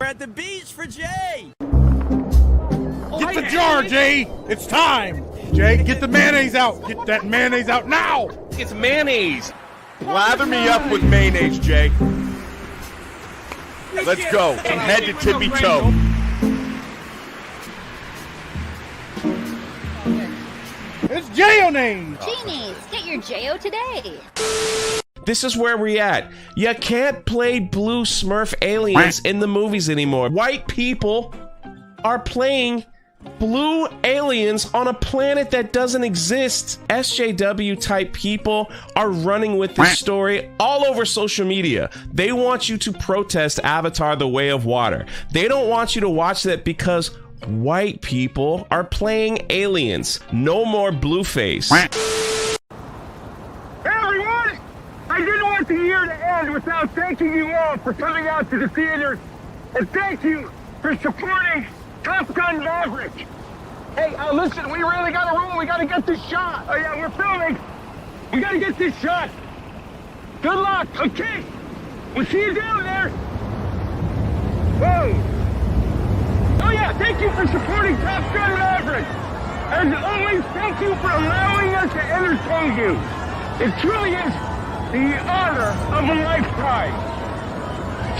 at the beach for Jay. Get the jar, Jay. It's time. Jay, get the mayonnaise out. Get that mayonnaise out now. It's mayonnaise. Lather me up with mayonnaise, Jay. Let's go from head to tippy toe. It's J-O-name. Genies, get your J-O today. This is where we at. You can't play blue Smurf aliens in the movies anymore. White people are playing blue aliens on a planet that doesn't exist. SJW type people are running with this story all over social media. They want you to protest Avatar: The Way of Water. They don't want you to watch that because white people are playing aliens. No more blueface. Hey everyone! I didn't want the year to end without thanking you all for coming out to the theaters, and thank you for supporting Top Gun Maverick. Hey, listen, we really gotta roll. We gotta get this shot. Oh yeah, we're filming. We gotta get this shot. Good luck. Okay. We'll see you down there. Whoa. Oh yeah, thank you for supporting Top Gun Maverick. As always, thank you for allowing us to entertain you. It truly is the honor of a lifetime.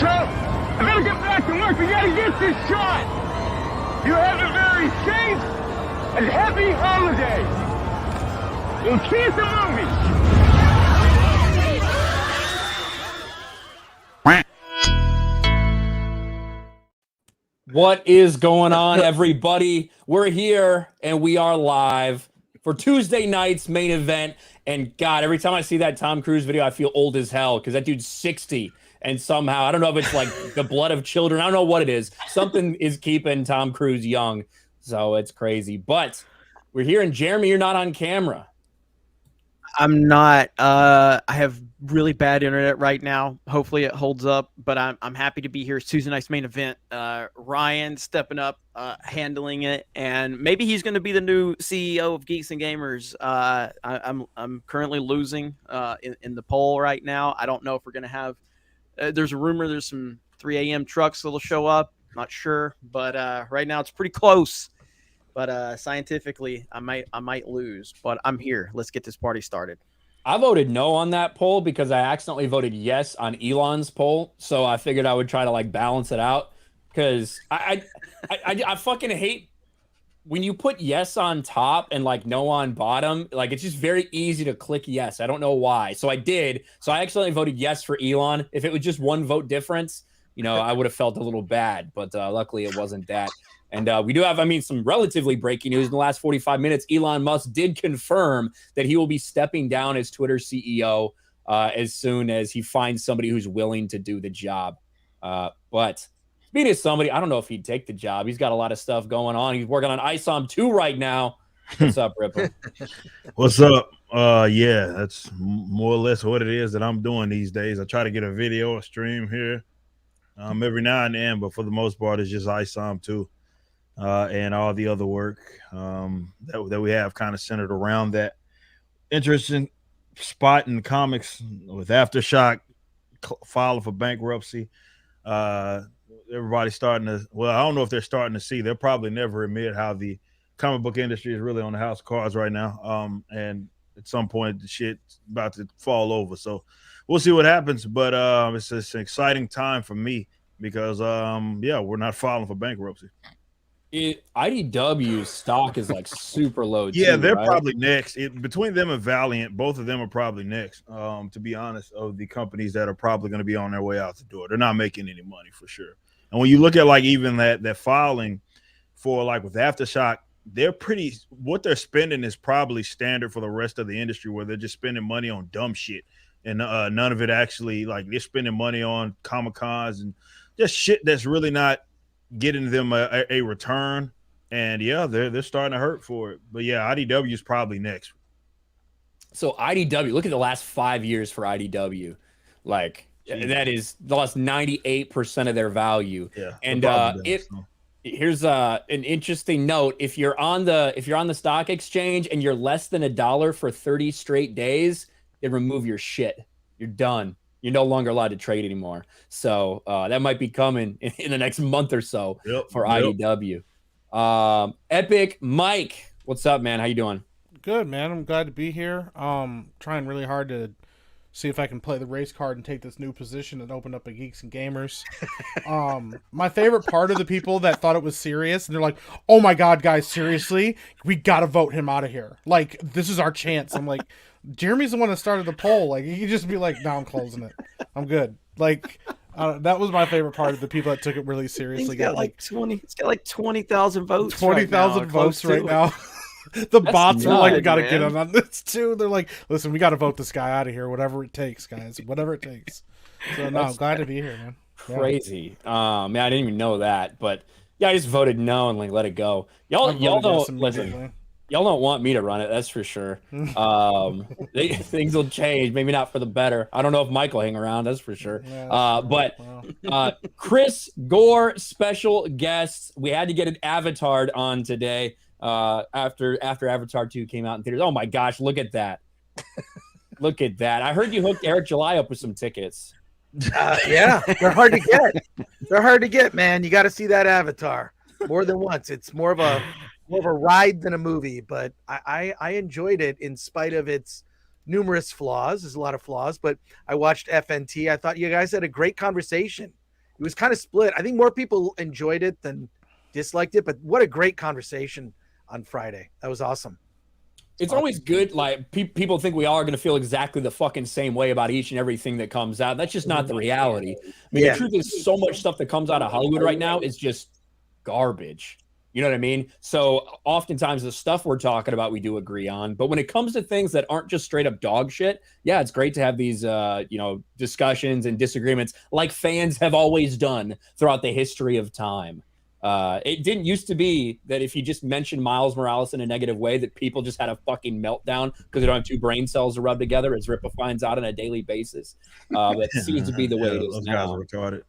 So, I better get back to work. We gotta get this shot. You have a very safe and happy holiday. We'll see you at the movies. What is going on, everybody? We're here and we are live for Tuesday night's main event. And God, every time I see that Tom Cruise video, I feel old as hell because that dude's 60. And somehow, I don't know if it's like the blood of children. I don't know what it is. Something is keeping Tom Cruise young. So it's crazy. But we're here, and Jeremy, you're not on camera. I'm not. I have really bad internet right now. Hopefully it holds up, but I'm happy to be here. It's Tuesday night's main event. Ryan stepping up, handling it, and maybe he's going to be the new CEO of Geeks and Gamers. I'm currently losing in the poll right now. I don't know if we're going to have. There's a rumor there's some 3 a.m. trucks that'll show up. Not sure, but right now it's pretty close. But scientifically, I might lose. But I'm here. Let's get this party started. I voted no on that poll because I accidentally voted yes on Elon's poll. So I figured I would try to like balance it out because I fucking hate when you put yes on top and like no on bottom. Like it's just very easy to click yes. I don't know why. So I did. So I accidentally voted yes for Elon. If it was just one vote difference, you know, I would have felt a little bad. But luckily it wasn't that. And we do have, some relatively breaking news in the last 45 minutes. Elon Musk did confirm that he will be stepping down as Twitter CEO as soon as he finds somebody who's willing to do the job. But speaking of somebody, I don't know if he'd take the job. He's got a lot of stuff going on. He's working on ISOM 2 right now. What's up, Ripple? What's up? Yeah, that's more or less what it is that I'm doing these days. I try to get a video, a stream here every now and then, but for the most part, it's just ISOM 2. And all the other work that we have kind of centered around that interesting spot in the comics with Aftershock filing for bankruptcy. Everybody's starting to, well, I don't know if they're starting to see, they'll probably never admit how the comic book industry is really on the house of cards right now. And at some point the shit's about to fall over. So we'll see what happens. But it's an exciting time for me because, yeah, we're not filing for bankruptcy. IDW's stock is like super low. Yeah, too, they're right? probably next. Between them and Valiant, both of them are probably next. To be honest, of the companies that are probably going to be on their way out the door, they're not making any money for sure. And when you look at like even that filing for like with Aftershock, they're pretty. What they're spending is probably standard for the rest of the industry, where they're just spending money on dumb shit, and none of it actually like they're spending money on Comic-Cons and just shit that's really not getting them a return. And yeah, they're starting to hurt for it. But yeah, IDW is probably next. So IDW, look at the last 5 years for IDW. Like that is lost 98% of their value. Yeah. And here's an interesting note. If you're on the stock exchange and you're less than $1 for 30 straight days, they remove your shit. You're done. You're no longer allowed to trade anymore. So that might be coming in the next month or so for IDW. Epic Mike, what's up, man? How you doing? Good, man. I'm glad to be here. Trying really hard to see if I can play the race card and take this new position and open up a Geeks and Gamers. My favorite part of the people that thought it was serious, and they're like, "Oh my God, guys, seriously? We gotta vote him out of here. Like, this is our chance." I'm like, Jeremy's the one that started the poll. Like, he could just be like, "No, I'm closing it. I'm good." Like, that was my favorite part of the people that took it really seriously. It's got like 20,000 votes. 20,000 votes right now. The bots are like, we gotta get on this too. They're like, listen, we gotta vote this guy out of here, whatever it takes, guys, whatever it takes. So no, I'm glad to be here, man. Crazy. Man, I didn't even know that, but yeah, I just voted no and like let it go. Y'all don't listen. Y'all don't want me to run it, that's for sure. Things will change, maybe not for the better. I don't know if Mike will hang around, that's for sure. But Chris Gore, special guest. We had to get an Avatar on today. After Avatar 2 came out in theaters. Oh my gosh, look at that. Look at that. I heard you hooked Eric July up with some tickets. Yeah, they're hard to get. They're hard to get, man. You got to see that Avatar more than once. It's more of a ride than a movie, but I enjoyed it in spite of its numerous flaws. There's a lot of flaws, but I watched FNT. I thought you guys had a great conversation. It was kind of split. I think more people enjoyed it than disliked it, but what a great conversation on Friday. That was awesome. It's always good. Like people think we all are going to feel exactly the fucking same way about each and everything that comes out. That's just not the reality. I mean, the truth is so much stuff that comes out of Hollywood right now is just garbage. You know what I mean? So oftentimes the stuff we're talking about, we do agree on, but when it comes to things that aren't just straight up dog shit, yeah, it's great to have these, discussions and disagreements like fans have always done throughout the history of time. It didn't used to be that if you just mentioned Miles Morales in a negative way, that people just had a fucking meltdown because they don't have two brain cells to rub together, as Rippa finds out on a daily basis. That seems to be the way it is those now. guys are retarded.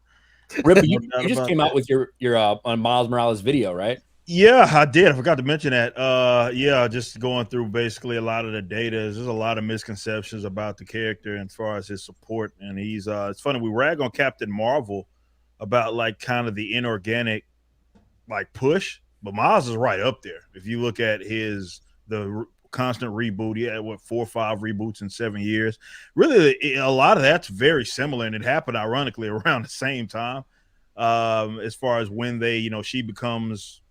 Rippa, you just came out with your on Miles Morales video, right? Yeah, I did. I forgot to mention that. Just going through basically a lot of the data. There's a lot of misconceptions about the character as far as his support. And he's it's funny, we rag on Captain Marvel about like kind of the inorganic like push, but Miles is right up there. If you look at the constant reboot, he had 4 or 5 reboots in 7 years. Really, a lot of that's very similar, and it happened ironically around the same time. As far as when she becomes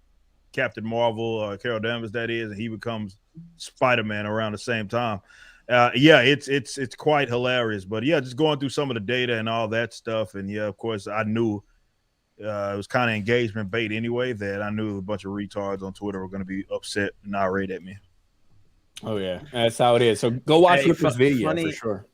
Captain Marvel, or Carol Danvers, that is, and he becomes Spider-Man around the same time. It's quite hilarious. But yeah, just going through some of the data and all that stuff, and yeah, of course, I knew. It was kind of engagement bait anyway, that I knew a bunch of retards on Twitter were going to be upset and irate at me. Oh, yeah. That's how it is. So go watch Ripper's video for sure.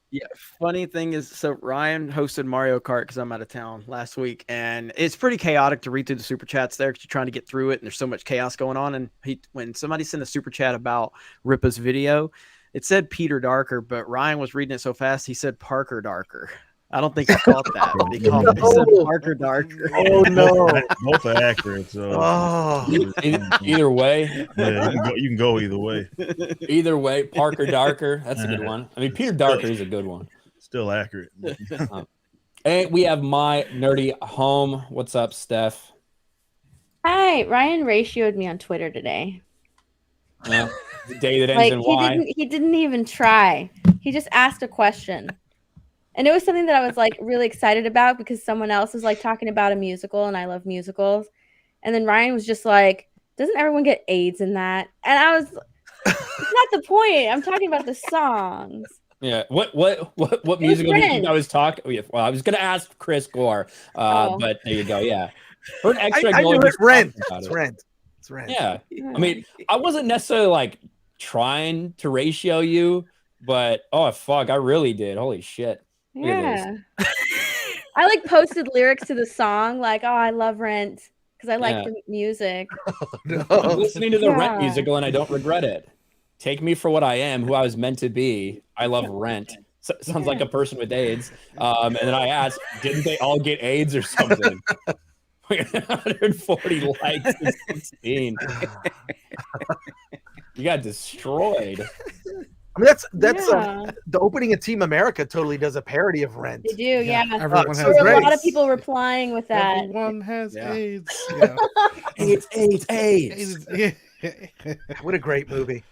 Yeah, funny thing is, so Ryan hosted Mario Kart because I'm out of town last week, and it's pretty chaotic to read through the super chats there because you're trying to get through it, and there's so much chaos going on. And when somebody sent a super chat about Rippa's video, it said Peter Darker, but Ryan was reading it so fast, he said Parker Darker. I don't think he caught that. But he said Parker Darker. Oh no, both are accurate. So either way, yeah, you can go either way. Either way, Parker Darker. That's a good one. I mean, Peter Darker is a good one. Still accurate. And we have my nerdy home. What's up, Steph? Hi, Ryan ratioed me on Twitter today. The day that ends in Y. He didn't even try. He just asked a question. And it was something that I was like really excited about because someone else was like talking about a musical, and I love musicals. And then Ryan was just like, doesn't everyone get AIDS in that? And I was, it's not the point. I'm talking about the songs. Yeah. What musical did you think I was talking? Well, I was going to ask Chris Gore, but there you go. Yeah. For an extra I knew it's Rent. It's Rent. It's Rent. Yeah. I mean, I wasn't necessarily like trying to ratio you, but oh fuck, I really did. Holy shit. Yeah. I like posted lyrics to the song, like, oh, I love Rent because I like the music. Oh, no. I'm listening to the Rent musical and I don't regret it. Take me for what I am, who I was meant to be. I love Rent. Sounds like a person with AIDS. And then I asked, didn't they all get AIDS or something? 140 likes to 16. You got destroyed. I mean, that's Yeah. the opening of Team America totally does a parody of Rent. They do, yeah. Everyone it's has so There were a great. lot of people replying with that. Everyone has Yeah. AIDS. Yeah. AIDS. Yeah. What a great movie.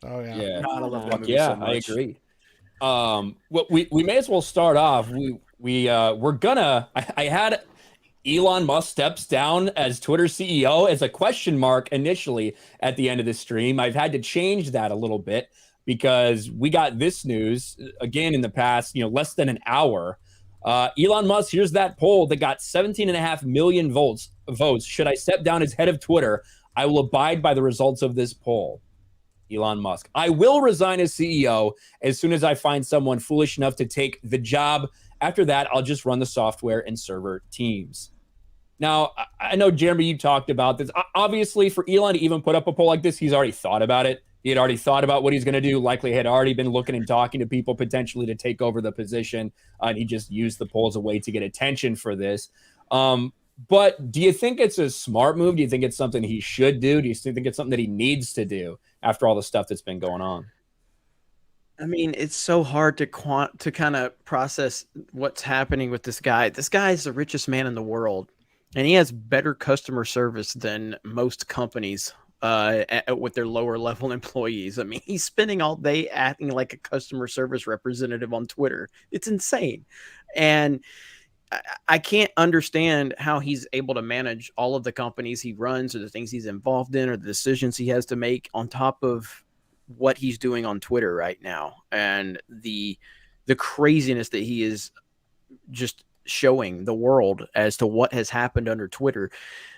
Oh yeah. Yeah. God, I love that Fuck movie yeah, so I much. agree. What we may as well start off. We're gonna. I had Elon Musk steps down as Twitter CEO as a question mark initially at the end of the stream. I've had to change that a little bit because we got this news again in the past, less than an hour. Elon Musk, here's that poll that got 17.5 million votes. Should I step down as head of Twitter? I will abide by the results of this poll. Elon Musk. I will resign as CEO as soon as I find someone foolish enough to take the job. After that, I'll just run the software and server teams. Now, I know, Jeremy, you talked about this. Obviously, for Elon to even put up a poll like this, he's already thought about it. He had already thought about what he's going to do. Likely had already been looking and talking to people potentially to take over the position. And he just used the poll as a way to get attention for this. But do you think it's a smart move? Do you think it's something he should do? Do you think it's something that he needs to do after all the stuff that's been going on? I mean, it's so hard to kind of process what's happening with this guy. This guy is the richest man in the world, and he has better customer service than most companies with their lower level employees. I mean, he's spending all day acting like a customer service representative on Twitter. It's insane. And I can't understand how he's able to manage all of the companies he runs or the things he's involved in or the decisions he has to make on top of what he's doing on Twitter right now, and the craziness that he is just showing the world as to what has happened under Twitter.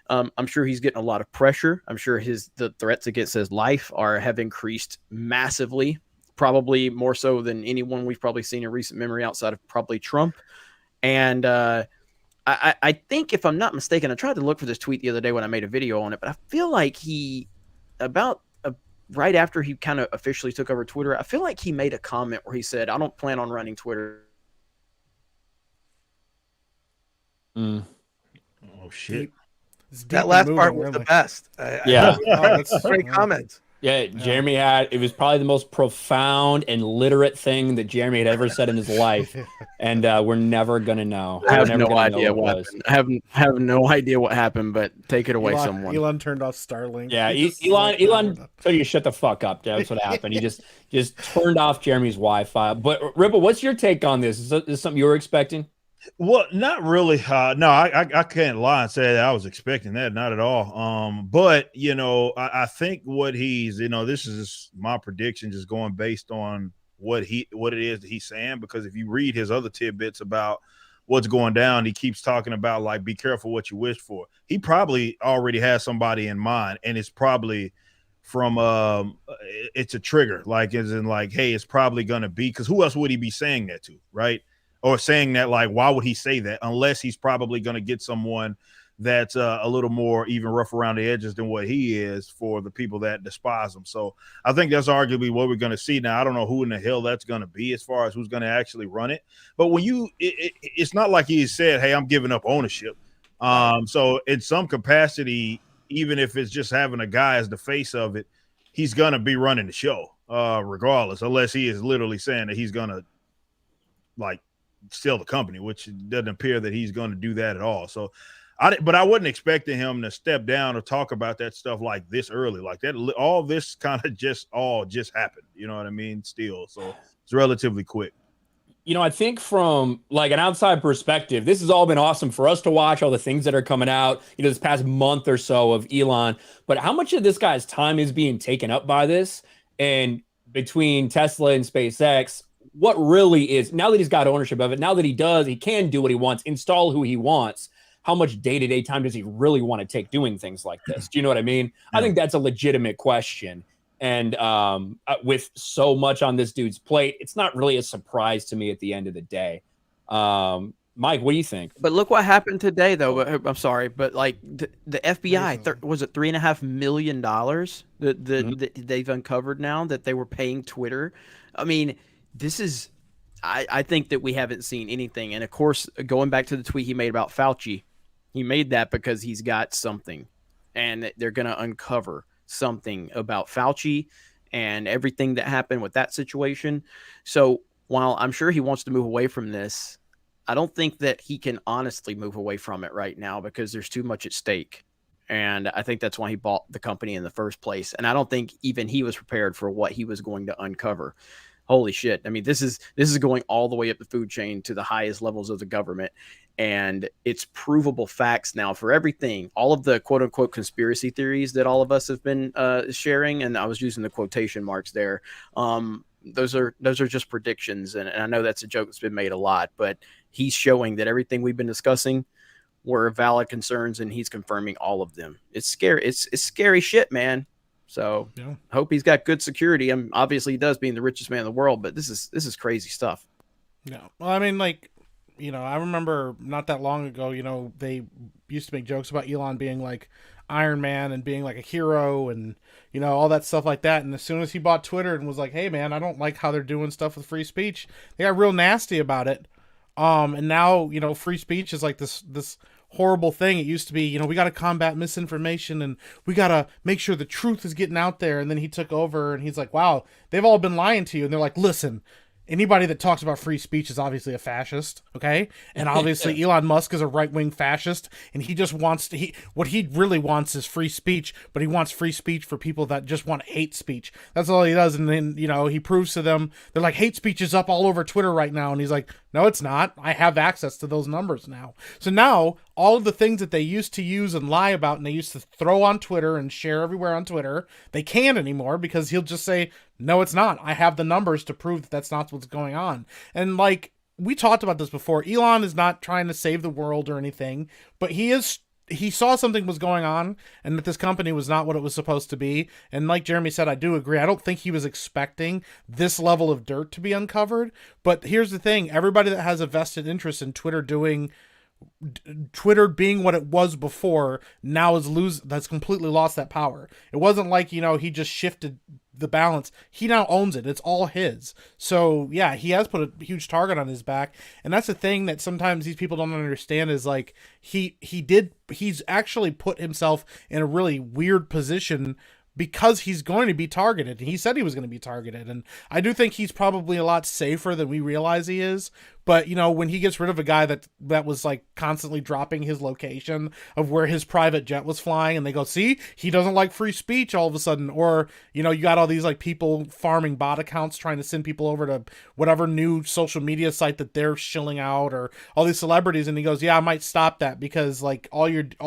I'm sure he's getting a lot of pressure. I'm sure the threats against his life have increased massively, probably more so than anyone we've probably seen in recent memory outside of probably Trump. And I think, if I'm not mistaken, I tried to look for this tweet the other day when I made a video on it, but I feel like right after he kind of officially took over Twitter, I feel like he made a comment where he said, I don't plan on running Twitter. Oh, shit. That last part was the best. Yeah. That's a great comment. Yeah, Jeremy it was probably the most profound and literate thing that Jeremy had ever said in his life. And we're never going to know. I have no idea what happened. I have no idea what happened, but take it away, someone. Elon turned off Starlink. Yeah, Elon told you to shut the fuck up. That's what happened. He just turned off Jeremy's Wi-Fi. But Ripple, what's your take on this? Is this something you were expecting? Well, not really. No, I can't lie and say that I was expecting that. Not at all. But I think what he's, this is just my prediction, just going based on what it is that he's saying. Because if you read his other tidbits about what's going down, he keeps talking about, like, be careful what you wish for. He probably already has somebody in mind, and it's probably from it's a trigger, like, as in, like, hey, it's probably gonna be, because who else would he be saying that to, right? Or saying that, like, why would he say that unless he's probably going to get someone that's a little more even rough around the edges than what he is for the people that despise him. So I think that's arguably what we're going to see. Now, I don't know who in the hell that's going to be as far as who's going to actually run it. But when it's not like he said, hey, I'm giving up ownership. So in some capacity, even if it's just having a guy as the face of it, he's going to be running the show regardless, unless he is literally saying that he's going to, like, steal the company, which it doesn't appear that he's going to do that at all. So but I wasn't expecting him to step down or talk about that stuff like this early, like that. All this kind of just happened. You know what I mean? Still. So it's relatively quick. I think from, like, an outside perspective, this has all been awesome for us to watch, all the things that are coming out, this past month or so of Elon, but how much of this guy's time is being taken up by this? And between Tesla and SpaceX, what really is, now that he's got ownership of it, now that he can do what he wants, install who he wants, how much day-to-day time does he really want to take doing things like this? Do you know what I mean? Yeah. I think that's a legitimate question. And with so much on this dude's plate, it's not really a surprise to me at the end of the day. Mike, what do you think? But look what happened today, though. I'm sorry, but, like, the FBI, was it $3.5 million that they've uncovered now that they were paying Twitter? I mean, this is, I think that we haven't seen anything. And of course, going back to the tweet he made about Fauci, he made that because he's got something, and they're going to uncover something about Fauci and everything that happened with that situation. So while I'm sure he wants to move away from this, I don't think that he can honestly move away from it right now because there's too much at stake. And I think that's why he bought the company in the first place. And I don't think even he was prepared for what he was going to uncover. Holy shit. I mean, this is going all the way up the food chain to the highest levels of the government. And it's provable facts now for everything. All of the quote unquote conspiracy theories that all of us have been sharing. And I was using the quotation marks there. Those are just predictions. And I know that's a joke that's been made a lot, but he's showing that everything we've been discussing were valid concerns, and he's confirming all of them. It's scary. It's scary shit, man. So yeah. Hope he's got good security. Obviously he does, being the richest man in the world, but this is crazy stuff. Yeah. Well, I mean, like, you know, I remember not that long ago, you know, they used to make jokes about Elon being like Iron Man and being like a hero and, you know, all that stuff like that. And as soon as he bought Twitter and was like, hey man, I don't like how they're doing stuff with free speech, they got real nasty about it. And now, you know, free speech is like this horrible thing. It used to be, you know, we got to combat misinformation and we got to make sure the truth is getting out there. And then he took over and he's like, wow, they've all been lying to you. And they're like, listen, anybody that talks about free speech is obviously a fascist, okay? And obviously Elon Musk is a right-wing fascist, and he just wants to, what he really wants is free speech, but he wants free speech for people that just want hate speech. That's all he does. And then, you know, he proves to them, they're like, hate speech is up all over Twitter right now. And he's like, no, it's not. I have access to those numbers now. So now all of the things that they used to use and lie about and they used to throw on Twitter and share everywhere on Twitter, they can't anymore because he'll just say, no, it's not. I have the numbers to prove that that's not what's going on. And like we talked about this before, Elon is not trying to save the world or anything, but he saw something was going on and that this company was not what it was supposed to be. And like Jeremy said, I do agree. I don't think he was expecting this level of dirt to be uncovered. But here's the thing. Everybody that has a vested interest in Twitter being what it was before now that's completely lost that power. It wasn't like, you know, he just shifted the balance. He now owns it. It's all his. So yeah, he has put a huge target on his back. And that's the thing that sometimes these people don't understand is like he's actually put himself in a really weird position because he's going to be targeted. He said he was going to be targeted. And I do think he's probably a lot safer than we realize he is. But, you know, when he gets rid of a guy that was like constantly dropping his location of where his private jet was flying, and they go, see, he doesn't like free speech all of a sudden. Or, you know, you got all these like people farming bot accounts trying to send people over to whatever new social media site that they're shilling out, or all these celebrities. And he goes, yeah, I might stop that because like all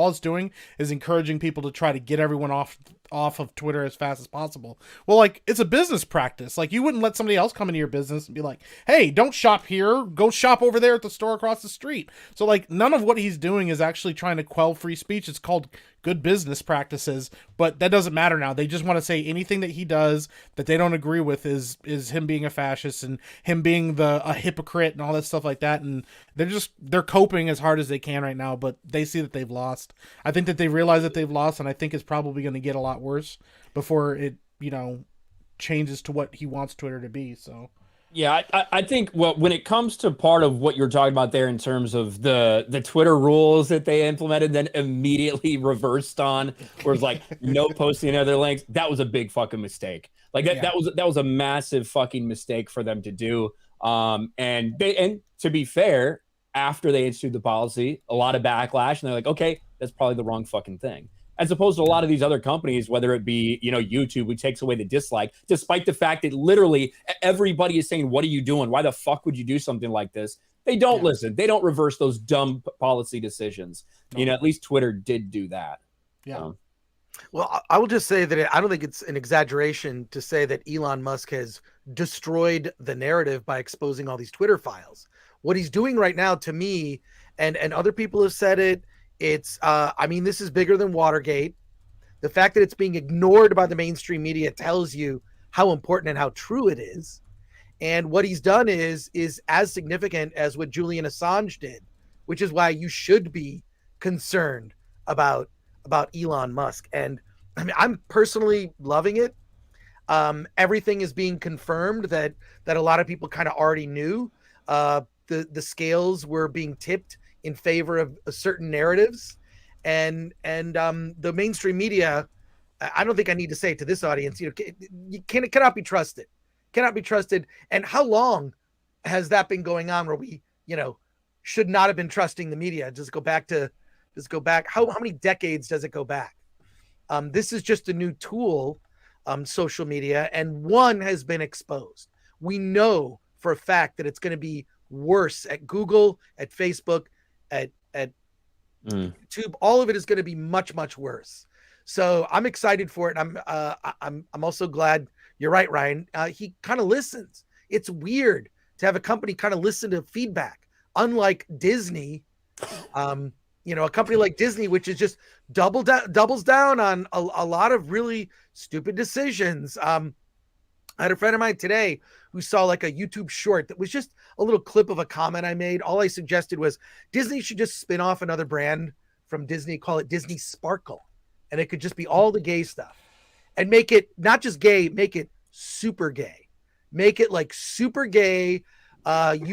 it's doing is encouraging people to try to get everyone off of Twitter as fast as possible. Well, like, it's a business practice. Like, you wouldn't let somebody else come into your business and be like, hey, don't shop here, go shop over there at the store across the street. So like, none of what he's doing is actually trying to quell free speech. It's called good business practices, but that doesn't matter now. They just want to say anything that he does that they don't agree with is him being a fascist and him being a hypocrite and all that stuff like that. And they're coping as hard as they can right now, but they see that they've lost. I think that they realize that they've lost, and I think it's probably going to get a lot worse before it, you know, changes to what he wants Twitter to be. So yeah, I think, well, when it comes to part of what you're talking about there in terms of the Twitter rules that they implemented, then immediately reversed on, where it's like no posting other links, that was a big fucking mistake. Like that was a massive fucking mistake for them to do. And to be fair, after they instituted the policy, a lot of backlash, and they're like, okay, that's probably the wrong fucking thing. As opposed to a lot of these other companies, whether it be, you know, YouTube, who takes away the dislike, despite the fact that literally everybody is saying, what are you doing? Why the fuck would you do something like this? They don't listen. They don't reverse those dumb policy decisions. You know, at least Twitter did do that. Yeah. Well, I will just say that I don't think it's an exaggeration to say that Elon Musk has destroyed the narrative by exposing all these Twitter files. What he's doing right now, to me, and other people have said it, it's, I mean, this is bigger than Watergate. The fact that it's being ignored by the mainstream media tells you how important and how true it is. And what he's done is as significant as what Julian Assange did, which is why you should be concerned about Elon Musk. And I mean, I'm personally loving it. Everything is being confirmed that a lot of people kind of already knew. The scales were being tipped in favor of certain narratives, and the mainstream media, I don't think I need to say it to this audience. You cannot be trusted. Cannot be trusted. And how long has that been going on where we, should not have been trusting the media? Just go back. How many decades does it go back? This is just a new tool, social media, and one has been exposed. We know for a fact that it's going to be worse at Google, at Facebook, at YouTube. All of it is going to be much, much worse. So I'm excited for it. I'm also glad. You're right, Ryan. He kind of listens. It's weird to have a company kind of listen to feedback, unlike Disney. A company like Disney, which is just doubles down on a lot of really stupid decisions. I had a friend of mine today who saw like a YouTube short that was just a little clip of a comment I made. All I suggested was Disney should just spin off another brand from Disney, call it Disney Sparkle. And it could just be all the gay stuff and make it not just gay, make it super gay, make it like super gay. It's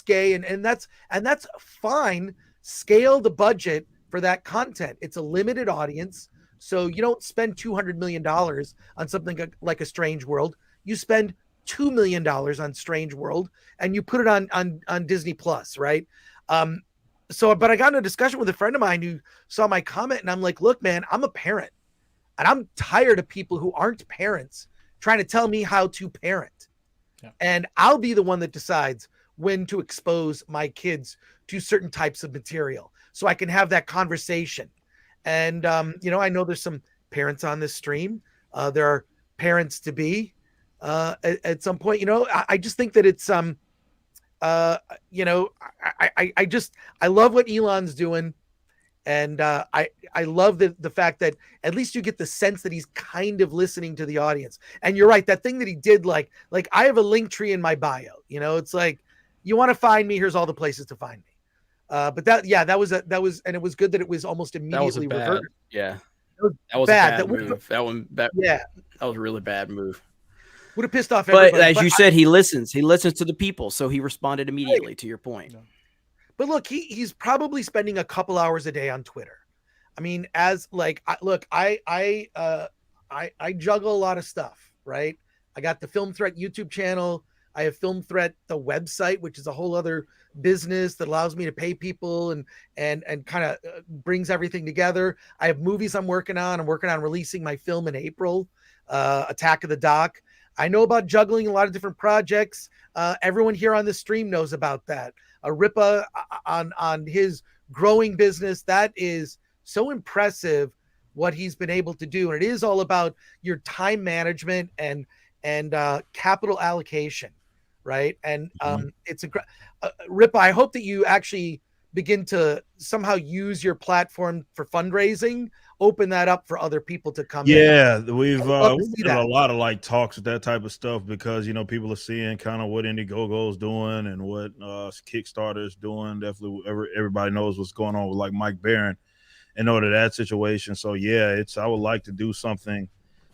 gay and that's fine. Scale the budget for that content. It's a limited audience. So you don't spend $200 million on something like A Strange World. You spend $2 million on Strange World and you put it on Disney Plus, right? But I got in a discussion with a friend of mine who saw my comment and I'm like, look, man, I'm a parent and I'm tired of people who aren't parents trying to tell me how to parent. Yeah. And I'll be the one that decides when to expose my kids to certain types of material so I can have that conversation. And, I know there's some parents on this stream. There are parents to be at some point, I just think that it's, I love what Elon's doing. And I love the fact that at least you get the sense that he's kind of listening to the audience. And you're right. That thing that he did, like I have a link tree in my bio, it's like, you want to find me, here's all the places to find me. But that was, and it was good that it was almost immediately reversed. Yeah. That was bad. A bad move. That was a really bad move. Would have pissed off everybody. But as you said, he listens to the people. So he responded immediately to your point. Yeah. But look, he's probably spending a couple hours a day on Twitter. I mean, I juggle a lot of stuff, right? I got the Film Threat YouTube channel. I have Film Threat, the website, which is a whole other business that allows me to pay people and kind of brings everything together. I have movies I'm working on. I'm working on releasing my film in April, Attack of the Doc. I know about juggling a lot of different projects. Everyone here on the stream knows about that. Ripa on his growing business. That is so impressive what he's been able to do. And it is all about your time management and capital allocation, right? And it's Ripa, I hope that you actually begin to somehow use your platform for fundraising, open that up for other people to come in. Yeah, we've done a lot of like talks with that type of stuff because people are seeing kind of what Indiegogo's doing and what Kickstarter's doing. Definitely everybody knows what's going on with like Mike Barron and that situation. So yeah, I would like to do something,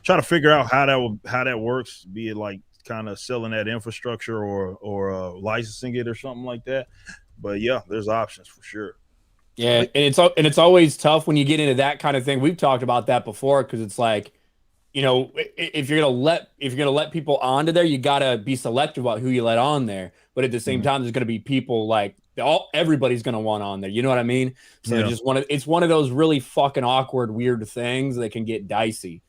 try to figure out how that works, be it like kind of selling that infrastructure or licensing it or something like that. But yeah, there's options for sure. Yeah, and it's always tough when you get into that kind of thing. We've talked about that before because it's like, if you're gonna let people onto there, you gotta be selective about who you let on there. But at the same time, there's gonna be people like everybody's gonna want on there. You know what I mean? So it's one of those really fucking awkward, weird things that can get dicey.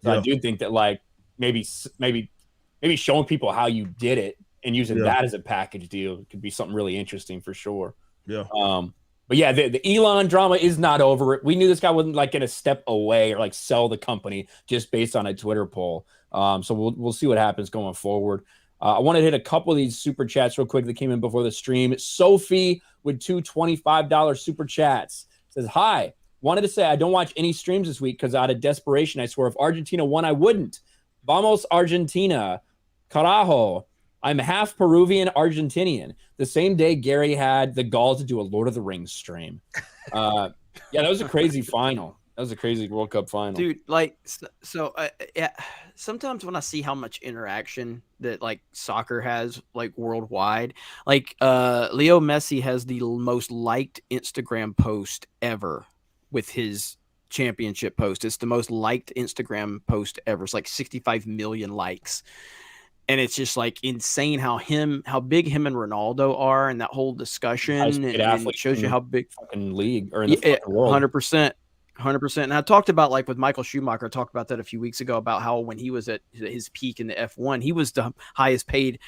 So I do think that like maybe showing people how you did it and using that as a package deal could be something really interesting for sure. Yeah. But yeah, the Elon drama is not over. We knew this guy wasn't like going to step away or like sell the company just based on a Twitter poll. So we'll see what happens going forward. I want to hit a couple of these super chats real quick that came in before the stream. Sophie with two $25 super chats says, "Hi, wanted to say I don't watch any streams this week because out of desperation, I swear if Argentina won, I wouldn't. Vamos Argentina, carajo. I'm half Peruvian Argentinian. The same day Gary had the gall to do a Lord of the Rings stream." Yeah, that was a crazy final. That was a crazy World Cup final. Dude, yeah, sometimes when I see how much interaction that like soccer has like worldwide, like Leo Messi has the most liked Instagram post ever with his championship post. It's the most liked Instagram post ever. It's like 65 million likes. And it's just like insane how big him and Ronaldo are, and that whole discussion, and it shows you how big fucking league or in the fucking world. 100%. And I talked about, like, with Michael Schumacher, I talked about that a few weeks ago about how when he was at his peak in the F1, he was the highest paid,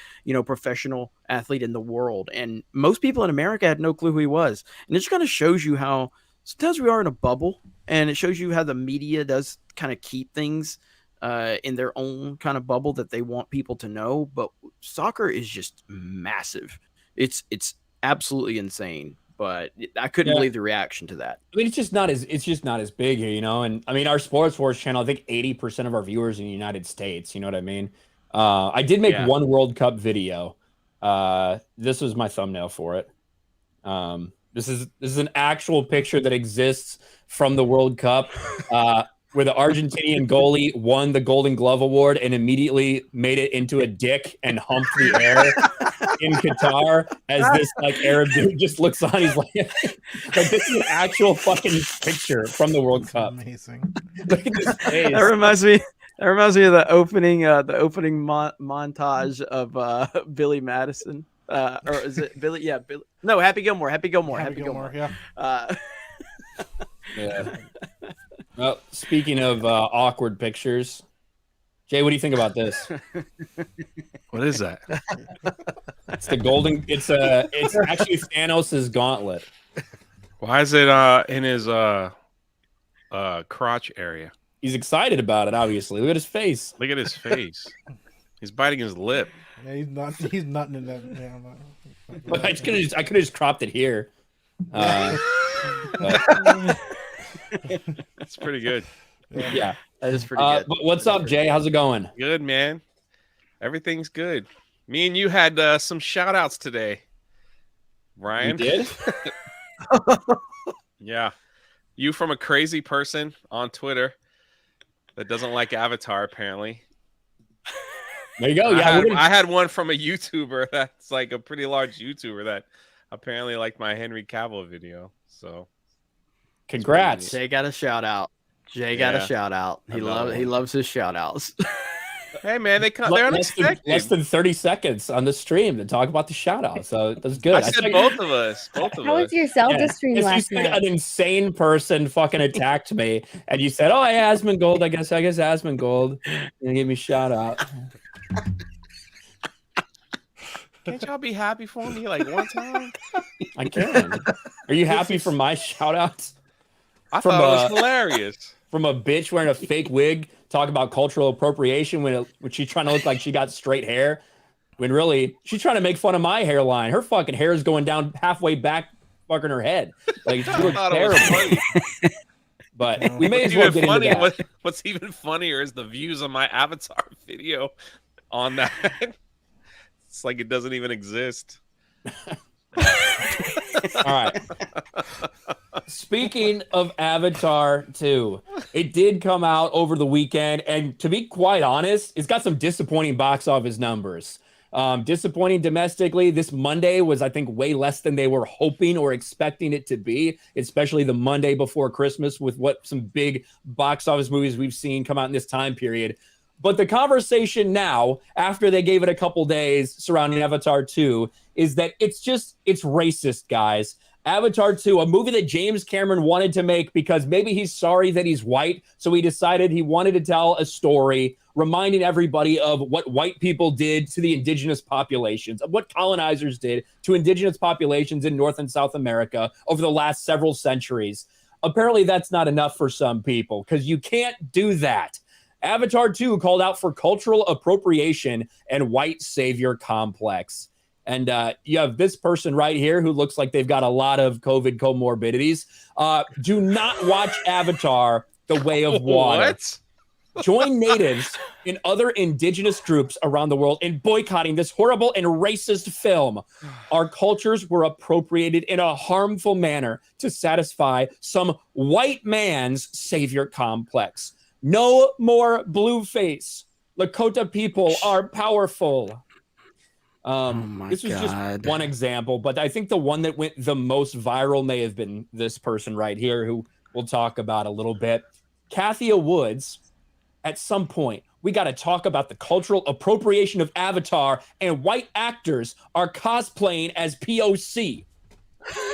professional athlete in the world. And most people in America had no clue who he was. And it just kind of shows you how sometimes we are in a bubble, and it shows you how the media does kind of keep things in their own kind of bubble that they want people to know. But soccer is just massive. It's absolutely insane. But I couldn't believe the reaction to that. I mean, it's just not as big here, And I mean, our Sports Wars channel, I think 80% of our viewers in the United States. You know what I mean? I did make one World Cup video. This was my thumbnail for it. This is an actual picture that exists from the World Cup, where the Argentinian goalie won the Golden Glove Award and immediately made it into a dick and humped the air in Qatar as this like Arab dude just looks on. He's like this is an actual fucking picture from the World Cup. Amazing. Look at this face. That reminds me of the opening montage of Billy Madison. Or is it Billy? Yeah, Billy. No, Happy Gilmore. Happy Gilmore. Yeah. Yeah. Well, speaking of awkward pictures, Jay, what do you think about this? What is that? It's the golden. It's actually Thanos' gauntlet. Why is it in his crotch area? He's excited about it. Obviously, look at his face. Look at his face. He's biting his lip. Yeah, he's nutting in that. Yeah, but I could have just cropped it here. That's pretty good. Yeah, that is pretty good. But what's up, Jay? How's it going? Good, man. Everything's good. Me and you had some shout outs today, Ryan. You did? Yeah. You from a crazy person on Twitter that doesn't like Avatar, apparently. There you go. Yeah, I had one from a YouTuber that's like a pretty large YouTuber that apparently liked my Henry Cavill video. So, congrats. Jay got a shout out. He loves his shout outs. Hey man, they're unexpected. Less than 30 seconds on the stream to talk about the shout out. So that's good. I said both of us. How was your Zelda stream last night? An insane person fucking attacked me, and you said, "Oh, yeah, Asmongold. I guess Asmongold." And give me a shout out. Can't y'all be happy for me like one time? I can. Are you happy for my shout outs? I thought it was hilarious. From a bitch wearing a fake wig, talk about cultural appropriation when she's trying to look like she got straight hair, when really she's trying to make fun of my hairline. Her fucking hair is going down halfway back, fucking her head. Like she looks terrible. But we may as well get into that. What's even funnier is the views on my Avatar video on that. It's like it doesn't even exist. All right. Speaking of Avatar 2, it did come out over the weekend, and to be quite honest, it's got some disappointing box office numbers. Disappointing domestically. This Monday was, I think, way less than they were hoping or expecting it to be, especially the Monday before Christmas with what some big box office movies we've seen come out in this time period. But the conversation now, after they gave it a couple days surrounding Avatar 2, is that it's racist, guys. Avatar 2, a movie that James Cameron wanted to make because maybe he's sorry that he's white, so he decided he wanted to tell a story reminding everybody of what white people did to the indigenous populations, of what colonizers did to indigenous populations in North and South America over the last several centuries. Apparently, that's not enough for some people because you can't do that. Avatar 2 called out for cultural appropriation and white savior complex. And you have this person right here who looks like they've got a lot of COVID comorbidities. Do not watch Avatar: The Way of Water. What? Join natives and other indigenous groups around the world in boycotting this horrible and racist film. Our cultures were appropriated in a harmful manner to satisfy some white man's savior complex. No more blueface. Lakota people are powerful. This was just one example, but I think the one that went the most viral may have been this person right here who we'll talk about a little bit. Kathia Woods, at some point, we got to talk about the cultural appropriation of Avatar, and white actors are cosplaying as POC.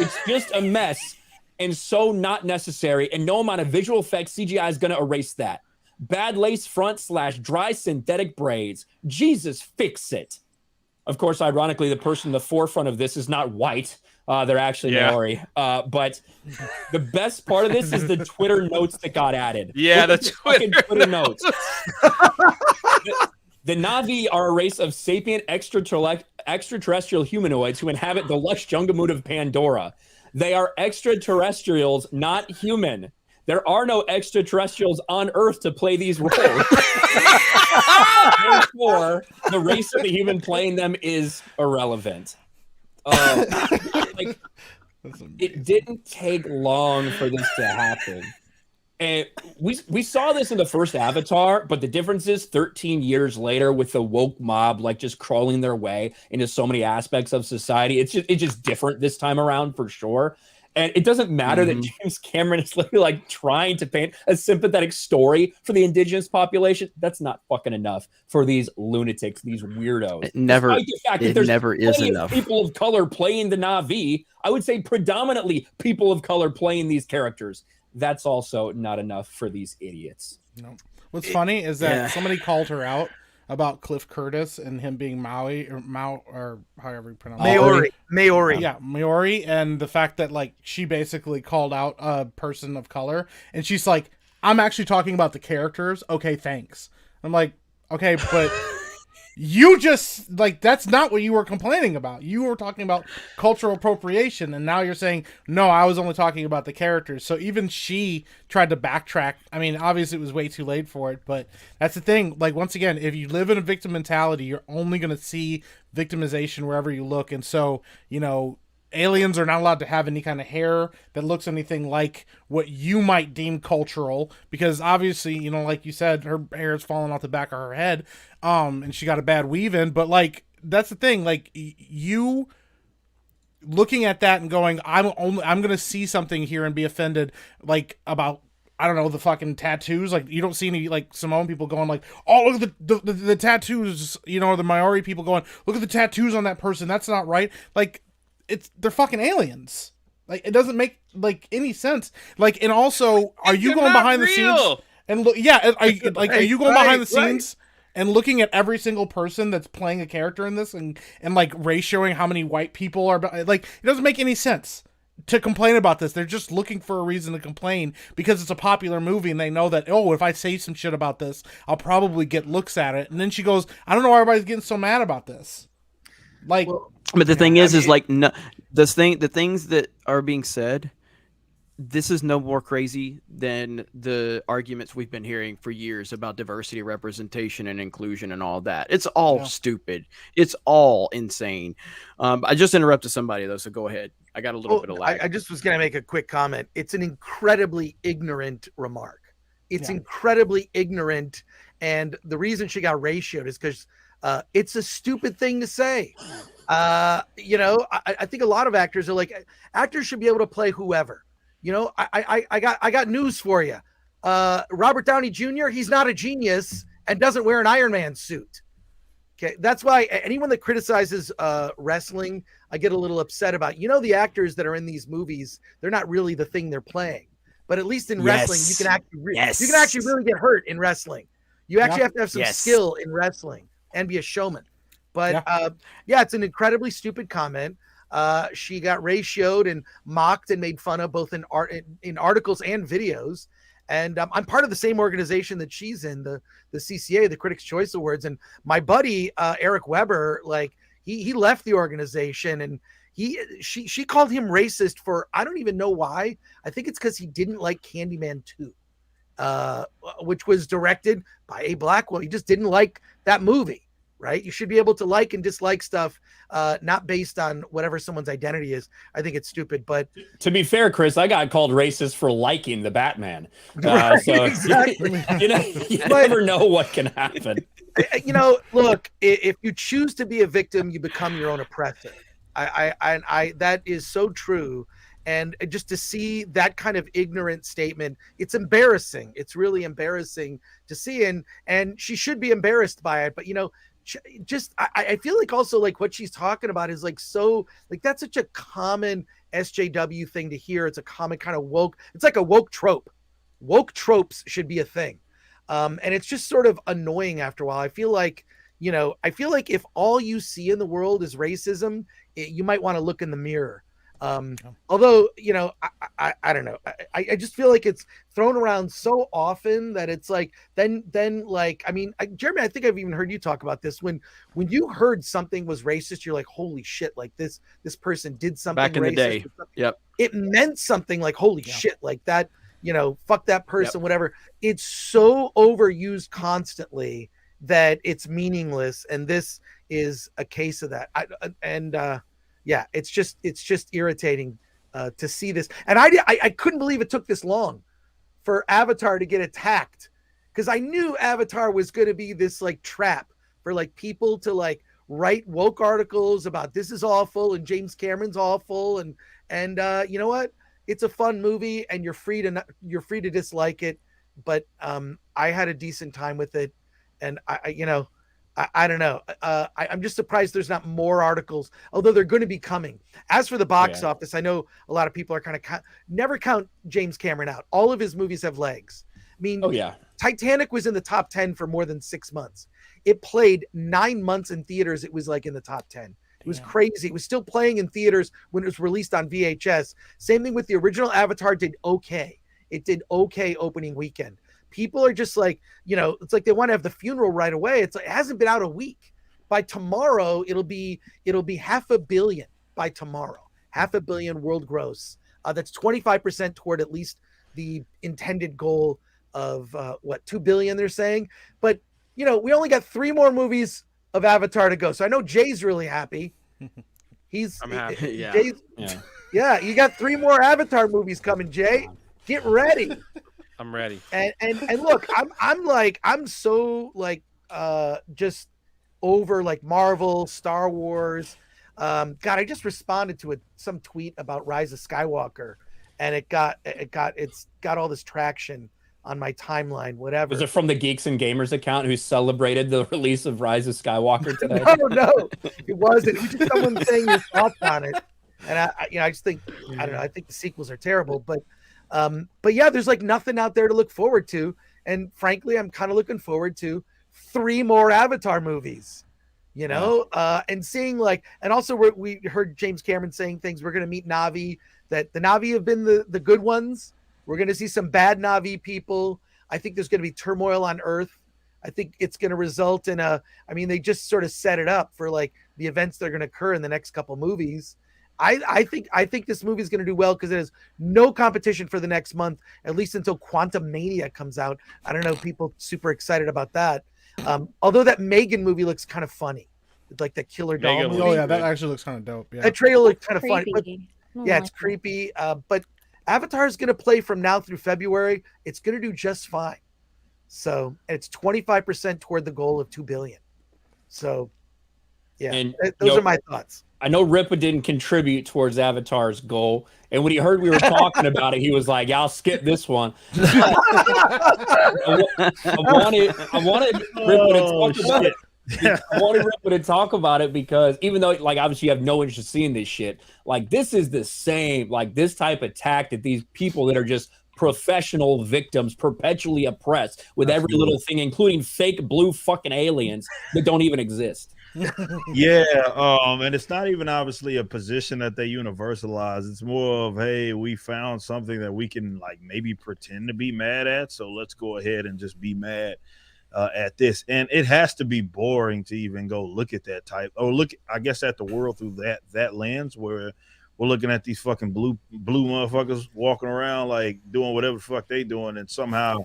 It's just a mess and so not necessary, and no amount of visual effects CGI is going to erase that. Bad lace front / dry synthetic braids. Jesus, fix it. Of course, ironically, the person in the forefront of this is not white. They're actually Maori. But the best part of this is the Twitter notes that got added. Yeah, the Twitter notes. The Na'vi are a race of sapient extraterrestrial humanoids who inhabit the lush jungle moon of Pandora. They are extraterrestrials, not human. There are no extraterrestrials on Earth to play these roles. Therefore, the race of the human playing them is irrelevant. It didn't take long for this to happen. And we saw this in the first Avatar, but the difference is 13 years later with the woke mob like just crawling their way into so many aspects of society. It's just different this time around for sure. And it doesn't matter that James Cameron is literally like trying to paint a sympathetic story for the indigenous population. That's not fucking enough for these lunatics, these weirdos. It never is enough. People of color playing the Na'vi. I would say predominantly people of color playing these characters. That's also not enough for these idiots. No. What's funny is that somebody called her out about Cliff Curtis and him being Maui or however you pronounce it. Maori. Yeah, Maori, and the fact that like she basically called out a person of color, and she's like, "I'm actually talking about the characters." Okay, thanks. I'm like, okay, but you just like that's not what you were complaining about. You were talking about cultural appropriation, and now you're saying no, I was only talking about the characters. So even she tried to backtrack. I mean, obviously it was way too late for it, but that's the thing. Like once again, if you live in a victim mentality, you're only going to see victimization wherever you look. And so, you know, aliens are not allowed to have any kind of hair that looks anything like what you might deem cultural, because obviously, you know, like you said, her hair is falling off the back of her head, and she got a bad weave in. But like, that's the thing. Like you looking at that and going, I'm going to see something here and be offended, like about, I don't know, the fucking tattoos. Like you don't see any like Samoan people going like, oh, look at the tattoos, you know, or the Maori people going, look at the tattoos on that person. That's not right. Like, they're fucking aliens. Like it doesn't make like any sense. Like, and also, are you going behind the scenes and look? Yeah, are you going behind the scenes and looking at every single person that's playing a character in this and like ratioing how many white people are? Like, it doesn't make any sense to complain about this. They're just looking for a reason to complain because it's a popular movie and they know that, oh, if I say some shit about this, I'll probably get looks at it. And then she goes, I don't know why everybody's getting so mad about this. Like. But the thing is like no, the things that are being said, this is no more crazy than the arguments we've been hearing for years about diversity, representation, and inclusion and all that. It's all stupid. It's all insane. I just interrupted somebody though, so go ahead. I got a little bit of lag. I just was going to make a quick comment. It's an incredibly ignorant remark. It's incredibly ignorant, and the reason she got ratioed is because it's a stupid thing to say. You know, I think a lot of actors are like, actors should be able to play whoever. You know, I got news for you. Robert Downey Jr., he's not a genius and doesn't wear an Iron Man suit. Okay, that's why anyone that criticizes wrestling, I get a little upset about. You know, the actors that are in these movies, they're not really the thing they're playing. But at least in wrestling, you can actually really get hurt in wrestling. You actually have to have some skill in wrestling and be a showman. But it's an incredibly stupid comment. She got ratioed and mocked and made fun of both in articles and videos. And I'm part of the same organization that she's in, the CCA, the Critics' Choice Awards. And my buddy Eric Weber, like he left the organization, and she called him racist for, I don't even know why. I think it's because he didn't like Candyman 2, which was directed by a black woman. He just didn't like that movie. Right? You should be able to like and dislike stuff, not based on whatever someone's identity is. I think it's stupid, but to be fair, Chris, I got called racist for liking the Batman. So exactly. you never know what can happen. You know, look, if you choose to be a victim, you become your own oppressor. I that is so true. And just to see that kind of ignorant statement, it's embarrassing. It's really embarrassing to see, and she should be embarrassed by it. But I feel like also like what she's talking about is like so like that's such a common SJW thing to hear. It's a common kind of woke. It's like a woke trope. Woke tropes should be a thing, and it's just sort of annoying after a while. I feel like if all you see in the world is racism, you might want to look in the mirror. Although, I don't know. I just feel like it's thrown around so often that it's like, then like, I mean, Jeremy, I think I've even heard you talk about this when you heard something was racist, you're like, holy shit, like this person did something Back in racist. the day. Yep. It meant something like, holy shit, like that, fuck that person, whatever. It's so overused constantly that it's meaningless. And this is a case of that. Yeah, it's just irritating to see this. And I couldn't believe it took this long for Avatar to get attacked, because I knew Avatar was going to be this like trap for like people to like write woke articles about this is awful and James Cameron's awful and you know what? It's a fun movie and you're free to dislike it, but I had a decent time with it, and I don't know. I'm just surprised there's not more articles, although they're going to be coming. As for the box office, I know a lot of people are kind of never count James Cameron out. All of his movies have legs. I mean, Titanic was in the top 10 for more than 6 months. It played 9 months in theaters. It was like in the top 10. It was crazy. It was still playing in theaters when it was released on VHS. Same thing with the original Avatar. Did okay. It did okay opening weekend. People are just like, it's like they want to have the funeral right away. It's like, it hasn't been out a week. By tomorrow, it'll be 500 million by tomorrow. 500 million world gross. That's 25% toward at least the intended goal of 2 billion they're saying. But, we only got 3 more movies of Avatar to go. So I know Jay's really happy. I'm happy. Yeah. Jay's, yeah, you got 3 more Avatar movies coming, Jay. Get ready. I'm ready. And look, I'm so like just over like Marvel, Star Wars. God, I just responded to some tweet about Rise of Skywalker, and it's got all this traction on my timeline, whatever. Was it from the Geeks and Gamers account who celebrated the release of Rise of Skywalker today? No, it wasn't. It was just someone saying his thoughts on it. And I just think, I don't know, I think the sequels are terrible, but yeah, there's like nothing out there to look forward to. And frankly, I'm kind of looking forward to 3 more Avatar movies, and seeing like, and also we heard James Cameron saying things. We're going to meet Na'vi, that the Na'vi have been the good ones. We're going to see some bad Na'vi people. I think there's going to be turmoil on Earth. I think it's going to result in they just sort of set it up for like the events that are going to occur in the next couple movies. I think this movie is going to do well because it has no competition for the next month, at least until Quantum Mania comes out. I don't know, people super excited about that. Although that Megan movie looks kind of funny, like that killer doll movie. Oh yeah, that actually looks kind of dope. Yeah, that trailer looks kind of funny. But, Yeah, it's creepy. But Avatar is going to play from now through February. It's going to do just fine. So it's 25% toward the goal of 2 billion. So yeah, and those are my thoughts. I know Ripa didn't contribute towards Avatar's goal, and when he heard we were talking about it, he was like, "Yeah, I'll skip this one." I wanted Ripa to talk about it. I wanted Ripa to talk about it because even though, like, obviously you have no interest in seeing this shit, like, this is the same, like, this type of attack that these people that are just professional victims perpetually oppressed with every little thing, including fake blue fucking aliens that don't even exist. Yeah, and it's not even obviously a position that they universalize. It's more of, hey, we found something that we can like maybe pretend to be mad at, so let's go ahead and just be mad at this. And it has to be boring to even go look at that type, or look, I guess, at the world through that lens, where we're looking at these fucking blue motherfuckers walking around like doing whatever the fuck they doing, and somehow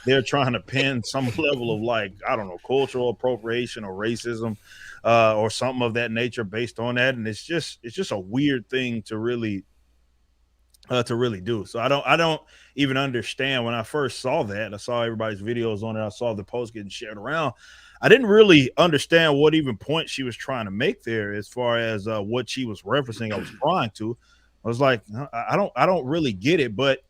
they're trying to pin some level of, like, I don't know, cultural appropriation or racism or something of that nature based on that. And it's just a weird thing to really do. So I don't even understand. When I first saw that, I saw everybody's videos on it, I saw the post getting shared around, I didn't really understand what even point she was trying to make there as far as what she was referencing. I was trying to, I was like, I don't really get it, but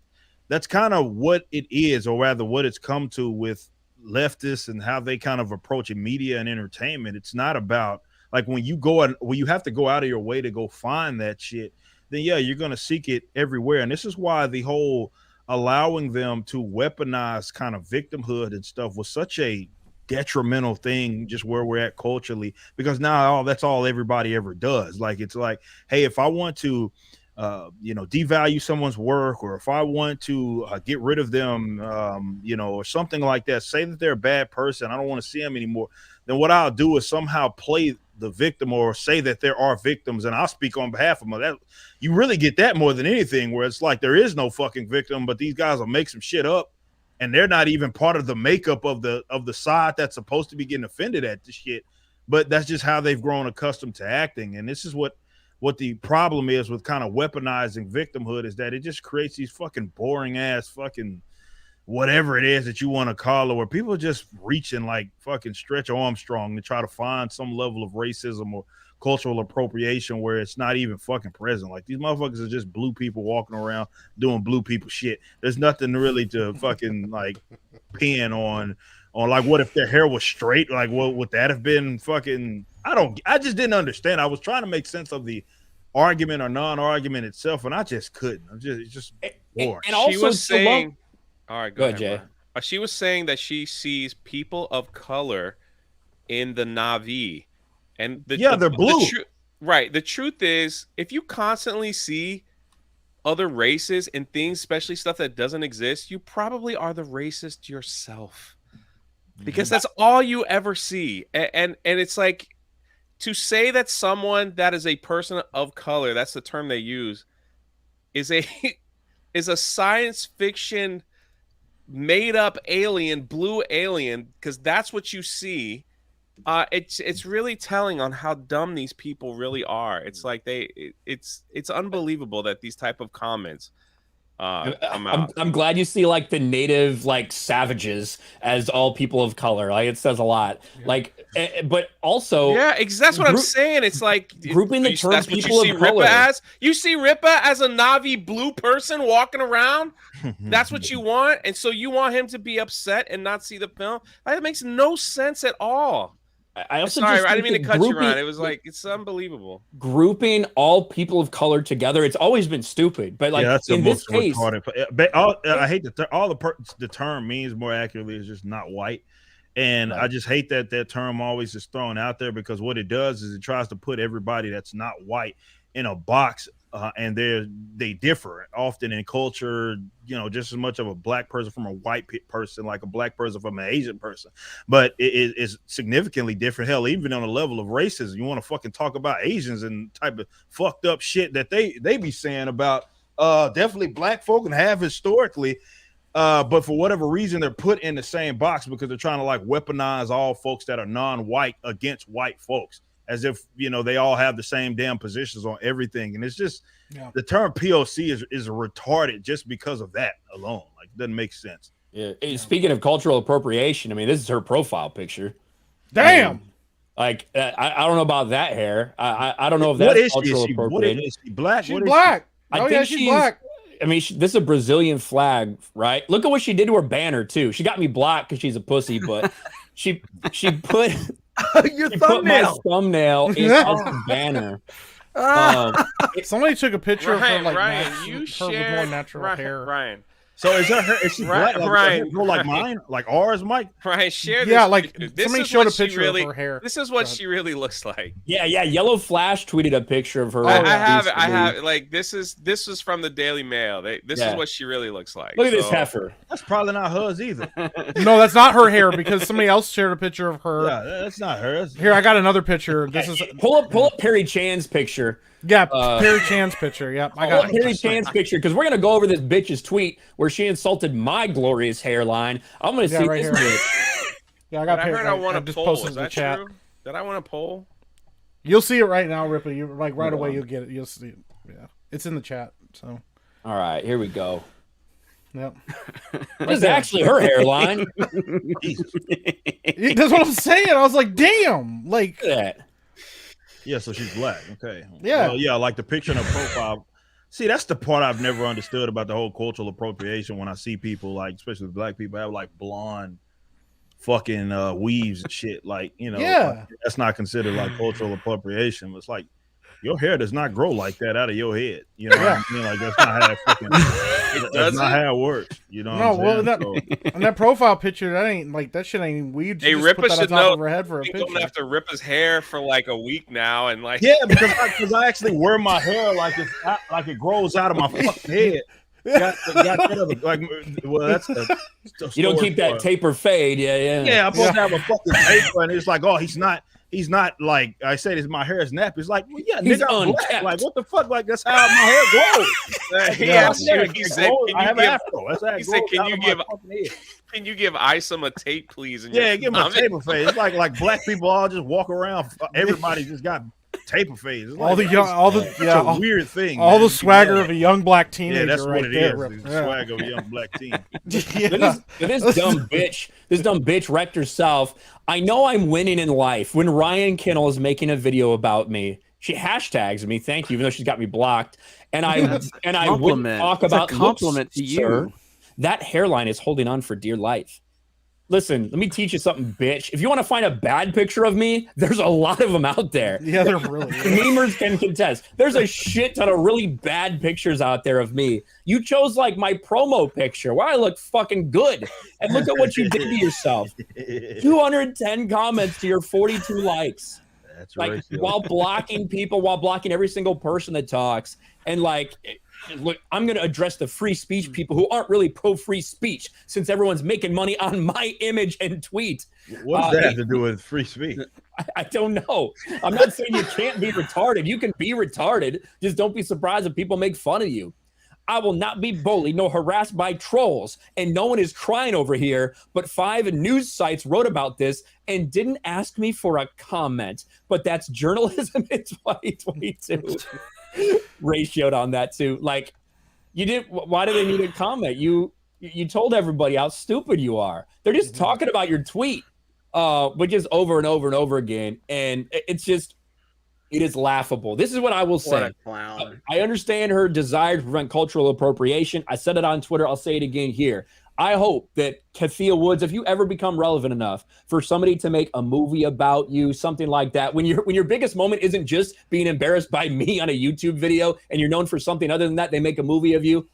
that's kind of what it is, or rather what it's come to with leftists and how they kind of approach media and entertainment. It's not about like when you have to go out of your way to go find that shit, then yeah, you're going to seek it everywhere. And this is why the whole allowing them to weaponize kind of victimhood and stuff was such a detrimental thing, just where we're at culturally, because now that's all everybody ever does. Like, it's like, hey, if I want to devalue someone's work, or if I want to get rid of them, or something like that, say that they're a bad person, I don't want to see them anymore, then what I'll do is somehow play the victim, or say that there are victims, and I'll speak on behalf of them. That, you really get that more than anything, where it's like there is no fucking victim, but these guys will make some shit up, and they're not even part of the makeup of the side that's supposed to be getting offended at this shit. But that's just how they've grown accustomed to acting. And this is what the problem is with kind of weaponizing victimhood, is that it just creates these fucking boring ass fucking whatever it is that you want to call it, where people are just reaching like fucking Stretch Armstrong to try to find some level of racism or cultural appropriation where it's not even fucking present. Like, these motherfuckers are just blue people walking around doing blue people shit. There's nothing really to fucking like pin on like, what if their hair was straight? Like, what would that have been? Fucking, I just didn't understand. I was trying to make sense of the argument or non-argument itself, and I just couldn't. It's just boring. And also, she was saying, all right, go ahead, Jay. She was saying that she sees people of color in the Na'vi, and they're blue. Right. The truth is, if you constantly see other races and things, especially stuff that doesn't exist, you probably are the racist yourself, because that's all you ever see. And it's like, to say that someone that is a person of color, that's the term they use, is a science fiction made up alien, blue alien, because that's what you see. It's really telling on how dumb these people really are. It's like it's unbelievable that these type of comments come out. I'm glad you see like the native like savages as all people of color. Like, it says a lot. Yeah. Like, but also, yeah, that's what I'm saying. It's like grouping the term people of color. You see Rippa as a Na'vi blue person walking around. That's what you want, and so you want him to be upset and not see the film. That makes no sense at all. I also sorry, I didn't mean to cut you, Ron. It was like, it's unbelievable. Grouping all people of color together, it's always been stupid. But like, that's in this case, I hate the term means more accurately is just not white. And right. I just hate that term always is thrown out there, because what it does is it tries to put everybody that's not white in a box, and they differ often in culture, just as much of a black person from a white person, like a black person from an Asian person. But it is significantly different. Hell, even on a level of racism, you want to fucking talk about Asians and type of fucked up shit that they be saying about definitely black folk and have historically. But for whatever reason, they're put in the same box because they're trying to like weaponize all folks that are non-white against white folks, as if, they all have the same damn positions on everything. And it's just, the term POC is retarded just because of that alone. Like, it doesn't make sense. Yeah. Speaking of cultural appropriation, I mean, this is her profile picture. Damn. I don't know about that hair. I don't know if that's cultural appropriation. Is she black? She's black. I think she's black. I mean, this is a Brazilian flag, right? Look at what she did to her banner, too. She got me blocked because she's a pussy, but she put... Your thumbnail. Put my thumbnail in the banner. Somebody took a picture of her, like, Ryan, with more natural hair. Ryan. So is that her? Is she black? Ryan, like mine, like ours, Mike? Ryan, share this. Yeah, like this somebody showed a picture of her hair. This is what she really looks like. Yeah. Yellow Flash tweeted a picture of her. I have it. Like, this is from the Daily Mail. This is what she really looks like. Look at this heifer. That's probably not hers either. No, that's not her hair, because somebody else shared a picture of her. Yeah, that's not hers. Here, I got another picture. This is pull up Perry Chan's picture. Yeah, Perry Chan's picture. Yep, I got Perry Chan's picture, because we're gonna go over this bitch's tweet where she insulted my glorious hairline. I'm gonna see right this here. bitch. Yeah, I got. I heard I want to poll. Is that chat. true? Did I want to poll? You'll see it right now, Ripley. You like right away. You'll get it. You'll see it. Yeah, it's in the chat. So. All right, here we go. Yep. This is actually her hairline. That's what I'm saying. I was like, damn. Like that. Yeah, so she's black. Okay. Yeah. Well, yeah, like the picture in her profile. See, that's the part I've never understood about the whole cultural appropriation. When I see people like, especially black people, have like blonde fucking weaves and shit. Like, you know, like, that's not considered like cultural appropriation. It's like your hair does not grow like that out of your head. You know what I mean? Like, that's not how it fucking. That's not how it works. You know? No, what I'm well, on that profile picture, that ain't like that shit ain't weird. Hey, Rippa should know. We're gonna have to rip his hair for like a week now, and like because I actually wear my hair like it grows out of my fucking head. That's you don't keep that taper fade, yeah. I'm supposed to have a fucking taper, and it's like, oh, he's not like I said. My hair is nappy. It's like, well, yeah, he's nigga, I'm unkept. black. Like, what the fuck? Like, that's how my hair grows. He asked you. He said, I have an afro. That's how it he said, grows. can you give Isom a tape, please? Yeah, give him a taper fade. It's like black people all just walk around. Everybody just got taper fades. It's like, all weird thing. All the swagger of a young black teenager. Yeah, that's right what it there. is. The swagger of a young black teen. This dumb bitch wrecked herself. I know I'm winning in life. When Ryan Kinnell is making a video about me, she hashtags me. Thank you, even though she's got me blocked. And I wouldn't talk about a compliment to you. Sir, that hairline is holding on for dear life. Listen, let me teach you something, bitch. If you want to find a bad picture of me, there's a lot of them out there. Yeah, they're really Memers can contest. There's a shit ton of really bad pictures out there of me. You chose like my promo picture where I look fucking good. And look at what you did to yourself. 210 comments to your 42 likes. That's like right. while blocking people, while blocking every single person that talks. And like, look, I'm going to address the free speech people who aren't really pro free speech since everyone's making money on my image and tweet. What does that have to do with free speech? I don't know. I'm not saying you can't be retarded. You can be retarded. Just don't be surprised if people make fun of you. I will not be bullied nor harassed by trolls, and no one is crying over here, but 5 news sites wrote about this and didn't ask me for a comment. But that's journalism in 2022. Ratioed on that too. Like, you didn't. Why do they need a comment? You told everybody how stupid you are. They're just talking about your tweet, but just over and over and over again, and it's just. It is laughable. This is what I will say. What a clown. I understand her desire to prevent cultural appropriation. I said it on Twitter. I'll say it again here. I hope that Kathia Woods, if you ever become relevant enough for somebody to make a movie about you, something like that, when your biggest moment isn't just being embarrassed by me on a YouTube video and you're known for something other than that, they make a movie of you.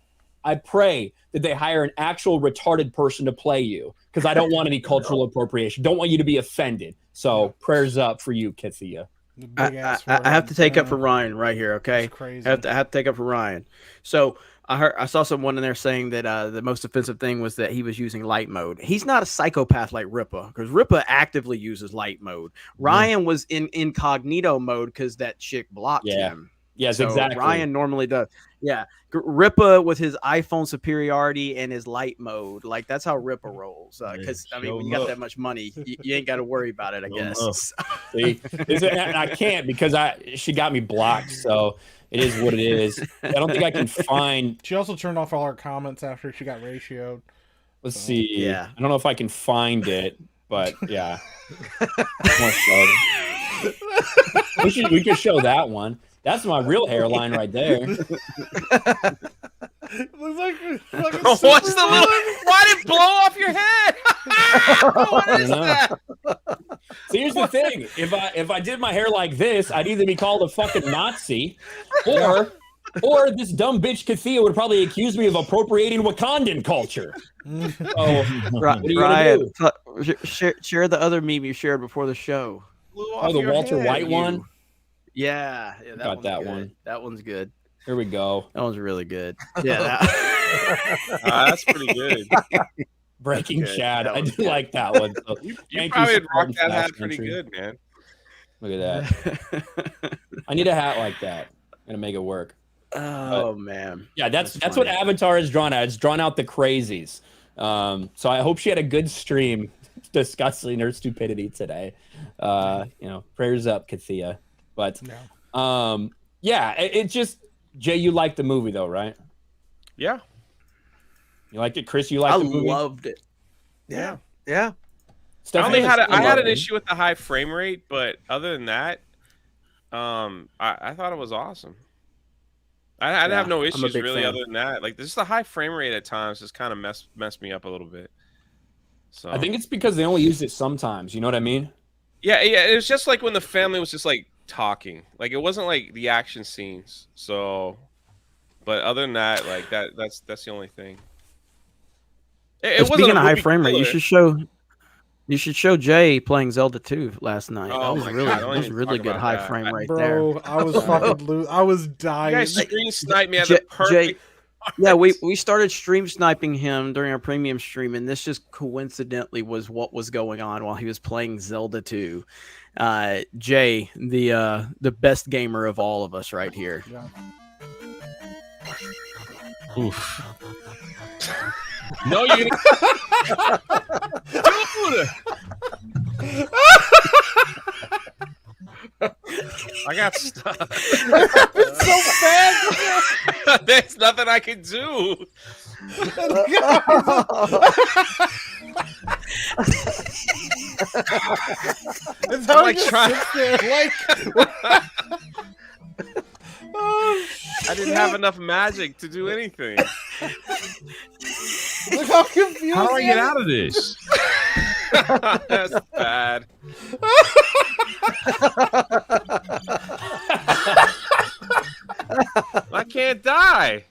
I pray that they hire an actual retarded person to play you because I don't want any cultural appropriation. Don't want you to be offended. So prayers up for you, Kathia. I have to take up for Ryan right here, okay? I have to take up for Ryan. So I saw someone in there saying that the most offensive thing was that he was using light mode. He's not a psychopath like Rippa, because Rippa actively uses light mode. Ryan was in incognito mode because that chick blocked him. Yes, so exactly. Ryan normally does. Yeah, Rippa with his iPhone superiority and his light mode, like that's how Rippa rolls. Because I mean, when you got that much money, you ain't got to worry about it. I guess. See, I can't because she got me blocked. So it is what it is. I don't think I can find. She also turned off all her comments after she got ratioed. Let's see. Yeah, I don't know if I can find it, but yeah. We could show that one. That's my real hairline right there. Looks like what's the little? Why did it blow off your head? What is that? So here's the thing: if I did my hair like this, I'd either be called a fucking Nazi, or this dumb bitch Kathia would probably accuse me of appropriating Wakandan culture. Ryan, share the other meme you shared before the show. Oh, the Walter White one. Yeah, got that one. That one's good. Here we go. That one's really good. Yeah, that's pretty good. Breaking Chad. I do like that one. So you probably rock that hat pretty good, man. Look at that. I need a hat like that. I'm gonna make it work. Oh man. Yeah, that's what Avatar is drawn out. It's drawn out the crazies. So I hope she had a good stream discussing her stupidity today. Prayers up, Kathia. But it's just Jay, you liked the movie though, right? Yeah. You liked it, Chris? You liked the movie? I loved it. Yeah. I had an issue with the high frame rate, but other than that, I thought it was awesome. I have no I'm a issues big really fan. other than that. Like, just the high frame rate at times just kind of messed me up a little bit. So I think it's because they only used it sometimes. You know what I mean? yeah. It was just like when the family was just like talking. Like, it wasn't like the action scenes. So, but other than that, like that's the only thing. It wasn't Speaking a of high movie frame rate, killer. you should show Jay playing Zelda 2 last night. Oh that was my really God, don't that was even really talk good about high that. frame rate there. Bro, I was fucking I was You dying. guys screen sniped me at Jay- the perfect. Yeah, we started stream sniping him during our premium stream, and this just coincidentally was what was going on while he was playing Zelda 2. Jay, the best gamer of all of us right here. Yeah. Oof. No, you dude. I got stuck. It's so fast. There's nothing I can do. It's how like he just trying- sits there, like. Oh, I didn't have enough magic to do anything. look how confused. How do I he get is. out of this? That's bad. I can't die.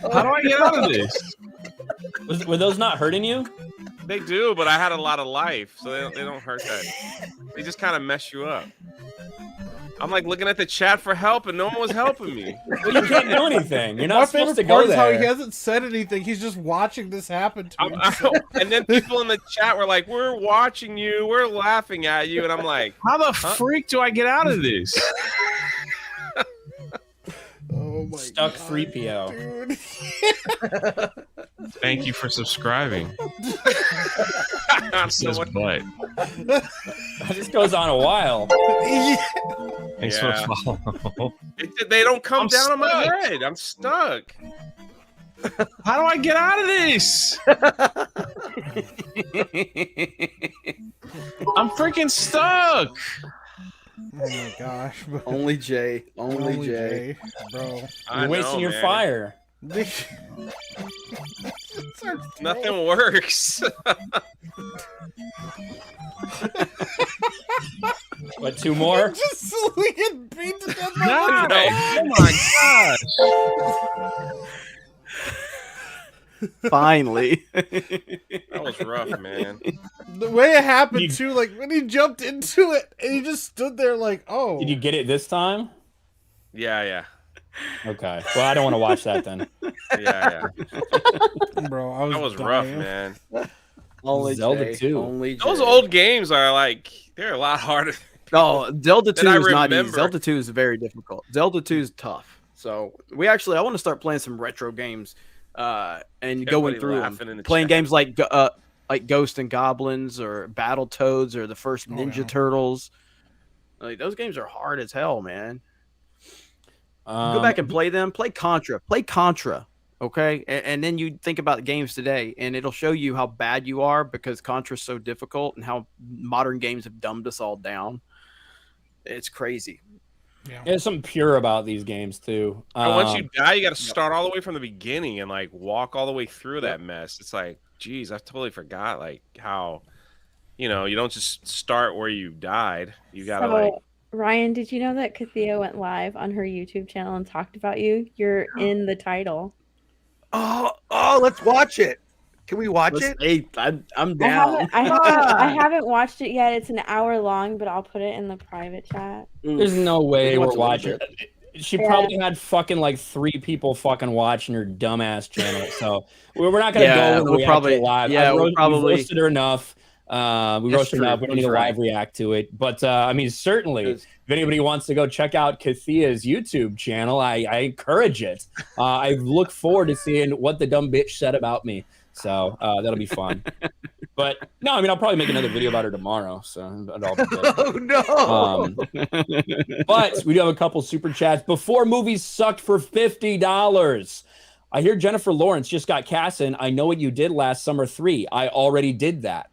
How do I get out of this? Were those not hurting you? They do, but I had a lot of life, so they don't hurt that. They just kind of mess you up. I'm like looking at the chat for help, and no one was helping me. Well, you can't do anything. You're My not supposed favorite to go part is how he there. hasn't said anything. He's just watching this happen to him. And then people in the chat were like, "We're watching you. We're laughing at you," and I'm like, How the freak do I get out of this? Oh my Stuck God, 3PO. dude. Thank you for subscribing. Says Someone- butt. This goes on a while. Thanks Yeah. for follow. They don't come I'm down on my stuck. head. I'm stuck. How do I get out of this? I'm freaking stuck. Oh my gosh, bro. Only Jay. Only Jay. bro. I You're wasting know, your man. fire. Nothing works. What, 2 more? Just slowly get beat to death. by God, the- oh my gosh. Finally. That was rough, man. The way it happened too, like when he jumped into it and he just stood there like, oh. Did you get it this time? Yeah. Okay. Well, I don't want to watch that then. Yeah. Bro, I was That was dying. rough, man. Only Zelda Jay. 2. Only Those Jay. old games are like, they're a lot harder. No, Zelda 2 I is not easy. remember. Zelda 2 is very difficult. Zelda 2 is tough. So I want to start playing some retro games and going Everybody through laughing in them. the Playing chat. games like Ghost and Goblins or Battletoads or the first Ninja Turtles. Like, those games are hard as hell, man. Go back and play them. Play Contra. Play Contra. Okay, and then you think about the games today, and it'll show you how bad you are because Contra's so difficult and how modern games have dumbed us all down. It's crazy. There's something pure about these games too. And once you die, you got to start all the way from the beginning and like walk all the way through that mess. It's like, geez, I totally forgot like how, you don't just start where you died. You got to like. Ryan, did you know that Kathia went live on her YouTube channel and talked about you? You're in the title. Oh, let's watch it. Can we watch it? Hey, I'm down. I haven't watched it yet. It's an hour long, but I'll put it in the private chat. There's no way we're watching. She Yeah. probably had fucking like 3 people fucking watching her dumbass channel. So we're not gonna go and we'll react probably- to it live. yeah, we'll we've probably- roasted her enough. We roasted her enough. We don't need to live react to it. But I mean, certainly, if anybody wants to go check out Kathia's YouTube channel, I encourage it. I look forward to seeing what the dumb bitch said about me. So that'll be fun. But no, I mean, I'll probably make another video about her tomorrow. So that'll be good. Oh no! But we do have a couple super chats. Before movies sucked for $50. I hear Jennifer Lawrence just got cast in I Know What You Did Last Summer 3. I already did that.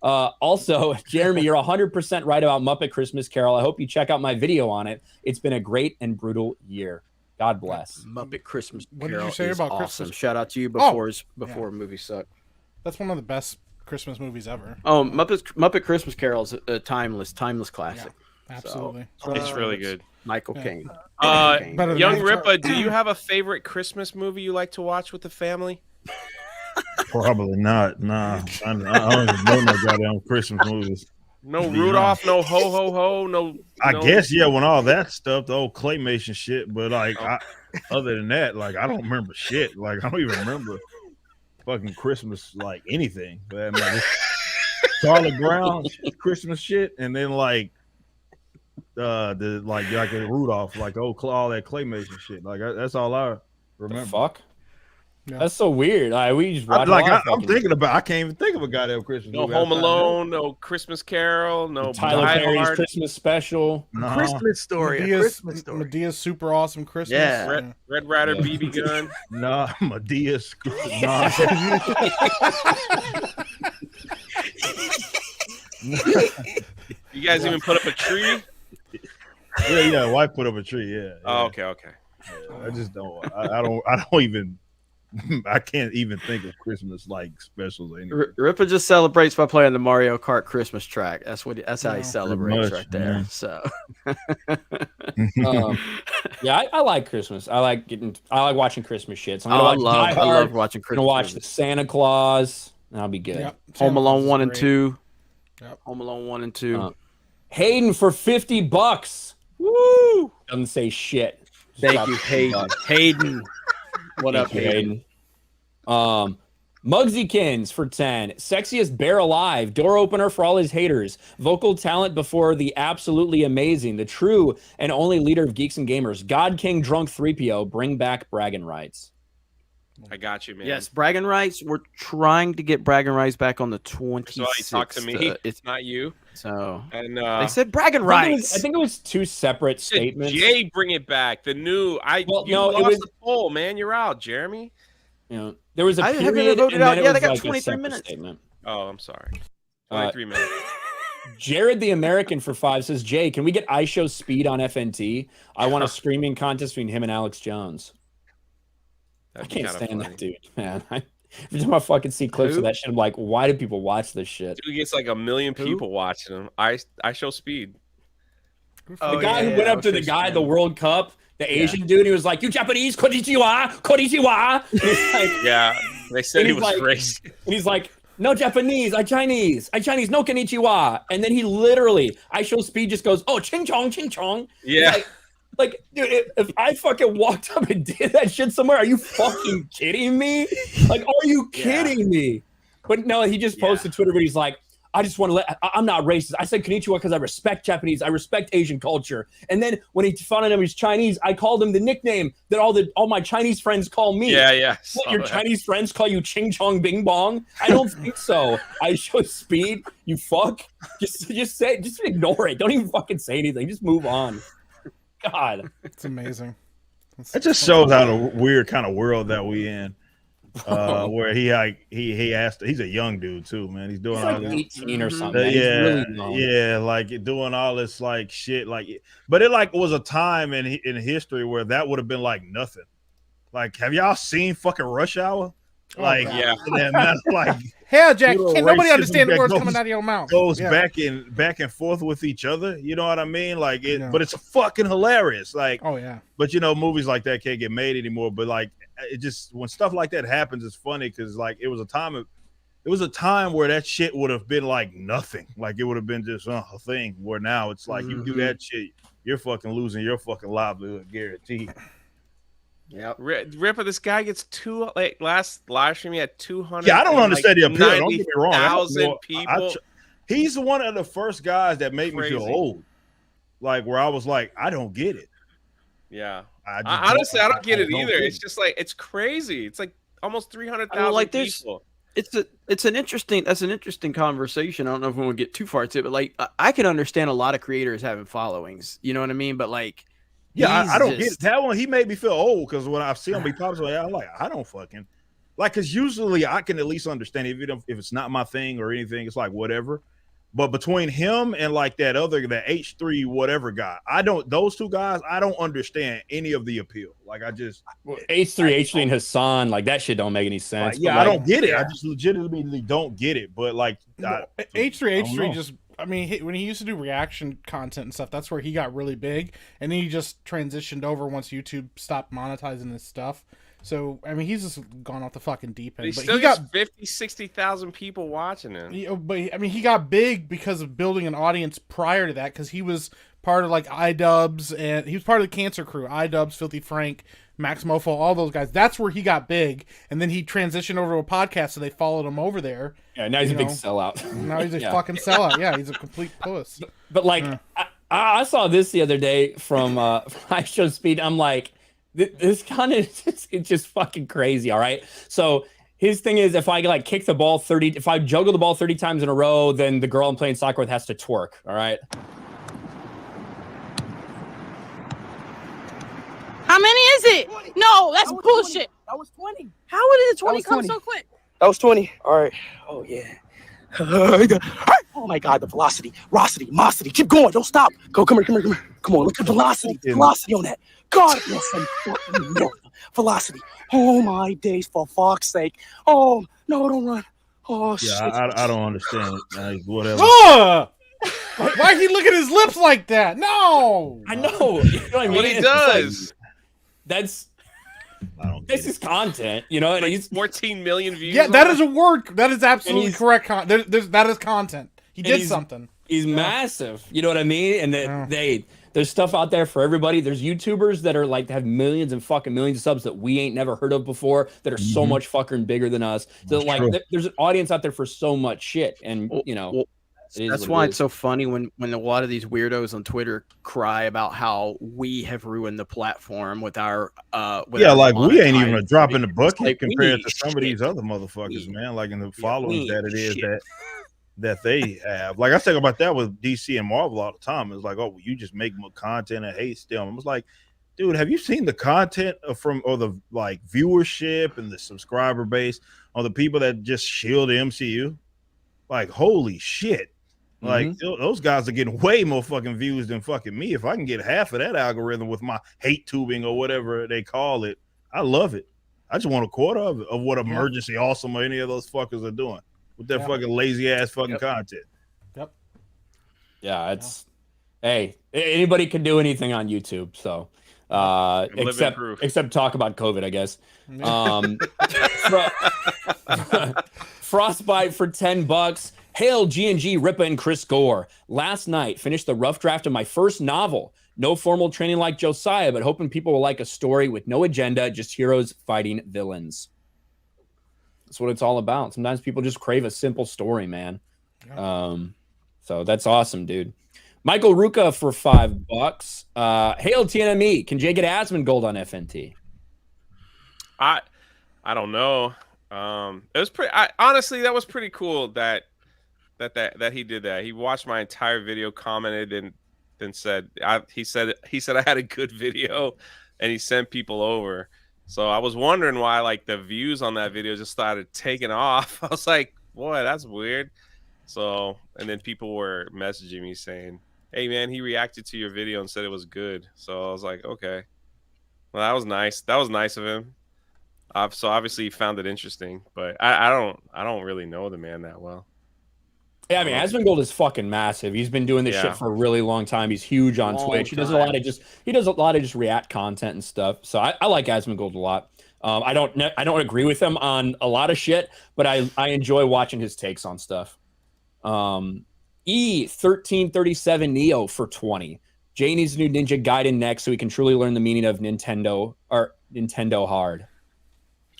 Also, Jeremy, you're 100% right about Muppet Christmas Carol. I hope you check out my video on it. It's been a great and brutal year. God bless. Muppet Christmas What did Carol you say is about awesome. Christmas? Shout out to you Oh, before movies suck. That's one of the best Christmas movies ever. Oh, Muppet Christmas Carol is a timeless classic. Absolutely. It's really good. Michael Yeah. Caine. Better than Young Avatar. Ripa, do you have a favorite Christmas movie you like to watch with the family? Probably not. Nah, I don't even know no goddamn Christmas movies. No Rudolph, no ho ho ho, no. I no- guess when all that stuff, the old claymation shit. But like, other than that, like I don't remember shit. Like I don't even remember fucking Christmas, like anything. But, man, this Charlie Brown Christmas shit, and then like the like a Rudolph, like all that claymation shit. Like that's all I remember. The fuck? Yeah. That's so weird. We just watch I'm thinking about. I can't even think of a goddamn Christmas. No movie Home outside of that. Alone, no Christmas Carol, no Tyler Die Perry's Hard. Christmas special. Nah. Christmas story. A Christmas story. Medea's super awesome Christmas. Yeah. Red Rider, BB gun. Nah, Medea's. Nah. You guys even put up a tree? Yeah. Wife put up a tree. Yeah. Oh, okay. I just don't. I don't even. I can't even think of Christmas like specials or anything. Ripa just celebrates by playing the Mario Kart Christmas track. That's how he Yeah. celebrates Pretty much, right there. man. So Yeah, I like Christmas. I like watching Christmas shit. So I'm I gonna watch Die love Hard. watching I'm Christmas. gonna watch the movies. Santa Claus, and I'll be good. Yep. Home Santa Alone Claus is 1 and great. 2. Yep. Home Alone 1 and 2. Hayden for $50. Woo! Doesn't say shit. Just Thank dropped you, $50. Hayden. Hayden. What up, Thank you, Hayden? Muggsykins for 10. Sexiest bear alive. Door opener for all his haters. Vocal talent before the absolutely amazing. The true and only leader of Geeks and Gamers. God King Drunk 3PO. Bring back bragging rights. I got you, man. Yes, bragging rights. We're trying to get bragging rights back on the That's why 26th. you talk to me. It's It's not you. so And they said bragging I think, rights. I think it was two separate said statements. Jay, bring it back. The new. Well, you no, it lost was- the poll, man. You're out, Jeremy. You know, there was a I haven't period, voted and out then it yet. was I got like a 23 separate minutes. statement. Oh, I'm sorry. Uh, 23 minutes. Jared the American for 5 says, Jay, can we get iShow Speed on FNT? I want a screaming contest between him and Alex Jones. I That'd be can't kinda stand funny. that dude, man. Every time I fucking see clips Who? of that shit, I'm like, why do people watch this shit? Dude gets like 1 million Who? people watching him. I show speed. Oh, The guy yeah, who went yeah, up to the okay, guy at so- the World Cup, the Asian dude, he was like, you Japanese, konnichiwa, konnichiwa. And he's like, Yeah, they said And he he's was like- racist. and he's like, no Japanese, I Chinese, no konnichiwa. And then he literally, iShow Speed just goes, oh, ching chong, ching chong. Yeah, Like, dude, if I fucking walked up and did that shit somewhere, are you fucking kidding me? Like, are you kidding me? But no, he just posted Twitter, but he's like, I just want to I'm not racist. I said konnichiwa because I respect Japanese. I respect Asian culture. And then when he found out he was Chinese, I called him the nickname that all my Chinese friends call me. yeah. What, your Chinese friends call you Ching Chong Bing Bong? I don't think so. I show speed, you fuck. Just ignore it. Don't even fucking say anything. Just move on. God. It's amazing. It just shows how the weird kind of world that we in. Where he asked, he's a young dude too, man. He's doing He's all like this. 18 or something. man. He's Yeah, really young. yeah, like doing all this like shit, like. But it like was a time in history where that would have been like nothing. Like, have y'all seen fucking Rush Hour? Like, Yeah. and that's like Hell, Jack, Little can't nobody racism understand the that words goes- coming out of your mouth. goes Yeah. back and forth with each other. You know what I mean? Like it, Yeah. but it's fucking hilarious. Like, Oh yeah. but you know, movies like that can't get made anymore. But like, it just when stuff like that happens, it's funny because like it was a time where that shit would have been like nothing. Like it would have been just a thing. Where now it's like you do that shit, you're fucking losing your fucking livelihood, guaranteed. Yep. Ripper, this guy gets last live stream he had 200. Yeah, I don't understand the appeal. Don't get me wrong. I don't 90,000 know. people. He's one of the first guys that made me feel Crazy. old. Like where I was like, I don't get it. Yeah. I Honestly, I don't get it don't either. get It's just like it's crazy. It's like almost 300,000 I mean, like, there's- people. It's an interesting conversation. I don't know if we want to get too far into it, but like I can understand a lot of creators having followings. You know what I mean? But like, Yeah, he's I don't just- get it. That one. He made me feel old because when I see him, he pops away. I'm like, I don't fucking like. Because usually I can at least understand if it's not my thing or anything. It's like whatever. But between him and like that H3 whatever guy, those two guys, I don't understand any of the appeal. Like H3 and Hassan, like that shit don't make any sense. I don't get it. I just legitimately don't get it. But like H3 just, I mean, when he used to do reaction content and stuff, that's where he got really big, and then he just transitioned over once YouTube stopped monetizing his stuff. So, I mean, he's just gone off the fucking deep end. But he still got 50, 60,000 people watching him. But I mean, he got big because of building an audience prior to that, because he was part of like iDubbbz, and he was part of the Cancer Crew, iDubbbz, Filthy Frank, Max Mofo, all those guys. That's where he got big, and then he transitioned over to a podcast, so they followed him over there. Yeah, now he's a big sellout. Now he's a fucking sellout. Yeah, he's a complete puss. But like, I saw this the other day from I Show Speed. I'm like, this content it's just fucking crazy. All right, so his thing is, if I like kick the ball 30, if I juggle the ball 30 times in a row, then the girl I'm playing soccer with has to twerk. All right. How many is it? No, that's bullshit. 20. That was 20. How did the 20 come so quick? That was 20. All right. Oh, yeah. Oh, my God. The velocity. Rosity. Mosity. Keep going. Don't stop. Go. Come here. Come on. Look at velocity. Velocity on that. God bless some fucking America. Velocity. Oh, my days. For fuck's sake. Oh, no, don't run. Oh, shit. I don't understand. Whatever. Why he look at his lips like that? No. I know. You know what I mean? What he does. This is content, you know, and like he's 14 million views. Yeah, that is a word. That is absolutely correct. That is content. He did something. He's massive. You know what I mean? And there's stuff out there for everybody. There's YouTubers that are like have millions and fucking millions of subs that we ain't never heard of before that are so much fucking bigger than us. So like, there's an audience out there for so much shit, and you know. That's why it's so funny when a lot of these weirdos on Twitter cry about how we have ruined the platform with our like we ain't even a drop in the bucket compared to some of these other motherfuckers, man. Like in the followers that it is that they have. Like I think about that with DC and Marvel all the time. It's like, oh, well, you just make more content and hate them. It was like, dude, have you seen the content or the like viewership and the subscriber base on the people that just shield the MCU? Like, holy shit. Like those guys are getting way more fucking views than fucking me. If I can get half of that algorithm with my hate tubing or whatever they call it, I love it. I just want a quarter of what Emergency Awesome or any of those fuckers are doing with their fucking lazy ass fucking content. Yep. Yeah, it's hey, anybody can do anything on YouTube, so except talk about COVID, I guess. Frostbite for $10. Hail G&G, Rippa, and Chris Gore. Last night, finished the rough draft of my first novel. No formal training like Josiah, but hoping people will like a story with no agenda, just heroes fighting villains. That's what it's all about. Sometimes people just crave a simple story, man. So that's awesome, dude. Michael Ruka for $5. Hail TNME. Can Jay get Asmongold on FNT? I don't know. It was pretty. Honestly, that was pretty cool that he did that. He watched my entire video, commented, and then said he said I had a good video, and he sent people over. So I was wondering why like the views on that video just started taking off. I was like, boy, that's weird. So and then people were messaging me saying, hey man, he reacted to your video and said it was good. So I was like, okay, well that was nice. That was nice of him. So obviously he found it interesting, but I don't really know the man that well. Yeah, I mean, Asmongold is fucking massive. He's been doing this shit for a really long time. He's huge on Twitch. He does a lot of just react content and stuff. So I like Asmongold a lot. I don't agree with him on a lot of shit, but I enjoy watching his takes on stuff. E1337 Neo for 20. Jay needs a new Ninja Gaiden next so he can truly learn the meaning of Nintendo hard.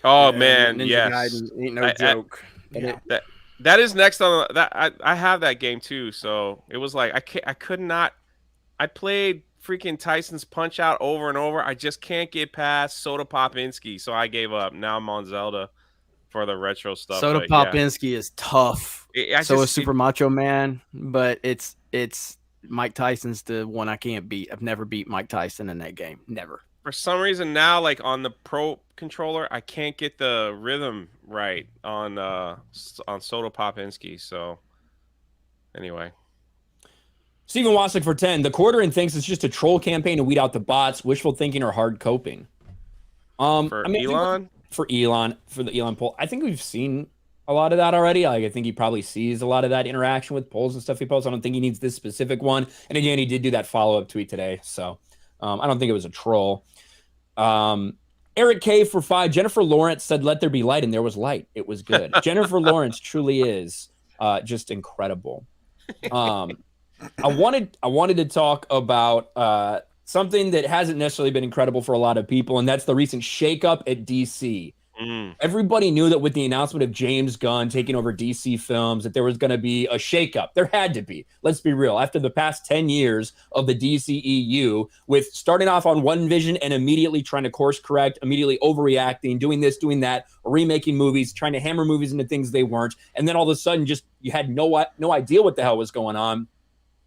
Oh man, Ninja yes. Gaiden ain't no joke. That is next on that. I have that game too, so it was like I could not. I played freaking Tyson's Punch Out over and over. I just can't get past Soda Popinski, so I gave up. Now I'm on Zelda for the retro stuff. Soda Popinski is tough. So is Super Macho Man, but it's Mike Tyson's the one I can't beat. I've never beat Mike Tyson in that game. Never. For some reason now, like on the Pro controller, I can't get the rhythm right on Soda Popinski. So Anyway. Stephen Wasik for 10. The Quarterin thinks it's just a troll campaign to weed out the bots, wishful thinking, or hard coping. For Elon? For the Elon poll. I think we've seen a lot of that already. Like, I think he probably sees a lot of that interaction with polls and stuff he posts. I don't think he needs this specific one. And again, he did do that follow-up tweet today. So I don't think it was a troll. Eric K for 5. Jennifer Lawrence said, "Let there be light," and there was light. It was good. Jennifer Lawrence truly is just incredible. I wanted to talk about something that hasn't necessarily been incredible for a lot of people, and that's the recent shakeup at DC. Everybody knew that with the announcement of James Gunn taking over DC Films, that there was going to be a shakeup. There had to be. Let's be real. After the past 10 years of the DCEU, with starting off on one vision and immediately trying to course correct, immediately overreacting, doing this, doing that, remaking movies, trying to hammer movies into things they weren't, and then all of a sudden just you had no idea what the hell was going on.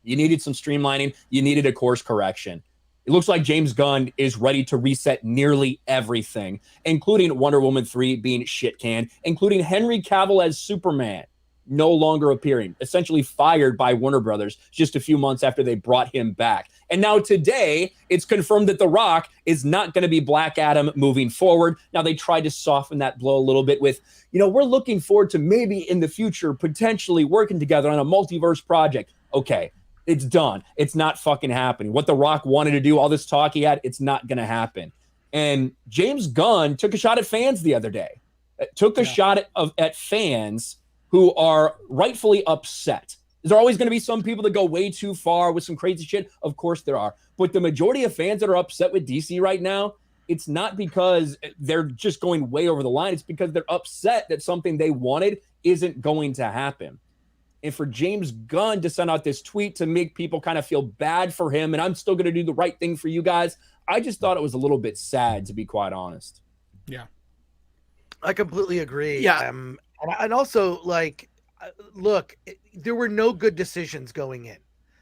You needed some streamlining. You needed a course correction. It looks like James Gunn is ready to reset nearly everything, including Wonder Woman 3 being shit canned, including Henry Cavill as Superman no longer appearing, essentially fired by Warner Brothers just a few months after they brought him back. And now today, it's confirmed that The Rock is not going to be Black Adam moving forward. Now, they tried to soften that blow a little bit with, we're looking forward to maybe in the future potentially working together on a multiverse project. Okay. It's done. It's not fucking happening. What The Rock wanted to do, all this talk he had, it's not going to happen. And James Gunn took a shot at fans the other day. Took a shot at fans who are rightfully upset. Is there always going to be some people that go way too far with some crazy shit? Of course there are. But the majority of fans that are upset with DC right now, it's not because they're just going way over the line. It's because they're upset that something they wanted isn't going to happen. And for James Gunn to send out this tweet to make people kind of feel bad for him, and I'm still going to do the right thing for you guys, I just thought it was a little bit sad, to be quite honest. Yeah. I completely agree. Yeah. And also, look, there were no good decisions going in.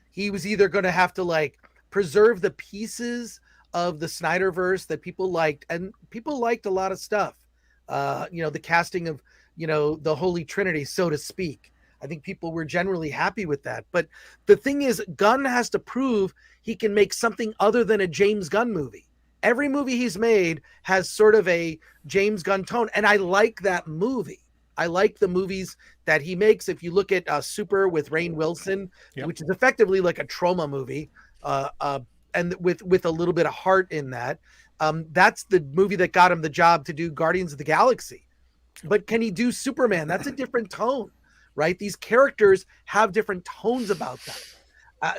He was either going to have to, preserve the pieces of the Snyderverse that people liked, and people liked a lot of stuff. The casting of, the Holy Trinity, so to speak. I think people were generally happy with that. But the thing is, Gunn has to prove he can make something other than a James Gunn movie. Every movie he's made has sort of a James Gunn tone. And I like that movie. I like the movies that he makes. If you look at Super with Rainn Wilson, which is effectively like a trauma movie, and with a little bit of heart in that, that's the movie that got him the job to do Guardians of the Galaxy. But can he do Superman? That's a different tone. Right? These characters have different tones about them.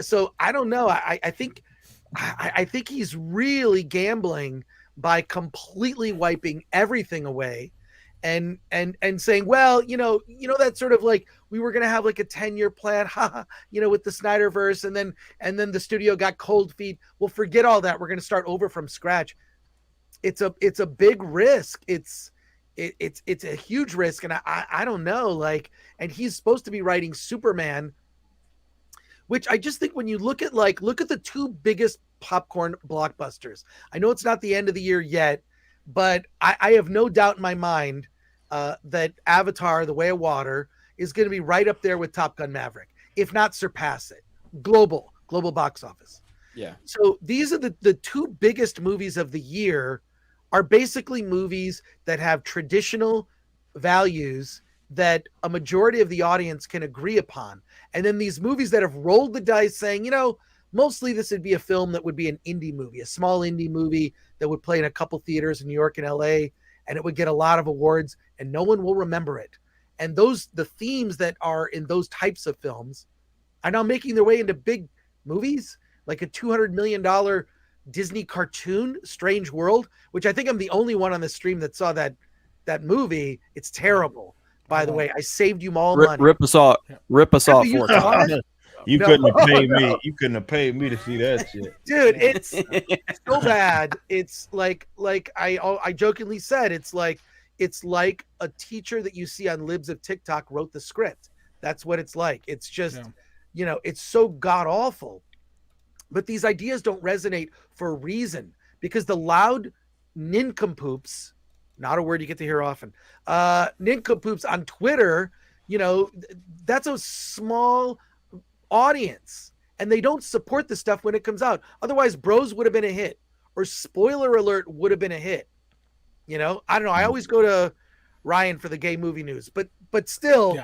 So I don't know. I think he's really gambling by completely wiping everything away and saying, well, that sort of like we were going to have like a 10-year plan, with the Snyderverse. And then the studio got cold feet. Well, forget all that. We're going to start over from scratch. It's a big risk. It's a huge risk. And I don't know, and he's supposed to be writing Superman, which I just think when you look at the two biggest popcorn blockbusters, I know it's not the end of the year yet, but I have no doubt in my mind that Avatar, The Way of Water is going to be right up there with Top Gun Maverick, if not surpass it. Global box office. Yeah. So these are the two biggest movies of the year are basically movies that have traditional values that a majority of the audience can agree upon. And then these movies that have rolled the dice saying, mostly this would be a film that would be an indie movie, a small indie movie that would play in a couple theaters in New York and LA, and it would get a lot of awards and no one will remember it. And the themes that are in those types of films are now making their way into big movies, like a $200 million Disney cartoon, Strange World, which I think I'm the only one on the stream that saw that movie. It's terrible, by the way. I saved you all money. Rip us off 4 times. You couldn't have paid me. You couldn't have paid me to see that shit, dude. It's so bad. It's like I jokingly said, it's like a teacher that you see on Libs of TikTok wrote the script. That's what it's like. It's just, it's so god awful. But these ideas don't resonate for a reason, because the loud nincompoops, not a word you get to hear often, nincompoops on Twitter, that's a small audience and they don't support the stuff when it comes out. Otherwise, Bros would have been a hit, or Spoiler Alert would have been a hit. You know, I don't know. I always go to Ryan for the gay movie news, but still.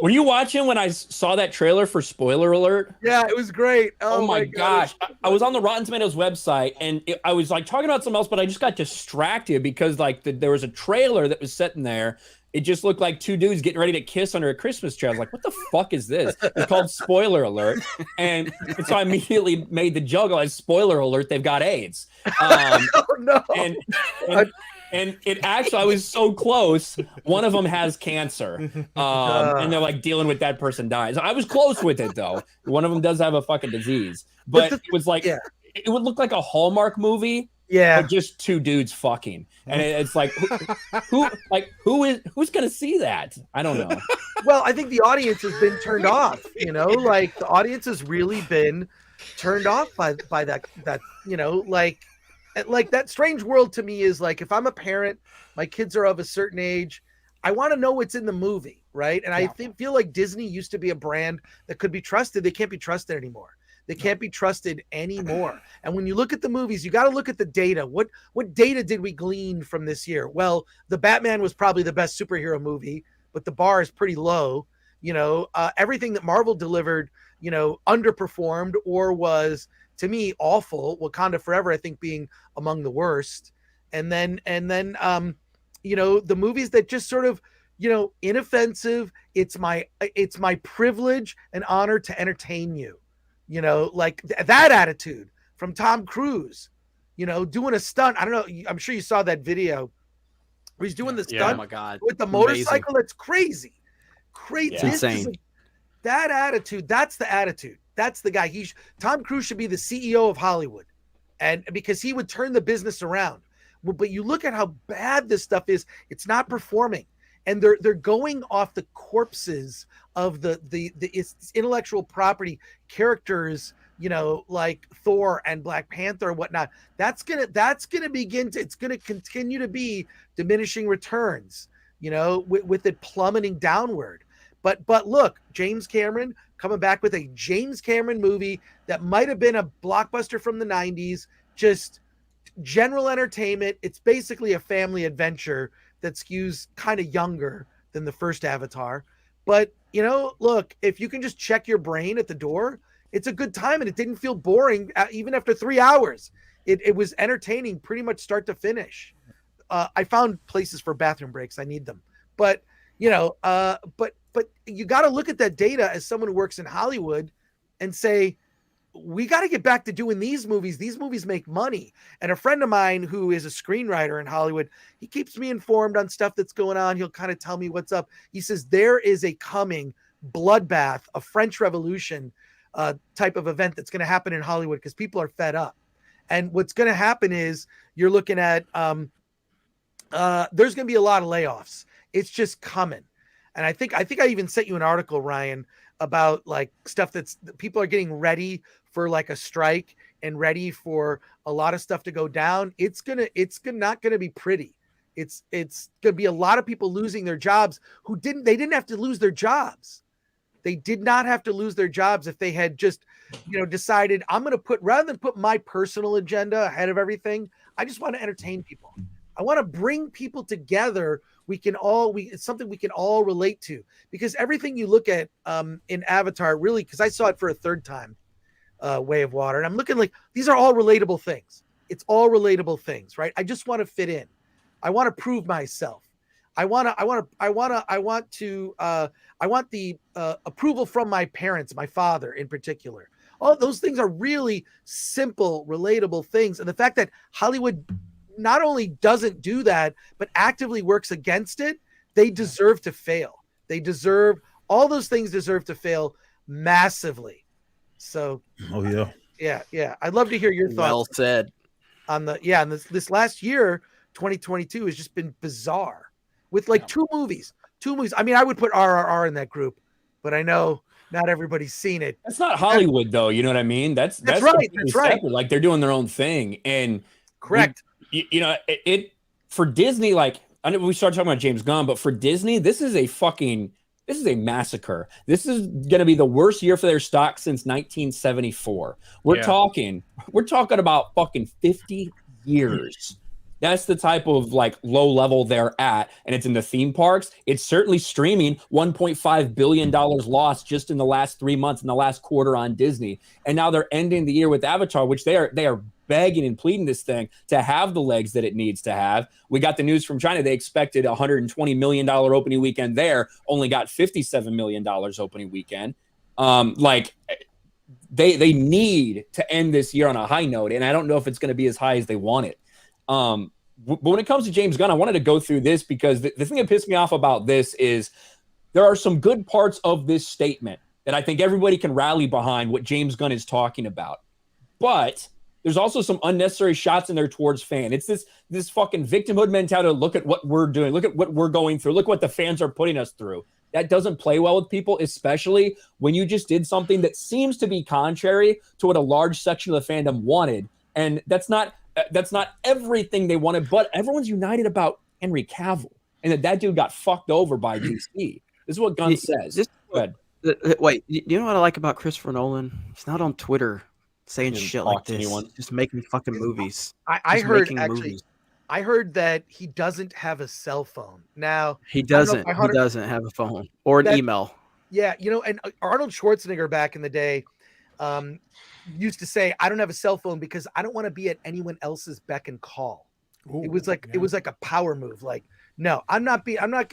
Were you watching when I saw that trailer for Spoiler Alert? Yeah, it was great. Oh my gosh. I was on the Rotten Tomatoes website and I was like talking about something else, but I just got distracted because like there was a trailer that was sitting there. It just looked like two dudes getting ready to kiss under a Christmas tree. I was like, what the fuck is this? It's called Spoiler Alert. And so I immediately made the joke, like, spoiler alert, they've got AIDS. Oh, no. And it actually, I was so close. One of them has cancer. And they're like dealing with that person dying. So I was close with it though. One of them does have a fucking disease. But it was like, it would look like a Hallmark movie. Yeah. But just two dudes fucking. And it's like, who's going to see that? I don't know. Well, I think the audience has been turned off, you know, like the audience has really been turned off by that, you know, like that Strange World to me is like, if I'm a parent, my kids are of a certain age, I want to know what's in the movie. Right. And I feel like Disney used to be a brand that could be trusted. They can't be trusted anymore. They can't be trusted anymore. And when you look at the movies, you got to look at the data. What data did we glean from this year? Well, the Batman was probably the best superhero movie, but the bar is pretty low. You know, everything that Marvel delivered, you know, underperformed or was, to me, awful. Wakanda Forever, I think, being among the worst. And then, you know, the movies that just sort of, you know, inoffensive. It's my privilege and honor to entertain you. You know, like that attitude from Tom Cruise, you know, doing a stunt. I don't know. I'm sure you saw that video where he's doing the stunt oh my God. with the motorcycle. That's crazy. Crazy. Yeah. Insane. That attitude. That's the attitude. That's the guy. Tom Cruise should be the CEO of Hollywood. And because he would turn the business around. But you look at how bad this stuff is. It's not performing. And they're going off the corpses of its intellectual property characters, you know, like Thor and Black Panther and whatnot. It's gonna continue to be diminishing returns, you know, with it plummeting downward. But look, James Cameron coming back with a James Cameron movie that might have been a blockbuster from the 90s, just general entertainment. It's basically a family adventure that skews kind of younger than the first Avatar. But, you know, look, if you can just check your brain at the door, it's a good time. And it didn't feel boring even after 3 hours. It was entertaining pretty much start to finish. I found places for bathroom breaks. I need them. But, you know, but you got to look at that data as someone who works in Hollywood and say, we got to get back to doing these movies. These movies make money. And a friend of mine who is a screenwriter in Hollywood, he keeps me informed on stuff that's going on. He'll kind of tell me what's up. He says there is a coming bloodbath, a French Revolution type of event that's going to happen in Hollywood because people are fed up. And what's going to happen is you're looking at there's going to be a lot of layoffs. It's just coming. And I think I even sent you an article, Ryan, about like stuff that's people are getting ready for like a strike and ready for a lot of stuff to go down. It's not gonna be pretty. It's gonna be a lot of people losing their jobs they didn't have to lose their jobs. They did not have to lose their jobs if they had just, you know, decided I'm gonna rather than put my personal agenda ahead of everything, I just want to entertain people. I want to bring people together. It's something we can all relate to, because everything you look at in Avatar, really, because I saw it for a third time, Way of Water, and I'm looking like these are all relatable things. It's all relatable things, right? I just want to fit in. I want to prove myself. I want the approval from my parents, my father in particular. All those things are really simple, relatable things, and the fact that Hollywood not only doesn't do that, but actively works against it, they deserve to fail. All those things deserve to fail massively. So, yeah. I'd love to hear your thoughts. Well said. On this last year, 2022 has just been bizarre with like two movies. I mean, I would put RRR in that group, but I know not everybody's seen it. That's not Hollywood though. You know what I mean? That's right. That's right. Separate. Like they're doing their own thing. And correct. You know, it for Disney, like I know we started talking about James Gunn, but for Disney, this is This is a massacre. This is going to be the worst year for their stock since 1974. We're talking about fucking 50 years. That's the type of like low level they're at. And it's in the theme parks. It's certainly streaming. $1.5 billion lost just in the last 3 months, in the last quarter on Disney. And now they're ending the year with Avatar, which they are begging and pleading this thing to have the legs that it needs to have. We got the news from China. They expected $120 million opening weekend there, only got $57 million opening weekend. Like they need to end this year on a high note. And I don't know if it's going to be as high as they want it. But when it comes to James Gunn, I wanted to go through this because the thing that pissed me off about this is there are some good parts of this statement that I think everybody can rally behind what James Gunn is talking about. But there's also some unnecessary shots in there towards fan. It's this fucking victimhood mentality. Look at what we're doing. Look at what we're going through. Look what the fans are putting us through. That doesn't play well with people, especially when you just did something that seems to be contrary to what a large section of the fandom wanted. And that's not everything they wanted, but everyone's united about Henry Cavill and that dude got fucked over by DC. This is what Gunn says. Wait, you know what I like about Christopher Nolan? He's not on Twitter saying shit like this. Just making fucking movies. I heard that he doesn't have a cell phone. Now he doesn't have a phone or an email. Yeah, and Arnold Schwarzenegger back in the day used to say, I don't have a cell phone because I don't want to be at anyone else's beck and call. Ooh, it was like a power move. Like, no,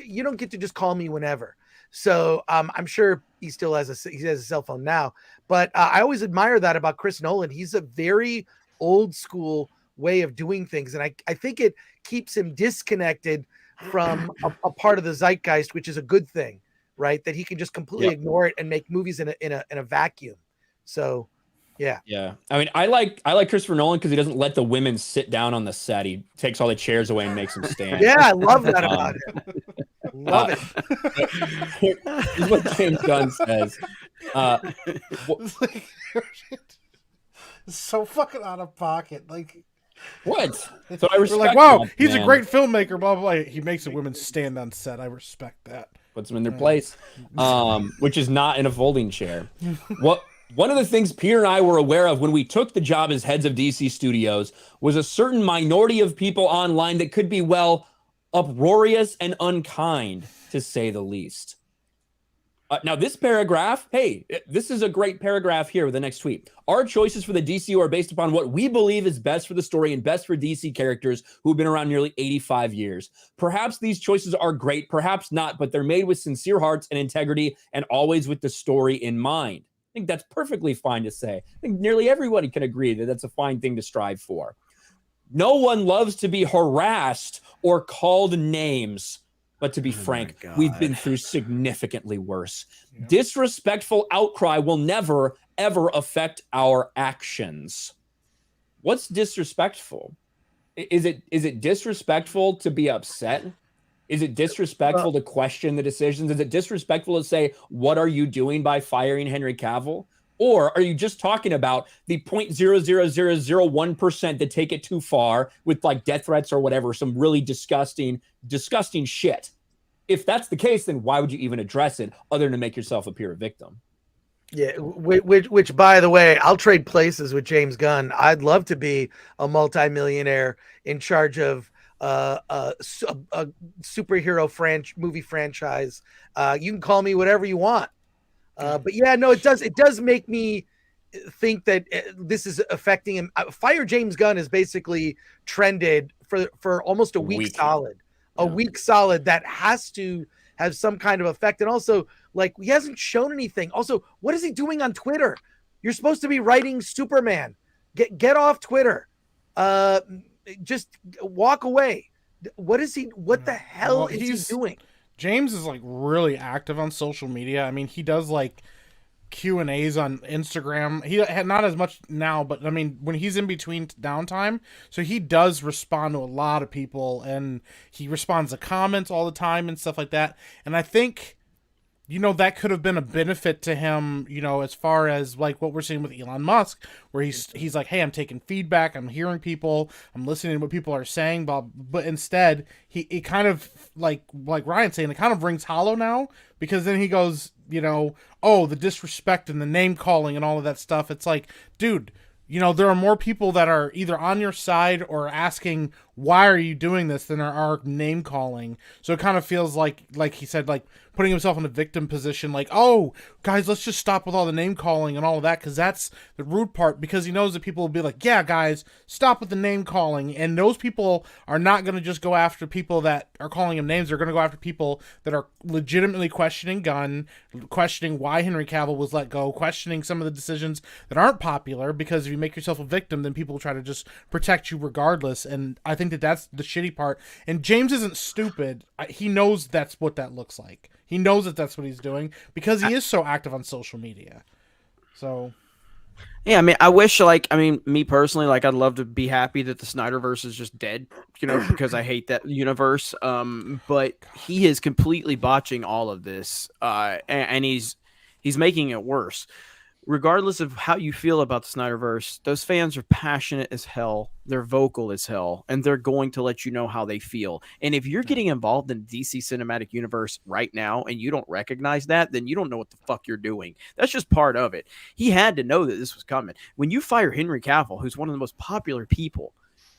you don't get to just call me whenever. So I'm sure he still has a cell phone now, but I always admire that about Chris Nolan. He's a very old school way of doing things. And I think it keeps him disconnected from a part of the zeitgeist, which is a good thing, right? That he can just completely ignore it and make movies in a vacuum. So, yeah. I mean, I like Christopher Nolan because he doesn't let the women sit down on the set. He takes all the chairs away and makes them stand. Yeah, I love that about him. Love it. Here's what James Gunn says. It's so fucking out of pocket. Like, what? So I respect. We're like, wow, that, he's man. a great filmmaker. Blah blah blah. He makes the women stand on set. I respect that. Puts them in their place, which is not in a folding chair. One of the things Peter and I were aware of when we took the job as heads of DC Studios was a certain minority of people online that could be, uproarious and unkind, to say the least. Now, this paragraph, this is a great paragraph here with the next tweet. Our choices for the DCU are based upon what we believe is best for the story and best for DC characters who have been around nearly 85 years. Perhaps these choices are great, perhaps not, but they're made with sincere hearts and integrity and always with the story in mind. I think that's perfectly fine to say. I think nearly everybody can agree that that's a fine thing to strive for. No one loves to be harassed or called names, but to be frank, we've been through significantly worse. Yeah. Disrespectful outcry will never, ever affect our actions. What's disrespectful? Is it disrespectful to be upset? Is it disrespectful to question the decisions? Is it disrespectful to say, what are you doing by firing Henry Cavill? Or are you just talking about the 0.00001% that take it too far with like death threats or whatever, some really disgusting shit? If that's the case, then why would you even address it other than to make yourself appear a victim? Yeah, which by the way, I'll trade places with James Gunn. I'd love to be a multimillionaire in charge of a superhero movie franchise. You can call me whatever you want. But yeah, no, it does make me think that this is affecting him. Fire James Gunn is basically trended for almost a week solid. A week solid that has to have some kind of effect. And also, like, he hasn't shown anything. Also, what is he doing on Twitter? You're supposed to be writing Superman. Get off Twitter. Just walk away. What the hell is he doing? James is like really active on social media. I mean, he does like Q&As on Instagram. He had not as much now, but I mean, when he's in between downtime, so he does respond to a lot of people and he responds to comments all the time and stuff like that. And I think that could have been a benefit to him, as far as like what we're seeing with Elon Musk, where he's like, hey, I'm taking feedback, I'm hearing people, I'm listening to what people are saying, but instead he kind of like Ryan's saying, it kind of rings hollow now, because then he goes, oh, the disrespect and the name calling and all of that stuff. It's like, dude, there are more people that are either on your side or asking, why are you doing this, than are name calling. So it kind of feels like he said, like putting himself in a victim position, like, oh, guys, let's just stop with all the name calling and all of that, because that's the rude part, because he knows that people will be like, yeah, guys, stop with the name calling. And those people are not going to just go after people that are calling him names. They're going to go after people that are legitimately questioning Gunn, questioning why Henry Cavill was let go, questioning some of the decisions that aren't popular, because if you make yourself a victim, then people will try to just protect you regardless. And I think that that's the shitty part. And James isn't stupid. He knows that's what that looks like. He knows that that's what he's doing, because he is so active on social media. So, yeah, I mean, I wish, me personally, I'd love to be happy that the Snyderverse is just dead, because I hate that universe. But he is completely botching all of this, and he's making it worse. Regardless of how you feel about the Snyderverse, those fans are passionate as hell. They're vocal as hell, and they're going to let you know how they feel. And if you're getting involved in the DC Cinematic Universe right now and you don't recognize that, then you don't know what the fuck you're doing. That's just part of it. He had to know that this was coming. When you fire Henry Cavill, who's one of the most popular people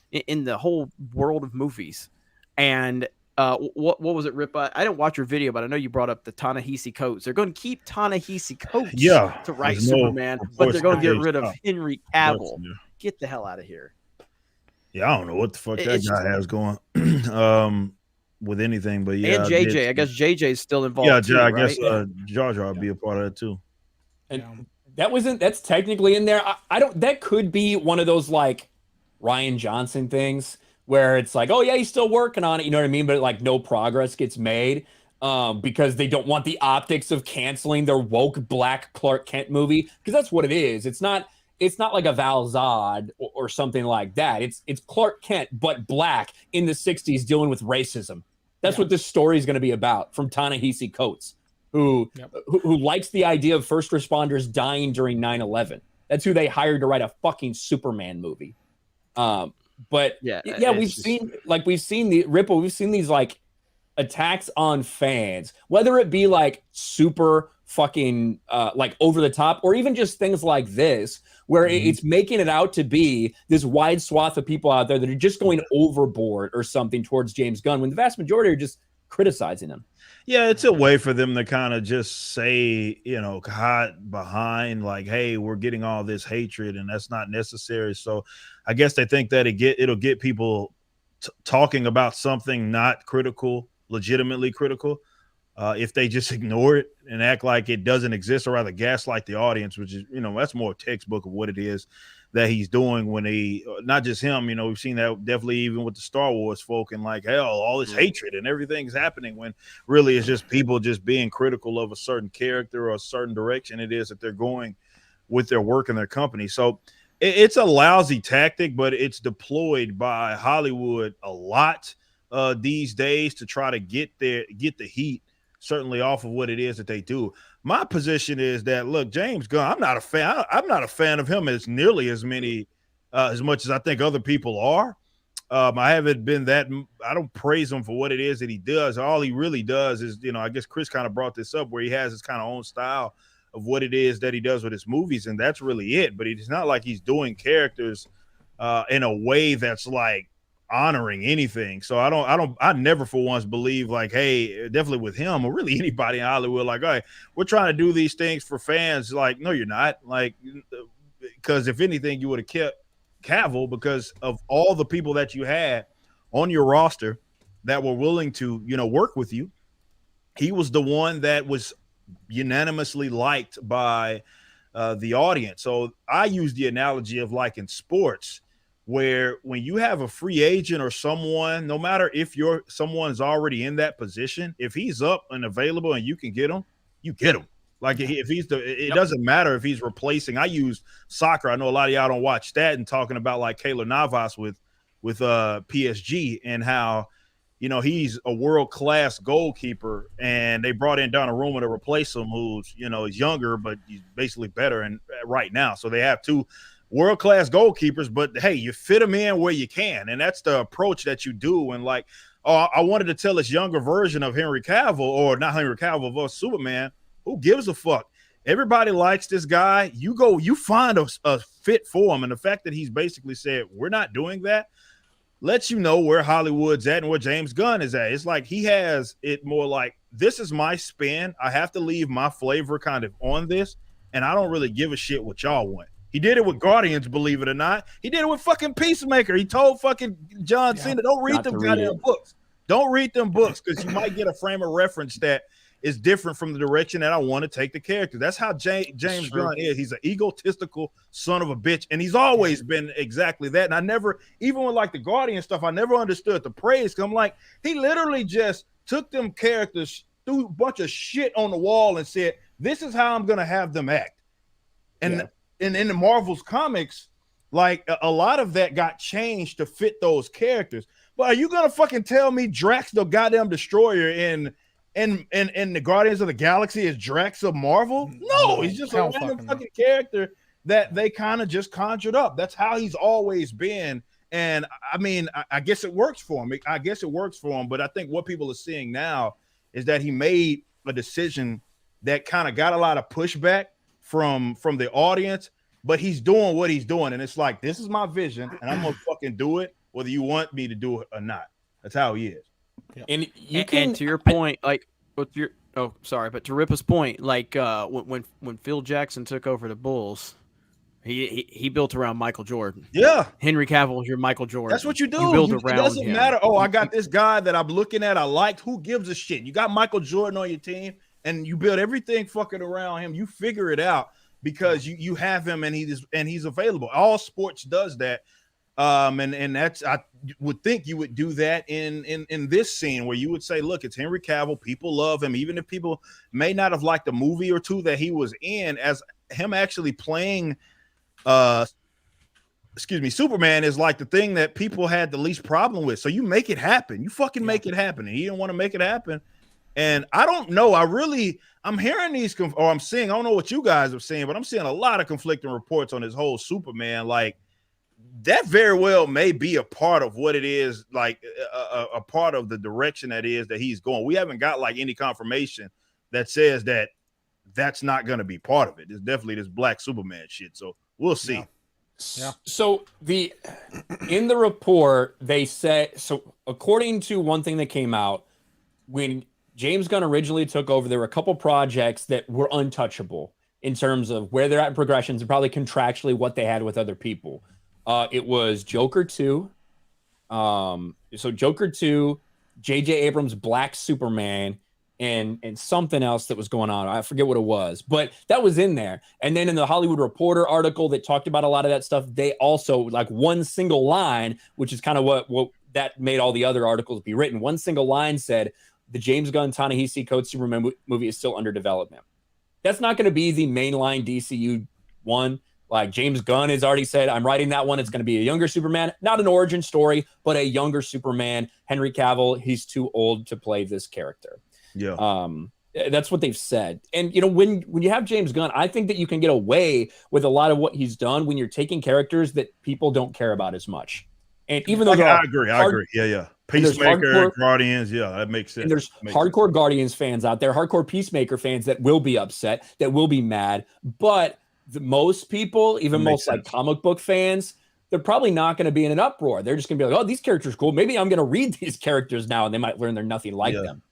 in the whole world of movies, and what was it, Rip? I didn't watch your video, but I know you brought up the Ta-Nehisi Coates. They're going to keep Ta-Nehisi Coates to write Superman, but they're going to get rid of Henry Cavill. Get the hell out of here. Yeah, I don't know what the fuck that guy has going with anything, but yeah. And JJ, I guess JJ's still involved. Yeah, I guess Jar Jar would be a part of that too. And that's technically in there. I don't. That could be one of those like Ryan Johnson things, where it's like, oh yeah, he's still working on it, you know what I mean? But like no progress gets made because they don't want the optics of canceling their woke black Clark Kent movie, because that's what it is. It's not like a Val Zod or something like that. It's Clark Kent but black in the 60s dealing with racism. That's what this story is going to be about, from Ta-Nehisi Coates, who likes the idea of first responders dying during 9/11. That's who they hired to write a fucking Superman movie. But we've seen these like attacks on fans, whether it be like super fucking like over the top, or even just things like this, where it's making it out to be this wide swath of people out there that are just going overboard or something towards James Gunn, when the vast majority are just criticizing him. Yeah, it's a way for them to kind of just say, hide behind like, hey, we're getting all this hatred and that's not necessary. So I guess they think that it'll get people talking about something not critical, legitimately critical, if they just ignore it and act like it doesn't exist, or rather gaslight the audience, which is, that's more textbook of what it is that he's doing when not just him, we've seen that definitely even with the Star Wars folk, and like, hell, all this hatred and everything's happening, when really it's just people just being critical of a certain character or a certain direction it is that they're going with their work and their company. So it's a lousy tactic, but it's deployed by Hollywood a lot these days to try to get the heat, certainly off of what it is that they do. My position is that, look, James Gunn, I'm not a fan of him as nearly as much as I think other people are. I haven't been I don't praise him for what it is that he does. All he really does is, I guess Chris kind of brought this up, where he has his kind of own style of what it is that he does with his movies, and that's really it. But it's not like he's doing characters in a way that's like honoring anything. So I never for once believe like, hey, definitely with him or really anybody in Hollywood, like, all right, we're trying to do these things for fans. Like, no, you're not. Like, because if anything, you would have kept Cavill, because of all the people that you had on your roster that were willing to, work with you. He was the one that was unanimously liked by the audience. So I use the analogy of like in sports, where when you have a free agent or someone, no matter if someone's already in that position, if he's up and available and you can get him, you get him. Like if he's it doesn't matter if he's replacing. I use soccer. I know a lot of y'all don't watch that, and talking about like Keylor Navas with PSG, and how he's a world-class goalkeeper, and they brought in Donnarumma to replace him, who's, he's younger, but he's basically better right now. So they have two world-class goalkeepers, but hey, you fit them in where you can, and that's the approach that you do. And like, I wanted to tell this younger version of Henry Cavill, or not Henry Cavill, but Superman. Who gives a fuck? Everybody likes this guy. You find a fit for him, and the fact that he's basically said we're not doing that lets you know where Hollywood's at and where James Gunn is at. It's like he has it more like, this is my spin. I have to leave my flavor kind of on this, and I don't really give a shit what y'all want. He did it with Guardians, believe it or not. He did it with fucking Peacemaker. He told fucking John Cena, don't read them goddamn books. Don't read them books, because you might get a frame of reference that is different from the direction that I want to take the character. That's how James Gunn is. He's an egotistical son of a bitch, and he's always been exactly that. And I never, even with like the Guardian stuff, I never understood the praise. I'm like, he literally just took them characters, threw a bunch of shit on the wall, and said, this is how I'm going to have them act. And in the Marvel's comics, like a lot of that got changed to fit those characters. But are you going to fucking tell me Drax the goddamn Destroyer in the Guardians of the Galaxy is Drax of Marvel? No, he's just a random fucking character that they kind of just conjured up. That's how he's always been. And I mean, I guess it works for him. I guess it works for him. But I think what people are seeing now is that he made a decision that kind of got a lot of pushback from the audience, but he's doing what he's doing. And it's like, this is my vision, and I'm gonna fucking do it, whether you want me to do it or not. That's how he is. Yeah. And to your point, but to Ripa's point, like when Phil Jackson took over the Bulls, he built around Michael Jordan. Yeah, Henry Cavill is your Michael Jordan. That's what you do. You build It around doesn't him. matter. Oh, I got this guy that I'm looking at. I liked. Who gives a shit? You got Michael Jordan on your team, and you build everything fucking around him. You figure it out because you have him, and he's available. All sports does that. And that's, I would think you would do that in this scene where you would say, look, it's Henry Cavill. People love him, even if people may not have liked a movie or two that he was in. As him actually playing, Superman is like the thing that people had the least problem with. So you make it happen. You fucking make it happen. And he didn't want to make it happen. And I don't know. I'm hearing I'm seeing, I don't know what you guys are seeing, but I'm seeing a lot of conflicting reports on this whole Superman. Like, that very well may be a part of what it is, like a part of the direction that he's going. We haven't got like any confirmation that says that that's not going to be part of it. It's definitely this Black Superman shit. So we'll see. Yeah. So in the report, they said, so according to one thing that came out, when James Gunn originally took over, there were a couple projects that were untouchable in terms of where they're at in progressions and probably contractually what they had with other people. It was Joker 2. So Joker 2, J.J. Abrams' Black Superman, and something else that was going on. I forget what it was, but that was in there. And then in the Hollywood Reporter article that talked about a lot of that stuff, they also, like, one single line, which is kind of what that made all the other articles be written. One single line said, the James Gunn Ta-Nehisi Coates Superman movie is still under development. That's not going to be the mainline DCU one. Like, James Gunn has already said, I'm writing that one. It's going to be a younger Superman, not an origin story, but a younger Superman. Henry Cavill, he's too old to play this character. Yeah. That's what they've said. And, when you have James Gunn, I think that you can get away with a lot of what he's done when you're taking characters that people don't care about as much. And even though I agree. Yeah. Peacemaker, Guardians. Yeah, that makes sense. And there's hardcore Guardians fans out there, hardcore Peacemaker fans that will be upset, that will be mad. But most people, even most like comic book fans, they're probably not going to be in an uproar. They're just going to be like, oh, these characters are cool. Maybe I'm going to read these characters now, and they might learn they're nothing like them.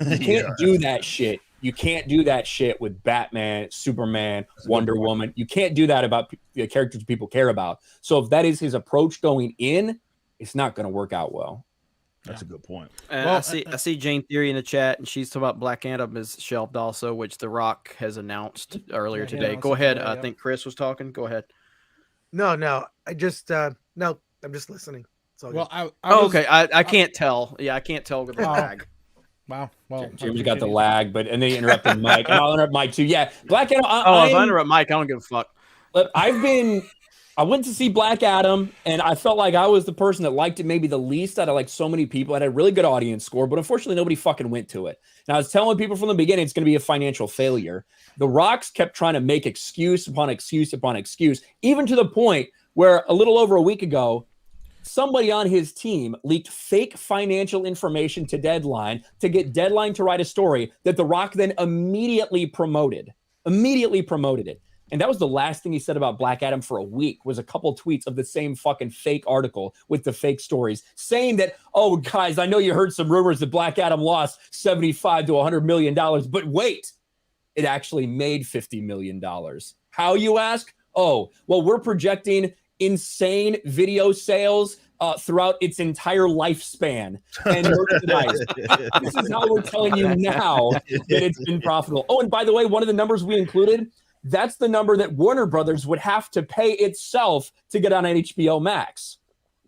You can't do that shit. You can't do that shit with Batman, Superman, Wonder Woman. You can't do that about the characters people care about. So if that is his approach going in, it's not going to work out well. That's a good point. I see Jane Theory in the chat, and she's talking about Black Adam is shelved also, which The Rock has announced earlier today. Go ahead. I think Chris was talking. Go ahead. No. I just no. I'm just listening. Well, okay. I can't tell. Yeah, I can't tell with the lag. Wow. Well, Jim's got the lag, and they interrupted Mike, and I'll interrupt Mike too. Yeah, Black Adam. If I interrupt Mike, I don't give a fuck. Look, I've been I went to see Black Adam, and I felt like I was the person that liked it maybe the least out of like so many people. It had a really good audience score, but unfortunately nobody fucking went to it. And I was telling people from the beginning it's going to be a financial failure. The Rock's kept trying to make excuse upon excuse upon excuse, even to the point where a little over a week ago, somebody on his team leaked fake financial information to Deadline to get Deadline to write a story that The Rock then immediately promoted it. And that was the last thing he said about Black Adam for a week, was a couple tweets of the same fucking fake article with the fake stories saying that, oh, guys, I know you heard some rumors that Black Adam lost $75 to $100 million, but wait, it actually made $50 million. How, you ask? Oh, well, we're projecting insane video sales throughout its entire lifespan and merchandise. This is how we're telling you now that it's been profitable. Oh, and by the way, one of the numbers we included, that's the number that Warner Brothers would have to pay itself to get on HBO Max.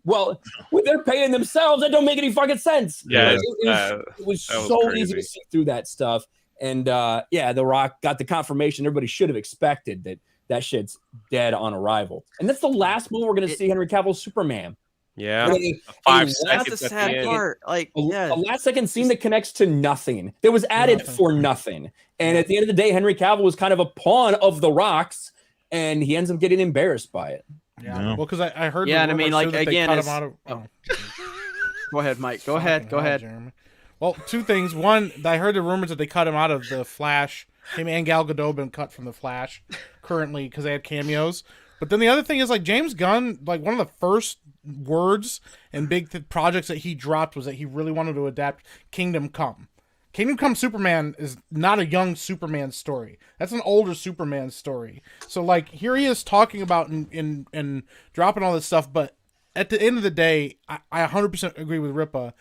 Well, when they're paying themselves, that don't make any fucking sense. Yeah, it was so easy to see through that stuff. And yeah, The Rock got the confirmation everybody should have expected that shit's dead on arrival. And that's the last movie we're going to see Henry Cavill's Superman. Yeah, That's the sad part. Like, a last second scene that connects to nothing. That was added for nothing. And at the end of the day, Henry Cavill was kind of a pawn of The Rock's, and he ends up getting embarrassed by it. Yeah. Well, because I heard. Yeah, and I mean, like, again, him out of, go ahead, Mike. Go ahead. Jeremy. Well, two things. One, I heard the rumors that they cut him out of the Flash. Him and Gal Gadot have been cut from the Flash currently because they had cameos. But then the other thing is, like, James Gunn, like, one of the first words and big projects that he dropped was that he really wanted to adapt Kingdom Come. Kingdom Come Superman is not a young Superman story. That's an older Superman story. So, like, here he is talking about and dropping all this stuff, but at the end of the day, I 100% agree with Ripa.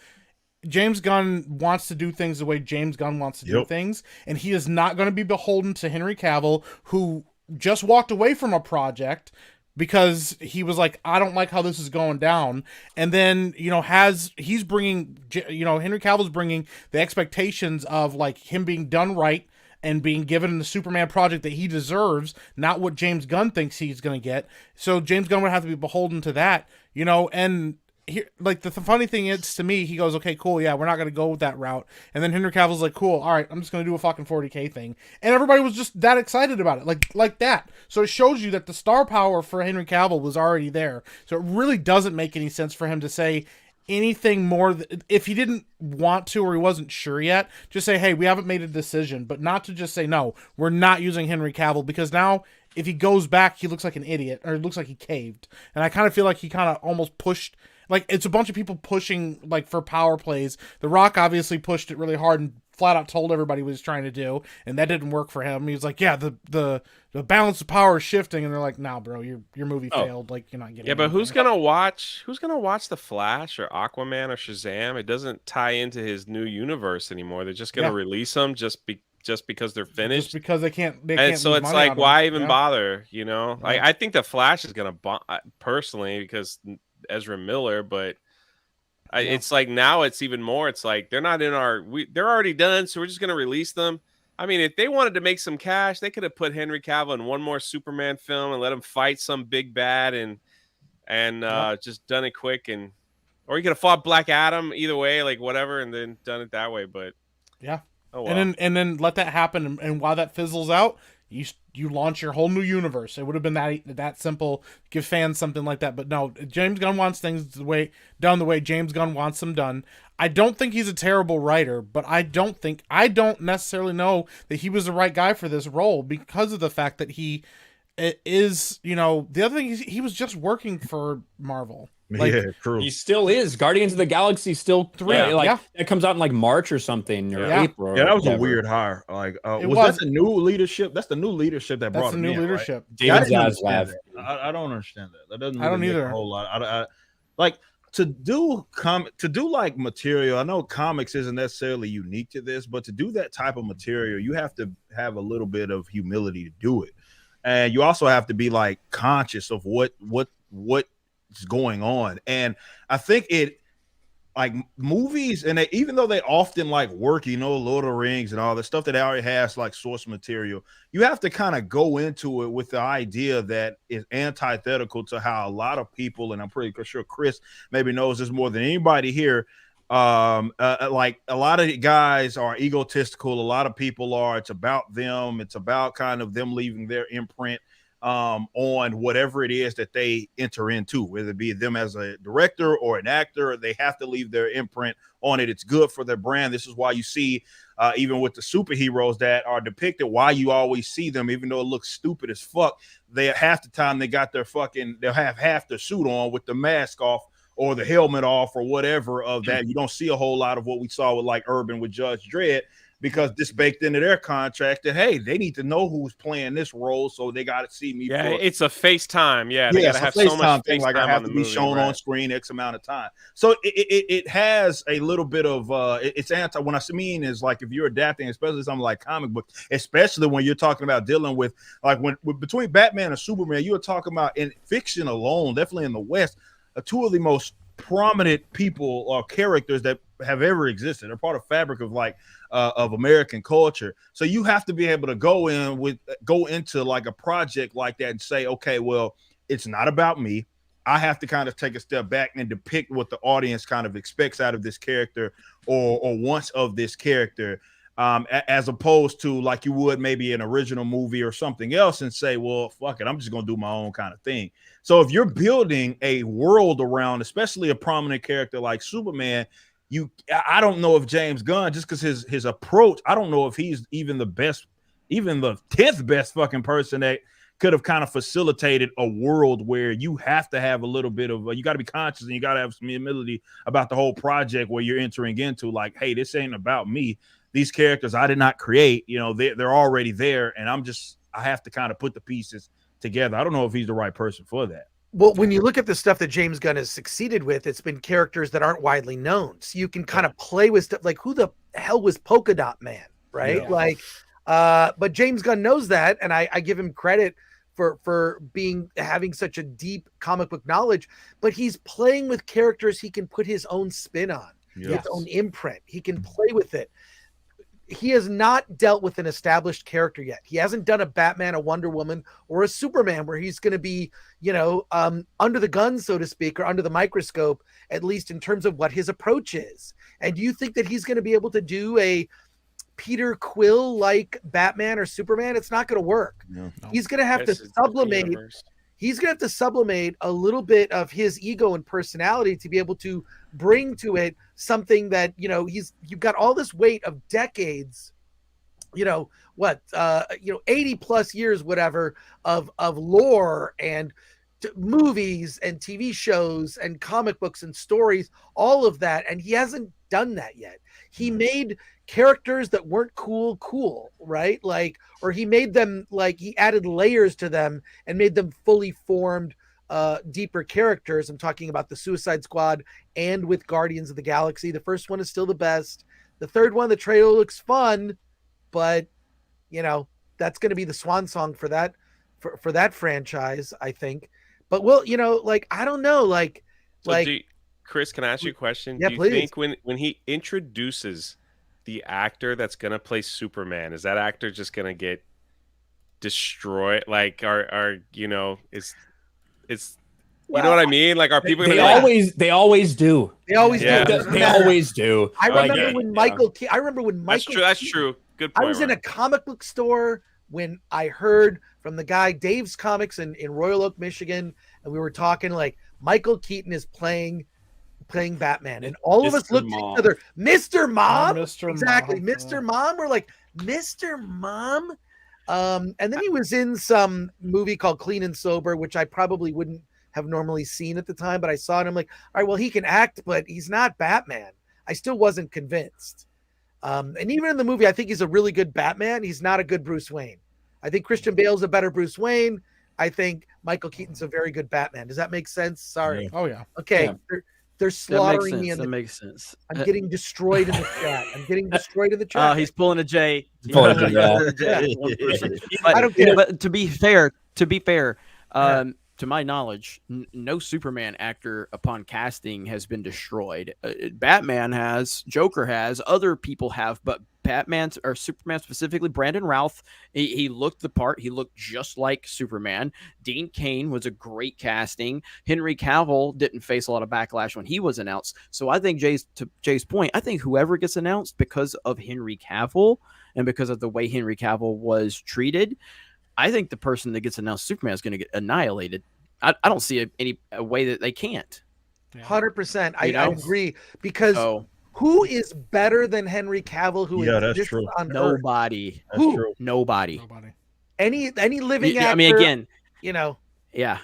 James Gunn wants to do things the way James Gunn wants to do things, and he is not going to be beholden to Henry Cavill, who just walked away from a project because he was like, I don't like how this is going down. And then, he's bringing, Henry Cavill's bringing the expectations of, like, him being done right and being given the Superman project that he deserves, not what James Gunn thinks he's going to get. So James Gunn would have to be beholden to that, and here, like, the funny thing is, to me, he goes, okay, cool, yeah, we're not going to go with that route. And then Henry Cavill's like, cool, all right, I'm just going to do a fucking 40K thing. And everybody was just that excited about it, like that. So it shows you that the star power for Henry Cavill was already there. So it really doesn't make any sense for him to say anything more. If he didn't want to or he wasn't sure yet, just say, hey, we haven't made a decision. But not to just say, no, we're not using Henry Cavill, because now if he goes back, he looks like an idiot, or it looks like he caved. And I kind of feel like he kind of almost pushed. Like, it's a bunch of people pushing, like, for power plays. The Rock obviously pushed it really hard and flat out told everybody what he was trying to do, and that didn't work for him. He was like, yeah, the balance of power is shifting, and they're like, nah, bro, your movie failed. Like, you're not getting but who's gonna watch The Flash or Aquaman or Shazam? It doesn't tie into his new universe anymore. They're just gonna release them just because they're finished. Just because they can't and so it's like, why even bother? Like, I think The Flash is gonna personally, because Ezra Miller, but it's like, now it's even more. It's like, they're not in they're already done, so we're just gonna release them. I mean, if they wanted to make some cash, they could have put Henry Cavill in one more Superman film and let him fight some big bad and just done it quick, or he could have fought Black Adam. Either way, like, whatever, and then done it that way. But oh well. and then let that happen, and while that fizzles out, you launch your whole new universe. It would have been that simple. Give fans something like that, but no. James Gunn wants things done the way James Gunn wants them done. I don't think he's a terrible writer, but I don't necessarily know that he was the right guy for this role, because of the fact that he is. The other thing is, he was just working for Marvel. Like, yeah, true. He still is. Guardians of the Galaxy still 3. It comes out in like March or something, or April. Yeah, that was a weird hire. Like, was that the new leadership? That's the new leadership that brought him in. That's the new leadership. Right? David Zaslav. I don't understand that. That doesn't. I don't either. A whole lot. I like to do like material. I know comics isn't necessarily unique to this, but to do that type of material, you have to have a little bit of humility to do it, and you also have to be like conscious of what is going on. And I think like movies, and even though they often like work, Lord of the Rings and all the stuff that already has like source material, you have to kind of go into it with the idea that is antithetical to how a lot of people, and I'm pretty sure Chris maybe knows this more than anybody here. Like a lot of guys are egotistical. A lot of people are. It's about them. It's about kind of them leaving their imprint on whatever it is that they enter into, whether it be them as a director or an actor. They have to leave their imprint on it. It's good for their brand. This is why you see even with the superheroes that are depicted, why you always see them, even though it looks stupid as fuck, they half the time they'll have half their suit on with the mask off or the helmet off or whatever of that. You don't see a whole lot of what we saw with like Urban with Judge Dredd, because this baked into their contract that, hey, they need to know who's playing this role, so they got to see me. Yeah, it's a FaceTime. Yeah, they got to have so much thing. Like I have to be shown on screen X amount of time. So it has a little bit of it's anti. When I mean is like if you're adapting, especially something like comic book, especially when you're talking about dealing with like between Batman and Superman, you were talking about in fiction alone, definitely in the West, two of the most prominent people or characters that have ever existed. They're part of fabric of like of American culture. So you have to be able to go into like a project like that and say, okay, well, it's not about me. I have to kind of take a step back and depict what the audience kind of expects out of this character or wants of this character, as opposed to like you would maybe an original movie or something else and say, well, fuck it, I'm just going to do my own kind of thing. So if you're building a world around, especially a prominent character like Superman, I don't know if James Gunn, just because his approach, I don't know if he's even the best, even the 10th best fucking person that could have kind of facilitated a world where you have to have a little bit of, you got to be conscious and you got to have some humility about the whole project where you're entering into like, hey, this ain't about me. These characters I did not create, they're already there. And I have to kind of put the pieces together. I don't know if he's the right person for that. Well, when you look at the stuff that James Gunn has succeeded with, it's been characters that aren't widely known. So you can kind of play with stuff like who the hell was Polka Dot Man, right? Yeah. Like, but James Gunn knows that, and I give him credit for having such a deep comic book knowledge. But he's playing with characters he can put his own spin on, his own imprint. He can play with it. He has not dealt with an established character yet. He hasn't done a Batman, a Wonder Woman, or a Superman where he's going to be, under the gun, so to speak, or under the microscope, at least in terms of what his approach is. And do you think that he's going to be able to do a Peter Quill-like Batman or Superman? It's not going to work. No. He's going to have to sublimate. He's going to have to sublimate a little bit of his ego and personality to be able to bring to it something that, you've got all this weight of decades, 80 plus years, whatever, of lore and movies and TV shows and comic books and stories, all of that. And he hasn't done that yet. He made characters that weren't cool, right? Like, or he made them like he added layers to them and made them fully formed, deeper characters. I'm talking about the Suicide Squad and with Guardians of the Galaxy. The first one is still the best. The third one, the trailer looks fun, but that's going to be the swan song for that franchise, I think. But I don't know, Chris, can I ask you a question? Yeah, do you please. think when he introduces the actor that's going to play Superman, is that actor just going to get destroyed? Like, it's you know what I mean? Like, are people? They always do. They always do. They always do. I remember when Michael. I remember when Michael. That's true. Good point. I was in a comic book store when I heard from the guy Dave's Comics in Royal Oak, Michigan, and we were talking like Michael Keaton is playing Batman, and all of us looked at each other. Mr. Mom, exactly, Mr. Mom. We're like, Mr. Mom. And then he was in some movie called Clean and Sober, which I probably wouldn't have normally seen at the time, but I saw it and I'm like, all right, well, he can act, but he's not Batman. I still wasn't convinced. And even in the movie, I think he's a really good Batman. He's not a good Bruce Wayne. I think Christian Bale's a better Bruce Wayne. I think Michael Keaton's a very good Batman. Does that make sense? Sorry. Yeah. Oh, yeah. Okay. Yeah. They're slaughtering me. That makes sense. I'm getting destroyed in the chat. He's pulling a J. I don't care. But to be fair, to my knowledge, no Superman actor upon casting has been destroyed. Batman has, Joker has, other people have, but Batman or Superman specifically, Brandon Routh, he looked the part. He looked just like Superman. Dean Cain was a great casting. Henry Cavill didn't face a lot of backlash when he was announced. So I think to Jay's point, I think whoever gets announced because of Henry Cavill and because of the way Henry Cavill was treated, I think the person that gets announced Superman is going to get annihilated. I don't see a way that they can't. 100%. I agree, because who is better than Henry Cavill? Who that's true. On Nobody. Earth? Who? True. Nobody. Any living actor? I mean, again, Yeah.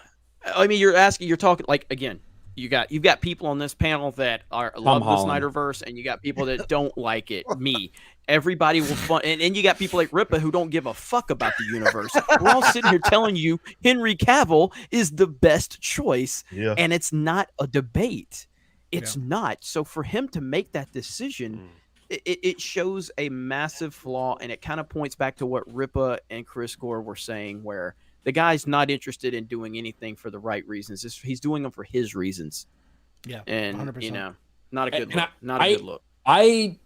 I mean, you're talking like, again, you've got people on this panel that love the Snyderverse, and you got people that don't like it. Me. Everybody will fun, and you got people like Ripa who don't give a fuck about the universe. We're all sitting here telling you Henry Cavill is the best choice, and it's not a debate. It's not. So for him to make that decision, it shows a massive flaw, and it kind of points back to what Ripa and Chris Gore were saying, where the guy's not interested in doing anything for the right reasons. He's doing them for his reasons. Yeah, and 100%. Not a good look. Not a good look. I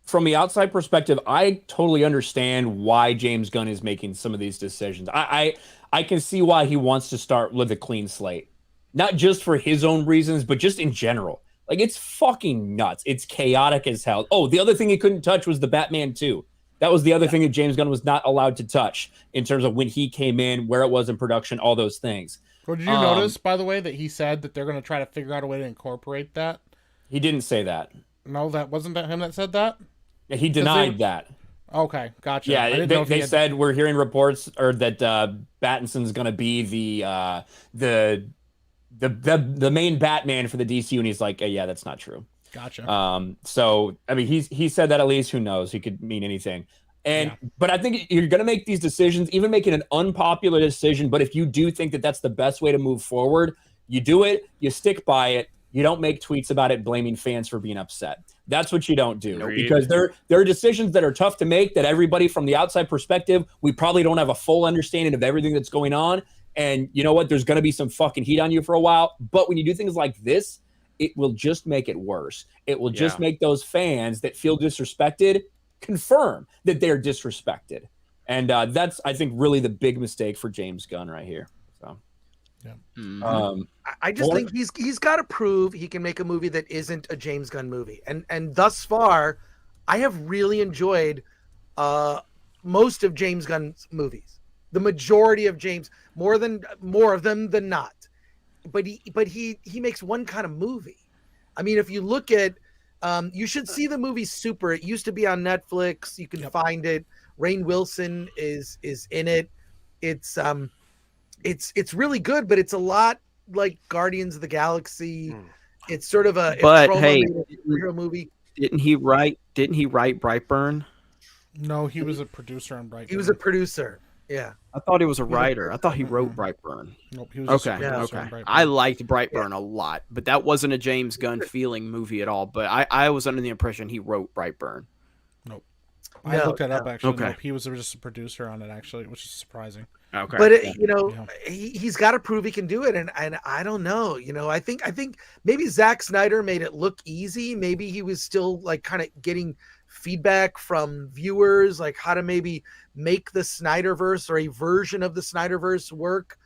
from the outside perspective, I totally understand why James Gunn is making some of these decisions. I can see why he wants to start with a clean slate, not just for his own reasons, but just in general. Like, it's fucking nuts. It's chaotic as hell. Oh, the other thing he couldn't touch was the Batman 2. That was the other thing that James Gunn was not allowed to touch in terms of when he came in, where it was in production, all those things. Well, did you notice, by the way, that he said that they're going to try to figure out a way to incorporate that? He didn't say that. No, that wasn't him that said that? Yeah, he denied that. Okay, gotcha. Yeah, they said we're hearing reports or that Battinson's going to be the main Batman for the DC, and he's like, yeah, that's not true. Gotcha. So I mean, he said that, at least. Who knows? He could mean anything. But I think you're going to make these decisions, even making an unpopular decision. But if you do think that that's the best way to move forward, you do it. You stick by it. You don't make tweets about it blaming fans for being upset. That's what you don't do, because there are decisions that are tough to make, that everybody from the outside perspective, we probably don't have a full understanding of everything that's going on. And you know what? There's going to be some fucking heat on you for a while. But when you do things like this, it will just make it worse. It will just make those fans that feel disrespected confirm that they're disrespected. And that's, I think, really the big mistake for James Gunn right here. So. I just think he's got to prove he can make a movie that isn't a James Gunn movie, and thus far, I have really enjoyed most of James Gunn's movies. The majority of James, more of them than not. But he makes one kind of movie. I mean, if you look at, you should see the movie Super. It used to be on Netflix. You can find it. Rainn Wilson is in it. It's really good, but it's a lot like Guardians of the Galaxy. It's sort of a superhero movie. Didn't he write Brightburn? No, he was a producer on Brightburn. He was a producer. Yeah, I thought he was a writer. I thought he wrote Brightburn. Nope, he was okay. On Brightburn. I liked Brightburn a lot, but that wasn't a James Gunn feeling movie at all. But I was under the impression he wrote Brightburn. Nope. I looked that up actually. Okay. Nope, he was just a producer on it actually, which is surprising. Okay. But he's got to prove he can do it, and I don't know. I think maybe Zack Snyder made it look easy. Maybe he was still like kind of getting feedback from viewers, like how to maybe make the Snyderverse or a version of the Snyderverse work.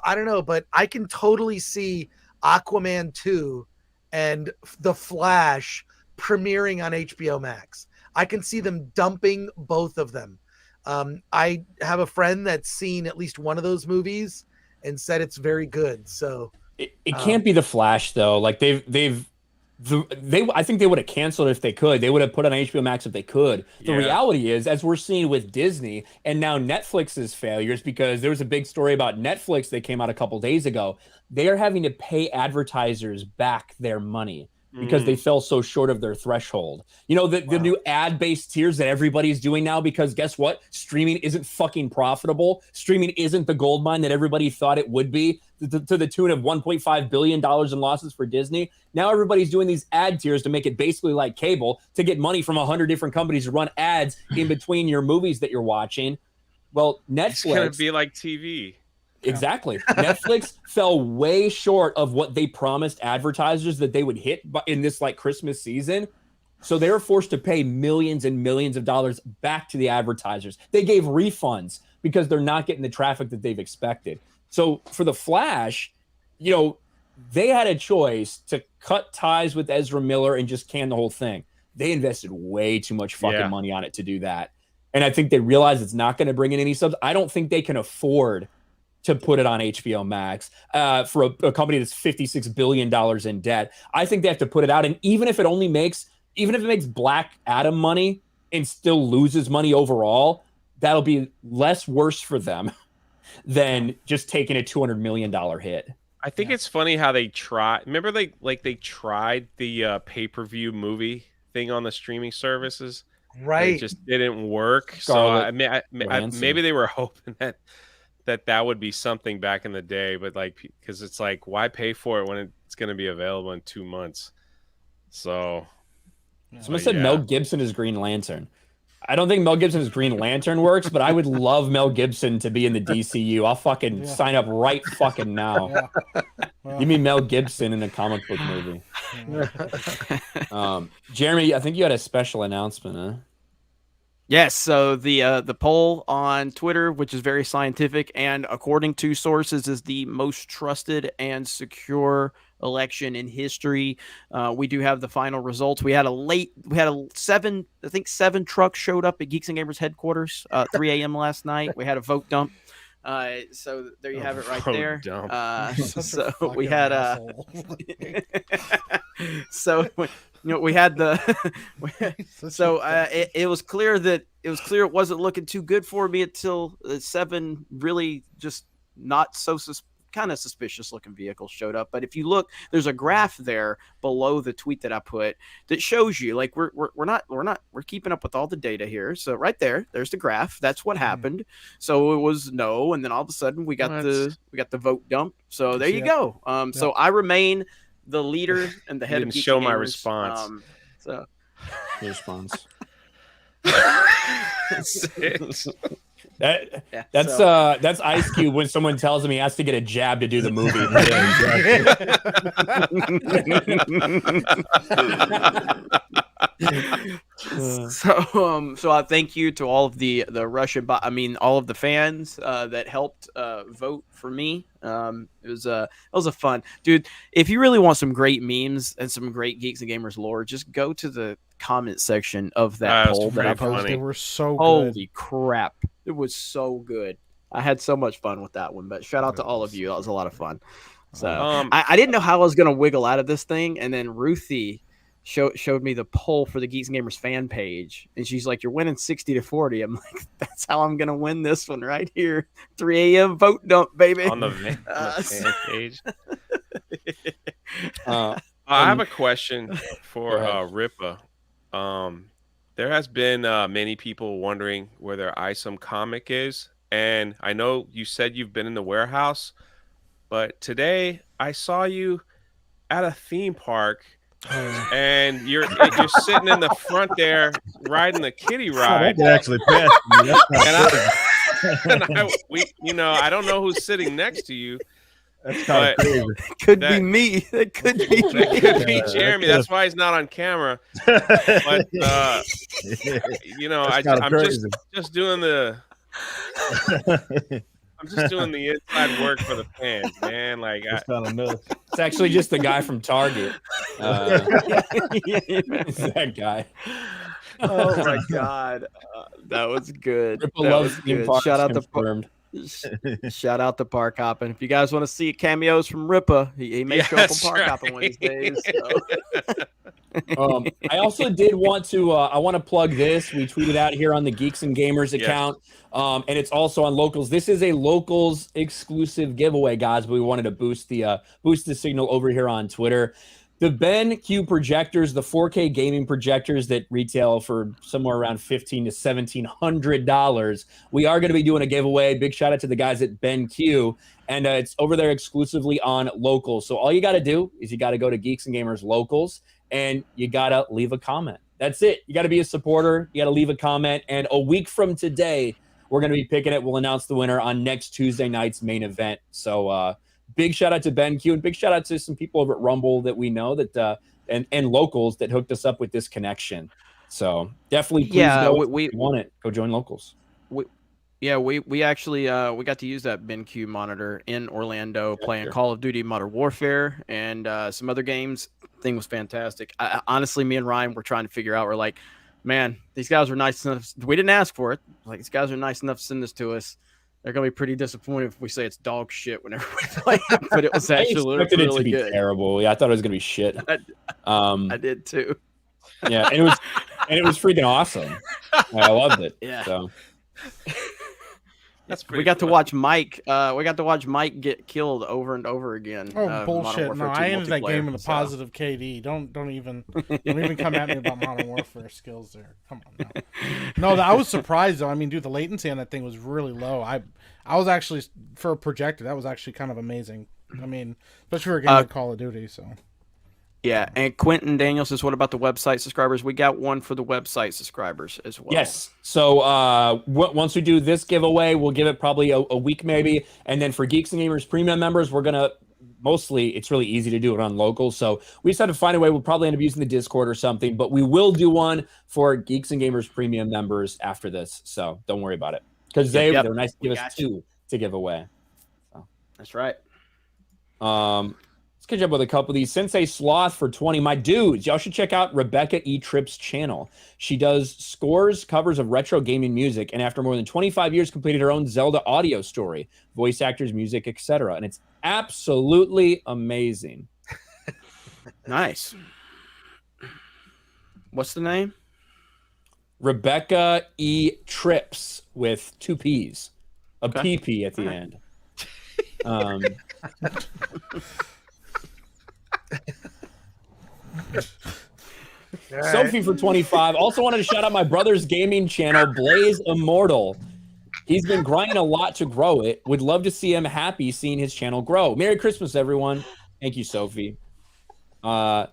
I don't know, but I can totally see Aquaman 2 and The Flash premiering on HBO Max. I can see them dumping both of them. I have a friend that's seen at least one of those movies and said it's very good. So it can't be The Flash though. Like I think they would have canceled it if they could. They would have put it on HBO Max if they could. The reality is, as we're seeing with Disney and now Netflix's failures, because there was a big story about Netflix that came out a couple days ago. They are having to pay advertisers back their money because they fell so short of their threshold. The new ad-based tiers that everybody's doing now, because guess what? Streaming isn't fucking profitable. Streaming isn't the gold mine that everybody thought it would be, to the tune of $1.5 billion in losses for Disney. Now everybody's doing these ad tiers to make it basically like cable, to get money from 100 different companies to run ads in between your movies that you're watching. Well, Netflix... It's going to be like TV. Exactly. Netflix fell way short of what they promised advertisers that they would hit in this like Christmas season. So they were forced to pay millions and millions of dollars back to the advertisers. They gave refunds because they're not getting the traffic that they've expected. So for The Flash, you know, they had a choice to cut ties with Ezra Miller and just can the whole thing. They invested way too much fucking money on it to do that. And I think they realized it's not going to bring in any subs. I don't think they can afford to put it on HBO Max for a company that's $56 billion in debt. I think they have to put it out. And even if it makes Black Adam money and still loses money overall, that'll be less worse for them than just taking a $200 million hit. I think it's funny how they try. Remember, they tried the pay-per-view movie thing on the streaming services. Right. It just didn't work. Scarlett So maybe they were hoping that would be something back in the day, but like, because it's like, why pay for it when it's going to be available in 2 months? So someone said Mel Gibson is Green Lantern. I don't think Mel Gibson's Green Lantern works, but I would love Mel Gibson to be in the DCU. I'll fucking sign up right fucking now. You mean Mel Gibson in a comic book movie? Jeremy, I think you had a special announcement, huh? Yes, so the poll on Twitter, which is very scientific and according to sources is the most trusted and secure election in history. We do have the final results. We had seven trucks showed up at Geeks and Gamers headquarters 3 a.m. last night. We had a vote dump. So there you have it right there. So we had we had the it was clear it wasn't looking too good for me until 7 really just not so kind of suspicious looking vehicles showed up. But if you look, there's a graph there below the tweet that I put that shows you like we're keeping up with all the data here. So right there's the graph. That's what happened. So it was no, and then all of a sudden we got the vote dump. So there you go. So I remain the leader and the head of Geeks show Gamers. My response. So your response. That's Ice Cube when someone tells him he has to get a jab to do the movie. So I thank you to all of the Russian, all of the fans that helped vote for me. It was a fun, dude. If you really want some great memes and some great Geeks and Gamers lore, just go to the comment section of that poll that I posted. They were so good. Holy crap. It was so good. I had so much fun with that one, but shout out to all of you. That was a lot of fun. So I didn't know how I was going to wiggle out of this thing. And then Ruthie showed me the poll for the Geeks and Gamers fan page. And she's like, you're winning 60-40. I'm like, that's how I'm going to win this one right here. 3 a.m. vote dump, baby. On the fan page. I have a question for Ripa. There has been many people wondering where their ISOM comic is. And I know you said you've been in the warehouse, but today I saw you at a theme park and you're sitting in the front there riding the kiddie ride. That actually passed me. I don't know who's sitting next to you. That's kind of crazy. Could be me. That could be me. That could be Jeremy. That's why he's not on camera. But I'm just doing the inside work for the fans, man. Like it's actually just the guy from Target. It's that guy. Oh my god, that was good. Ripple loves theme parks. Shout out to Park Hoppin'. If you guys want to see cameos from Ripa, he may show up on Park Hoppin' Wednesdays. So. I also did want to I want to plug this. We tweeted out here on the Geeks and Gamers account, and it's also on Locals. This is a Locals exclusive giveaway, guys. But we wanted to boost the signal over here on Twitter. The BenQ projectors, the 4K gaming projectors that retail for somewhere around $1,500 to $1,700. We are going to be doing a giveaway. Big shout out to the guys at BenQ, and it's over there exclusively on Locals. So all you got to do is you got to go to Geeks and Gamers Locals, and you got to leave a comment. That's it. You got to be a supporter. You got to leave a comment. And a week from today, We're going to be picking it. We'll announce the winner on next Tuesday night's main event. So big shout out to Ben Q, and big shout out to some people over at Rumble that we know that and locals that hooked us up with this connection. So definitely, please go. If you want it, go join locals. We actually we got to use that BenQ monitor in Orlando playing Call of Duty Modern Warfare and some other games. Thing was fantastic. Honestly, me and Ryan were trying to figure out. We're like, man, these guys were nice enough. We didn't ask for it. Like, these guys are nice enough to send this to us. They're gonna be pretty disappointed if we say it's dog shit whenever we play it. But it was actually I expected really it to be good. terrible. Yeah, I thought it was gonna be shit. I did too. Yeah, and it was freaking awesome. I loved it. Yeah. So we got to watch Mike. We got to watch Mike get killed over and over again. Oh bullshit! No, I ended that game in a positive KD. Don't even come at me about Modern Warfare skills there. Come on now. No, I was surprised though. I mean, dude, the latency on that thing was really low. I was actually, for a projector, that was actually kind of amazing. I mean, especially for a game like Call of Duty. So. Yeah, and Quentin Daniel says, what about the website subscribers? We got one for the website subscribers as well. Yes. So once we do this giveaway, we'll give it probably a week maybe. And then for Geeks and Gamers Premium members, we're going to mostly, it's really easy to do it on local. So we just have to find a way. We'll probably end up using the Discord or something. But we will do one for Geeks and Gamers Premium members after this. So don't worry about it. Because they were nice to give us two to give away. So. That's right. Let's catch up with a couple of these. Sensei Sloth for 20. My dudes, y'all should check out Rebecca E. Tripp's channel. She does scores, covers of retro gaming music, and after more than 25 years, completed her own Zelda audio story, voice actors, music, etc. And it's absolutely amazing. Nice. What's the name? Rebecca E. Trips with 2 P's. A PP at the end. Sophie for 25. Also wanted to shout out my brother's gaming channel, Blaze Immortal. He's been grinding a lot to grow it. Would love to see him happy seeing his channel grow. Merry Christmas, everyone. Thank you, Sophie. That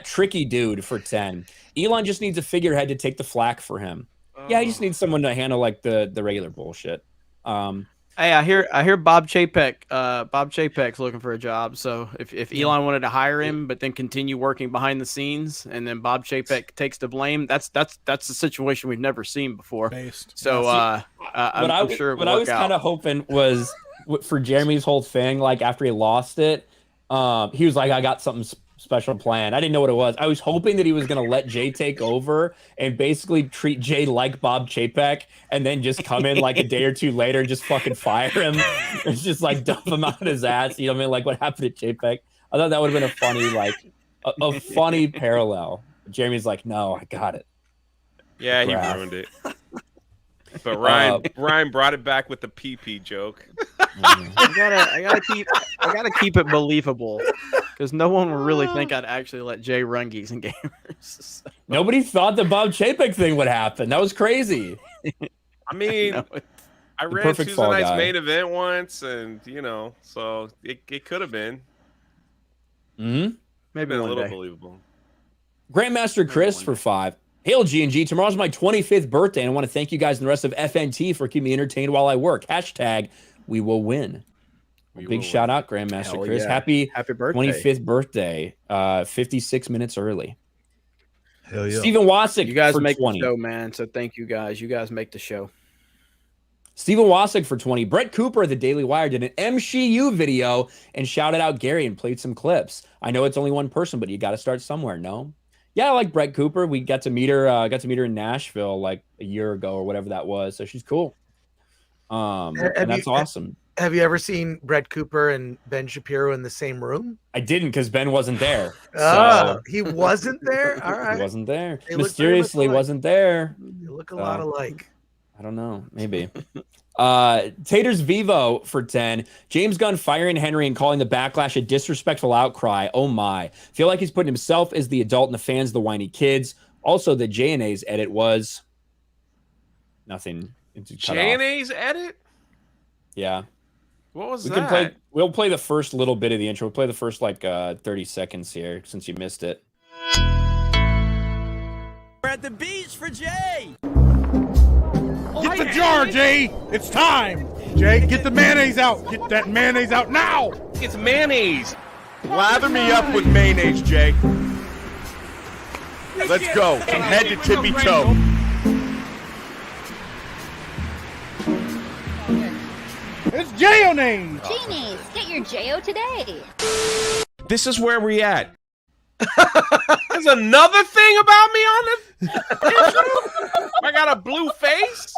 tricky dude for 10. Elon just needs a figurehead to take the flack for him. Yeah, he just needs someone to handle like the regular bullshit. Hey, I hear Bob Chapek. Bob Chapek's looking for a job. So if Elon wanted to hire him, but then continue working behind the scenes, and then Bob Chapek takes the blame, that's a situation we've never seen before. So I'm sure it will work out. What I was kind of hoping was for Jeremy's whole thing. Like after he lost it, he was like, "I got something special planned." I didn't know what it was. I was hoping that he was going to let Jay take over and basically treat Jay like Bob Chapek, and then just come in like a day or two later and just fucking fire him. It's just like dump him out his ass. You know what I mean? Like what happened to Chapek. I thought that would have been a funny, like a funny parallel. Jeremy's like, "No, I got it." Yeah, he ruined it. But Ryan brought it back with the PP joke. I gotta keep it believable, because no one would really think I'd actually let Jay run Geeks and Gamers. So. Nobody thought the Bob Chapek thing would happen. That was crazy. I mean, I read Tuesday night's main event once, and so it could have been. Maybe a one little day. believable. Grandmaster Chris for 5. Hail G&G. Tomorrow's my 25th birthday, and I want to thank you guys and the rest of FNT for keeping me entertained while I work. # we will win. Big shout out, Grandmaster Chris. Yeah. Happy birthday. 25th birthday. 56 minutes early. Hell yeah. Steven Wasick You guys for make 20. the show, man. So thank you guys. You guys make the show. Steven Wasick for 20. Brett Cooper of the Daily Wire did an MCU video and shouted out Gary and played some clips. I know it's only one person, but you got to start somewhere, no? Yeah, I like Brett Cooper. We got to meet her in Nashville like a year ago or whatever that was. So she's cool. And that's awesome. Have you ever seen Brett Cooper and Ben Shapiro in the same room? I didn't, because Ben wasn't there. Oh, he wasn't there? All right. He wasn't there. They look Mysteriously very much alike. wasn't there. You look a lot alike. I don't know. Maybe. Taters Vivo for 10. James Gunn firing Henry and calling the backlash a disrespectful outcry. Oh my. Feel like he's putting himself as the adult and the fans the whiny kids. Also, the J&A's edit was nothing. J&A's edit? Yeah. What was that? We'll play the first little bit of the intro. We'll play the first 30 seconds here since you missed it. We're at the beach for Jay. I out the jar, Jay. It's time. Jay, get the mayonnaise out. Get that mayonnaise out now. It's mayonnaise. Lather me up with mayonnaise, Jay. Let's go from head to tippy toe. It's J-O-names. Genies, get your J-O today. This is where we at. There's another thing about me on the intro? I got a blue face?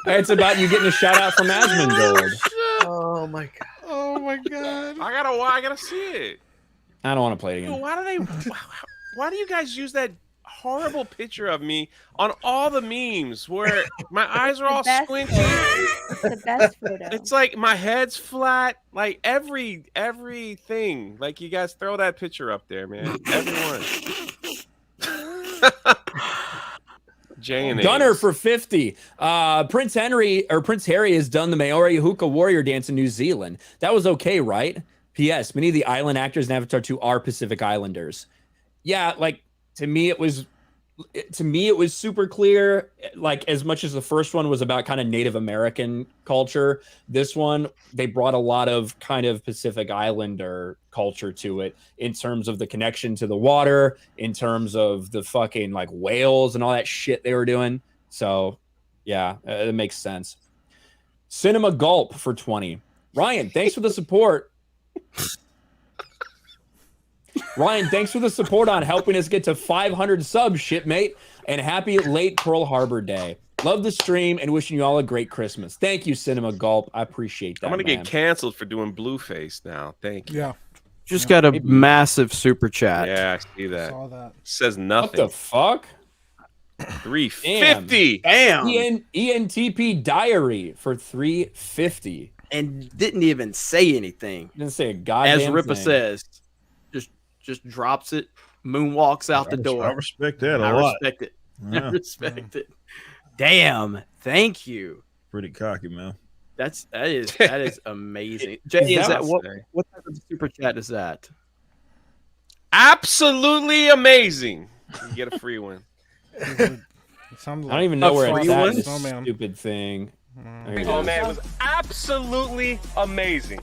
It's about you getting a shout out from Asmongold. Oh my god. Oh my god. I gotta see it. I don't want to play it again. Why do you guys use that horrible picture of me on all the memes where my eyes are all squinty? It's the best photo. It's like my head's flat, like everything. Like you guys throw that picture up there, man. Everyone. Gunner for 50. Prince Harry has done the Maori Hookah Warrior dance in New Zealand. That was okay, right? P.S. Many of the island actors in Avatar 2 are Pacific Islanders. Yeah, like to me it was super clear. Like as much as the first one was about kind of Native American culture, this one they brought a lot of kind of Pacific Islander culture to it in terms of the connection to the water, in terms of the fucking like whales and all that shit they were doing. So yeah, it makes sense. Cinema Gulp for 20. Ryan, thanks for the support. Ryan, thanks for the support on helping us get to 500 subs, shipmate, and happy late Pearl Harbor Day. Love the stream and wishing you all a great Christmas. Thank you, Cinema Gulp. I appreciate that. I'm gonna get canceled for doing Blueface now. Thank you. Yeah. Just got a massive super chat. Yeah, I see that. Saw that. Says nothing. What the fuck? 350. Damn. ENTP Diary for 350. And didn't even say anything. Didn't say a goddamn As Ripa thing. says, just drops it, moonwalks out the door. I respect that a I lot. respect it. Yeah. I respect it. Damn. Thank you. Pretty cocky, man. That is amazing. Jay, is that what type of super chat is that? Absolutely amazing. You get a free one. I don't even know where it's at. This stupid thing. Oh man, it was absolutely amazing.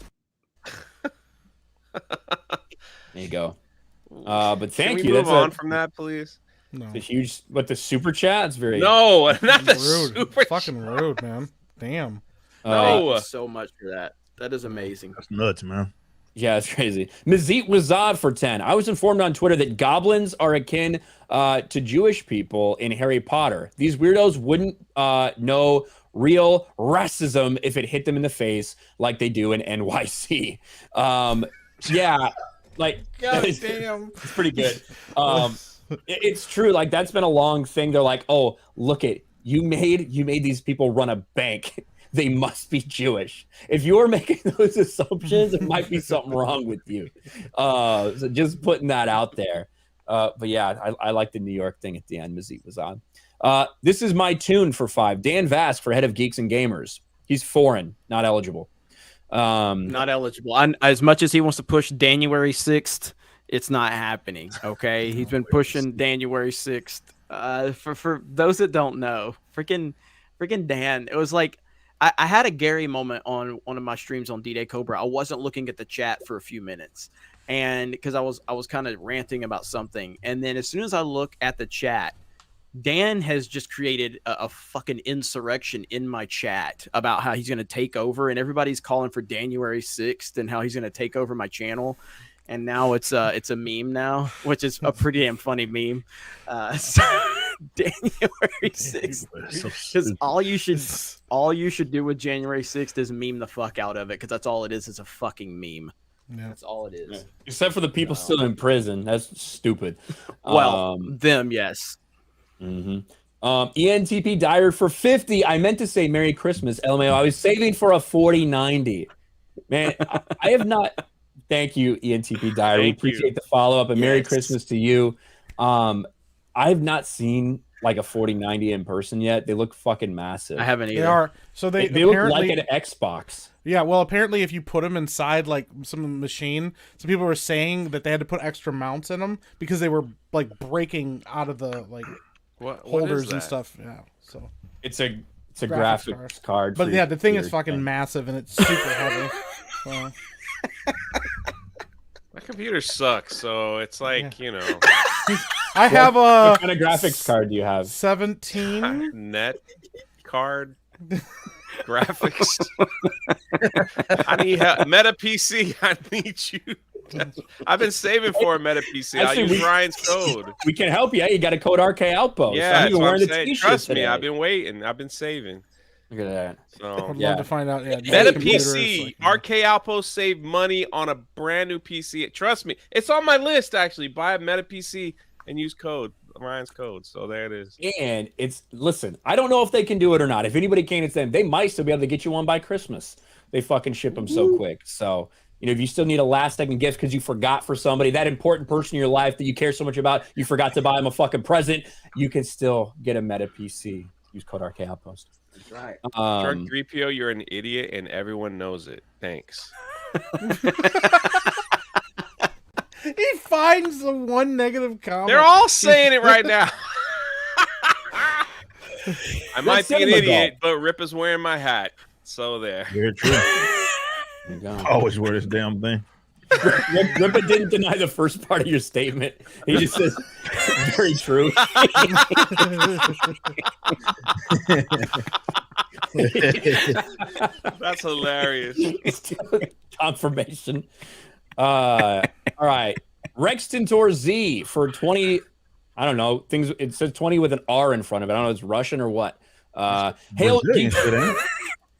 There you go. But thank Can we you. move That's on from that, please. No. The huge, but the super chat's very No, not the rude. super. Fucking rude, man. Damn. Thank you so much for that. That is amazing. That's nuts, man. Yeah, it's crazy. Mazit Wazad for 10. I was informed on Twitter that goblins are akin to Jewish people in Harry Potter. These weirdos wouldn't know real racism if it hit them in the face like they do in NYC. Yeah, like God damn. It's pretty good. It's true. Like that's been a long thing. They're like, oh, look it, you made these people run a bank. They must be Jewish. If you're making those assumptions, it might be something wrong with you. So just putting that out there. But yeah, I like the New York thing at the end. Mazit was on. This is my tune for 5. Dan Vask for head of Geeks and Gamers. He's foreign, not eligible. Not eligible. As much as he wants to push January 6th, it's not happening. Okay, he's been pushing January 6th. For those that don't know, freaking Dan. It was like I had a Gary moment on one of my streams on D-Day Cobra. I wasn't looking at the chat for a few minutes, and because I was kind of ranting about something, and then as soon as I look at the chat, Dan has just created a fucking insurrection in my chat about how he's going to take over, and everybody's calling for January 6th and how he's going to take over my channel. And now it's a meme now, which is a pretty damn funny meme. So January 6th, because all you should do with January 6th is meme the fuck out of it, because that's all it is a fucking meme. Yeah. That's all it is. Except for the people still in prison. That's stupid. Well, them, yes. ENTP Diary for 50. I meant to say Merry Christmas, LMAO. I was saving for a 4090. Man, I have not. Thank you, ENTP Diary. We appreciate the follow up, and Merry Christmas to you. I have not seen like a 4090 in person yet. They look fucking massive. I haven't either. They are. So they look like an Xbox. Yeah, well, apparently if you put them inside like some machine, some people were saying that they had to put extra mounts in them because they were like breaking out of the like what holders and stuff. Yeah, so it's a It's a graphics card. But for yeah, your the thing is computer fucking thing. massive and it's super heavy. So. My computer sucks, so it's like, you know. I have a. What kind of graphics card do you have? 17 net card graphics. I need help. Meta PC. I need you. I've been saving for a Meta PC. I'll Actually, use Ryan's code. We can help you. You got a code RK Outpost. Yeah, I'm that's even what I'm wearing the saying. t-shirt Trust today. me, I've been waiting. I've been saving. Look at that. So I'd love to find out. Yeah, Meta computer is PC, like- RK Outpost saved money on a brand new PC. Trust me, it's on my list actually. Buy a Meta PC and use Ryan's code. So there it is. And listen, I don't know if they can do it or not. If anybody can, it's them. They might still be able to get you one by Christmas. They fucking ship them so quick. So, if you still need a last second gift because you forgot for somebody, that important person in your life that you care so much about, you forgot to buy them a fucking present, you can still get a Meta PC. Use code RK Outpost. That's right. Shark 3PO, you're an idiot and everyone knows it. Thanks. He finds the one negative comment. They're all saying it right now. I might be an idiot, but Rip is wearing my hat. So there. Very true. I always wear this damn thing. Rippa didn't deny the first part of your statement. He just says, very true. That's hilarious. Confirmation. All right. Rexton Tor Z for 20. I don't know. It says 20 with an R in front of it. I don't know if it's Russian or what. Hail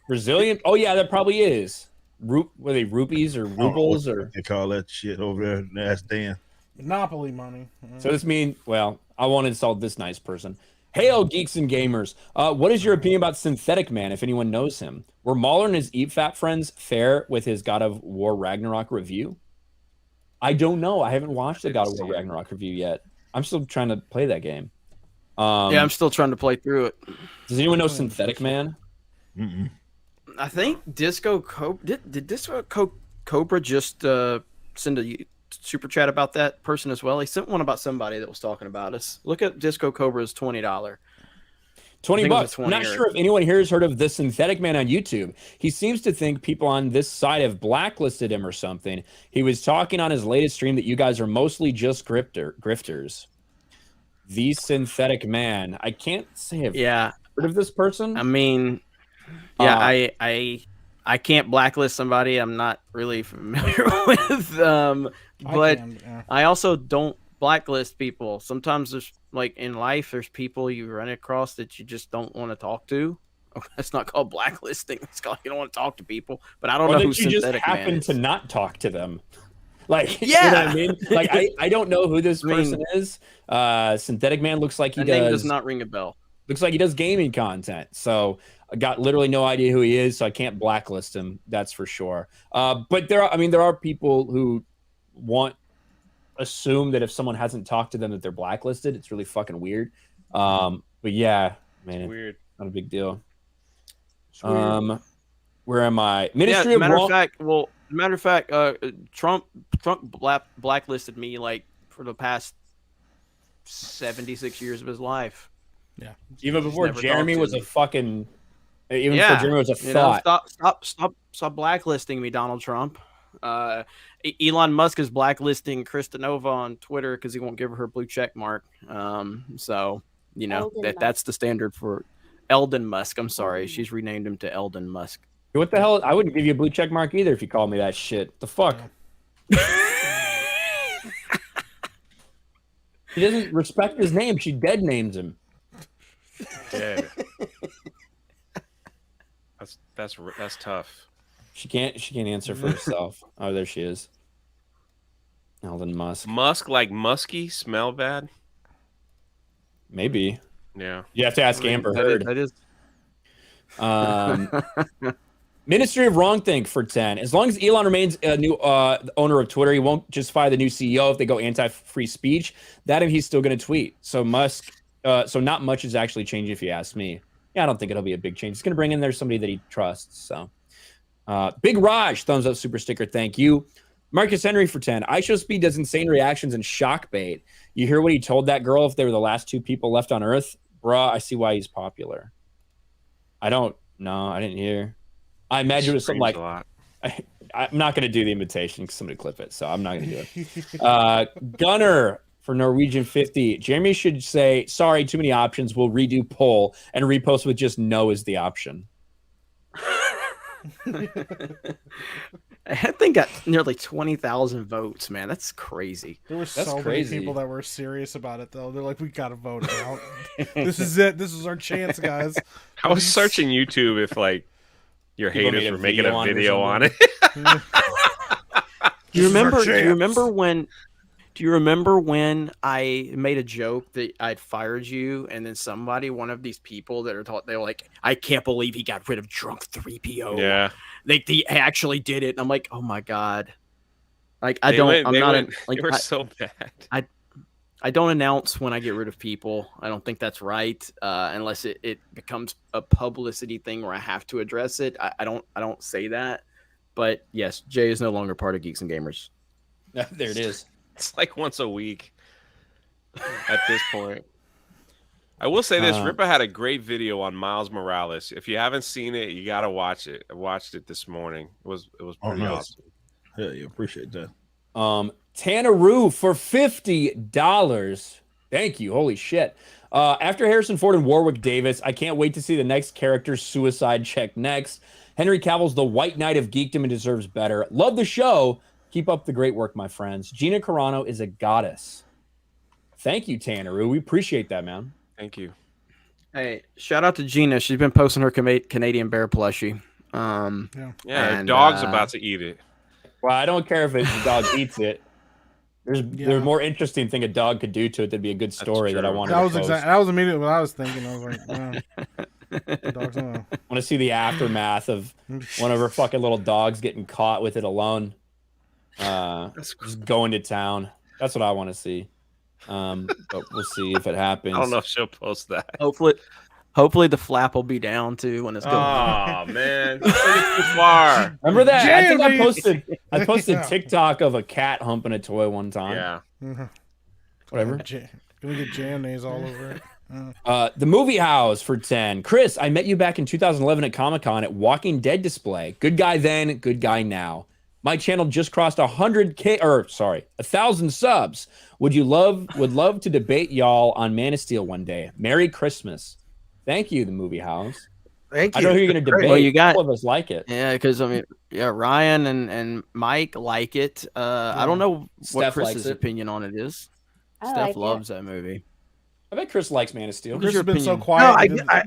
Brazilian. Oh, yeah, that probably is. Were they rupees or rubles or they call that shit over there? That's Dan. Monopoly money. So this means, well, I won't insult this nice person. Hail, geeks and gamers. What is your opinion about Synthetic Man, if anyone knows him? Were Mahler and his Eat Fat friends fair with his God of War Ragnarok review? I don't know. I haven't watched the God of War Ragnarok review yet. I'm still trying to play that game. Yeah, I'm still trying to play through it. Does anyone know Synthetic Man? Mm-mm. I think Disco Cobra did Disco Cobra just send a super chat about that person as well. He sent one about somebody that was talking about us. Look at Disco Cobra's $20. $20. I'm not sure if anyone here has heard of the Synthetic Man on YouTube. He seems to think people on this side have blacklisted him or something. He was talking on his latest stream that you guys are mostly just grifters. The Synthetic Man. I can't say I've heard of this person. I mean, yeah, I can't blacklist somebody I'm not really familiar with. But I also don't blacklist people. Sometimes there's like in life, there's people you run across that you just don't want to talk to. That's not called blacklisting. It's called you don't want to talk to people. But I don't know who you just Synthetic Man happen is. to not talk to them. Like, yeah, you know what I mean? Like, I don't know who this person is. Synthetic Man looks like he does not ring a bell. Looks like he does gaming content. So I got literally no idea who he is, so I can't blacklist him. That's for sure. But there are people who assume that if someone hasn't talked to them that they're blacklisted. It's really fucking weird. But yeah, man, weird. Not a big deal. Where am I? Ministry of matter of fact, Trump blacklisted me like for the past 76 years of his life. Yeah, even before Jeremy was a fucking. Even before Jeremy was a thought. Stop blacklisting me, Donald Trump. Elon Musk is blacklisting Krista Nova on Twitter because he won't give her blue check mark. So you know that's the standard for Eldon Musk. I'm sorry, she's renamed him to Eldon Musk. What the hell? I wouldn't give you a blue check mark either if you called me that shit. The fuck? He doesn't respect his name. She dead names him. Dead. That's tough. She can't answer for herself. Oh, there she is. Elon Musk. Musk like musky, smell bad. Maybe. Yeah. You have to ask Amber Heard. That is. Ministry of Wrongthink for 10. As long as Elon remains a new owner of Twitter, he won't just fire the new CEO if they go anti-free speech. That he's still going to tweet. So not much is actually changing if you ask me. Yeah, I don't think it'll be a big change. It's going to bring in there somebody that he trusts. So, Big Raj, thumbs up, super sticker. Thank you. Marcus Henry for 10. IShowSpeed does insane reactions and shock bait. You hear what he told that girl if they were the last two people left on Earth? Bruh, I see why he's popular. I don't know. I didn't hear. I imagine it was something like. I'm not going to do the imitation because somebody clip it, so I'm not going to do it. Gunner for Norwegian 50. Jeremy should say, sorry, too many options. We'll redo poll and repost with just no as the option. That thing got nearly 20,000 votes, man. That's crazy. There were so many people that were serious about it, though. They're like, we got to vote it out. This is it. This is our chance, guys. I was searching YouTube if, like, your haters were making a video on it. Do you remember when I made a joke that I'd fired you, and then one of these people that are taught, they were like, I can't believe he got rid of drunk 3PO. Yeah. They actually did it. And I'm like, oh my God. Like, They were so bad. I don't announce when I get rid of people. I don't think that's right. Unless it becomes a publicity thing where I have to address it. I don't say that. But yes, Jay is no longer part of Geeks and Gamers. There it is. It's like once a week at this point. I will say this: Ripa had a great video on Miles Morales. If you haven't seen it, you gotta watch it. I watched it this morning. It was pretty awesome. Yeah, you appreciate that. Tanaroo for $50. Thank you. Holy shit. After Harrison Ford and Warwick Davis, I can't wait to see the next character's suicide check next. Henry Cavill's the White Knight of Geekdom and deserves better. Love the show. Keep up the great work, my friends. Gina Carano is a goddess. Thank you, Tanaroo. We appreciate that, man. Thank you. Hey, shout out to Gina. She's been posting her Canadian bear plushie. Her dog's about to eat it. Well, I don't care if the dog eats it. There's a more interesting thing a dog could do to it that'd be a good story that I wanted to post. That was immediately what I was thinking. I was like, I want to see the aftermath of one of her fucking little dogs getting caught with it alone. Just going to town. That's what I want to see. But we'll see if it happens. I don't know if she'll post that. Hopefully the flap will be down too when it's going. Oh man, it's too far. Remember that? I posted TikTok of a cat humping a toy one time. Yeah. Whatever. Can we get mayonnaise all over it? The Movie House for 10. Chris, I met you back in 2011 at Comic-Con at Walking Dead display. Good guy then, good guy now. My channel just crossed 1,000 subs. Would love to debate y'all on Man of Steel one day. Merry Christmas. Thank you, the Movie House. Thank you. I know who you're going to debate. Well, you got, all of us like it. Yeah, because Ryan and Mike like it. I don't know what Chris's opinion on it is. Steph loves that movie. I bet Chris likes Man of Steel. Chris has been so quiet. No,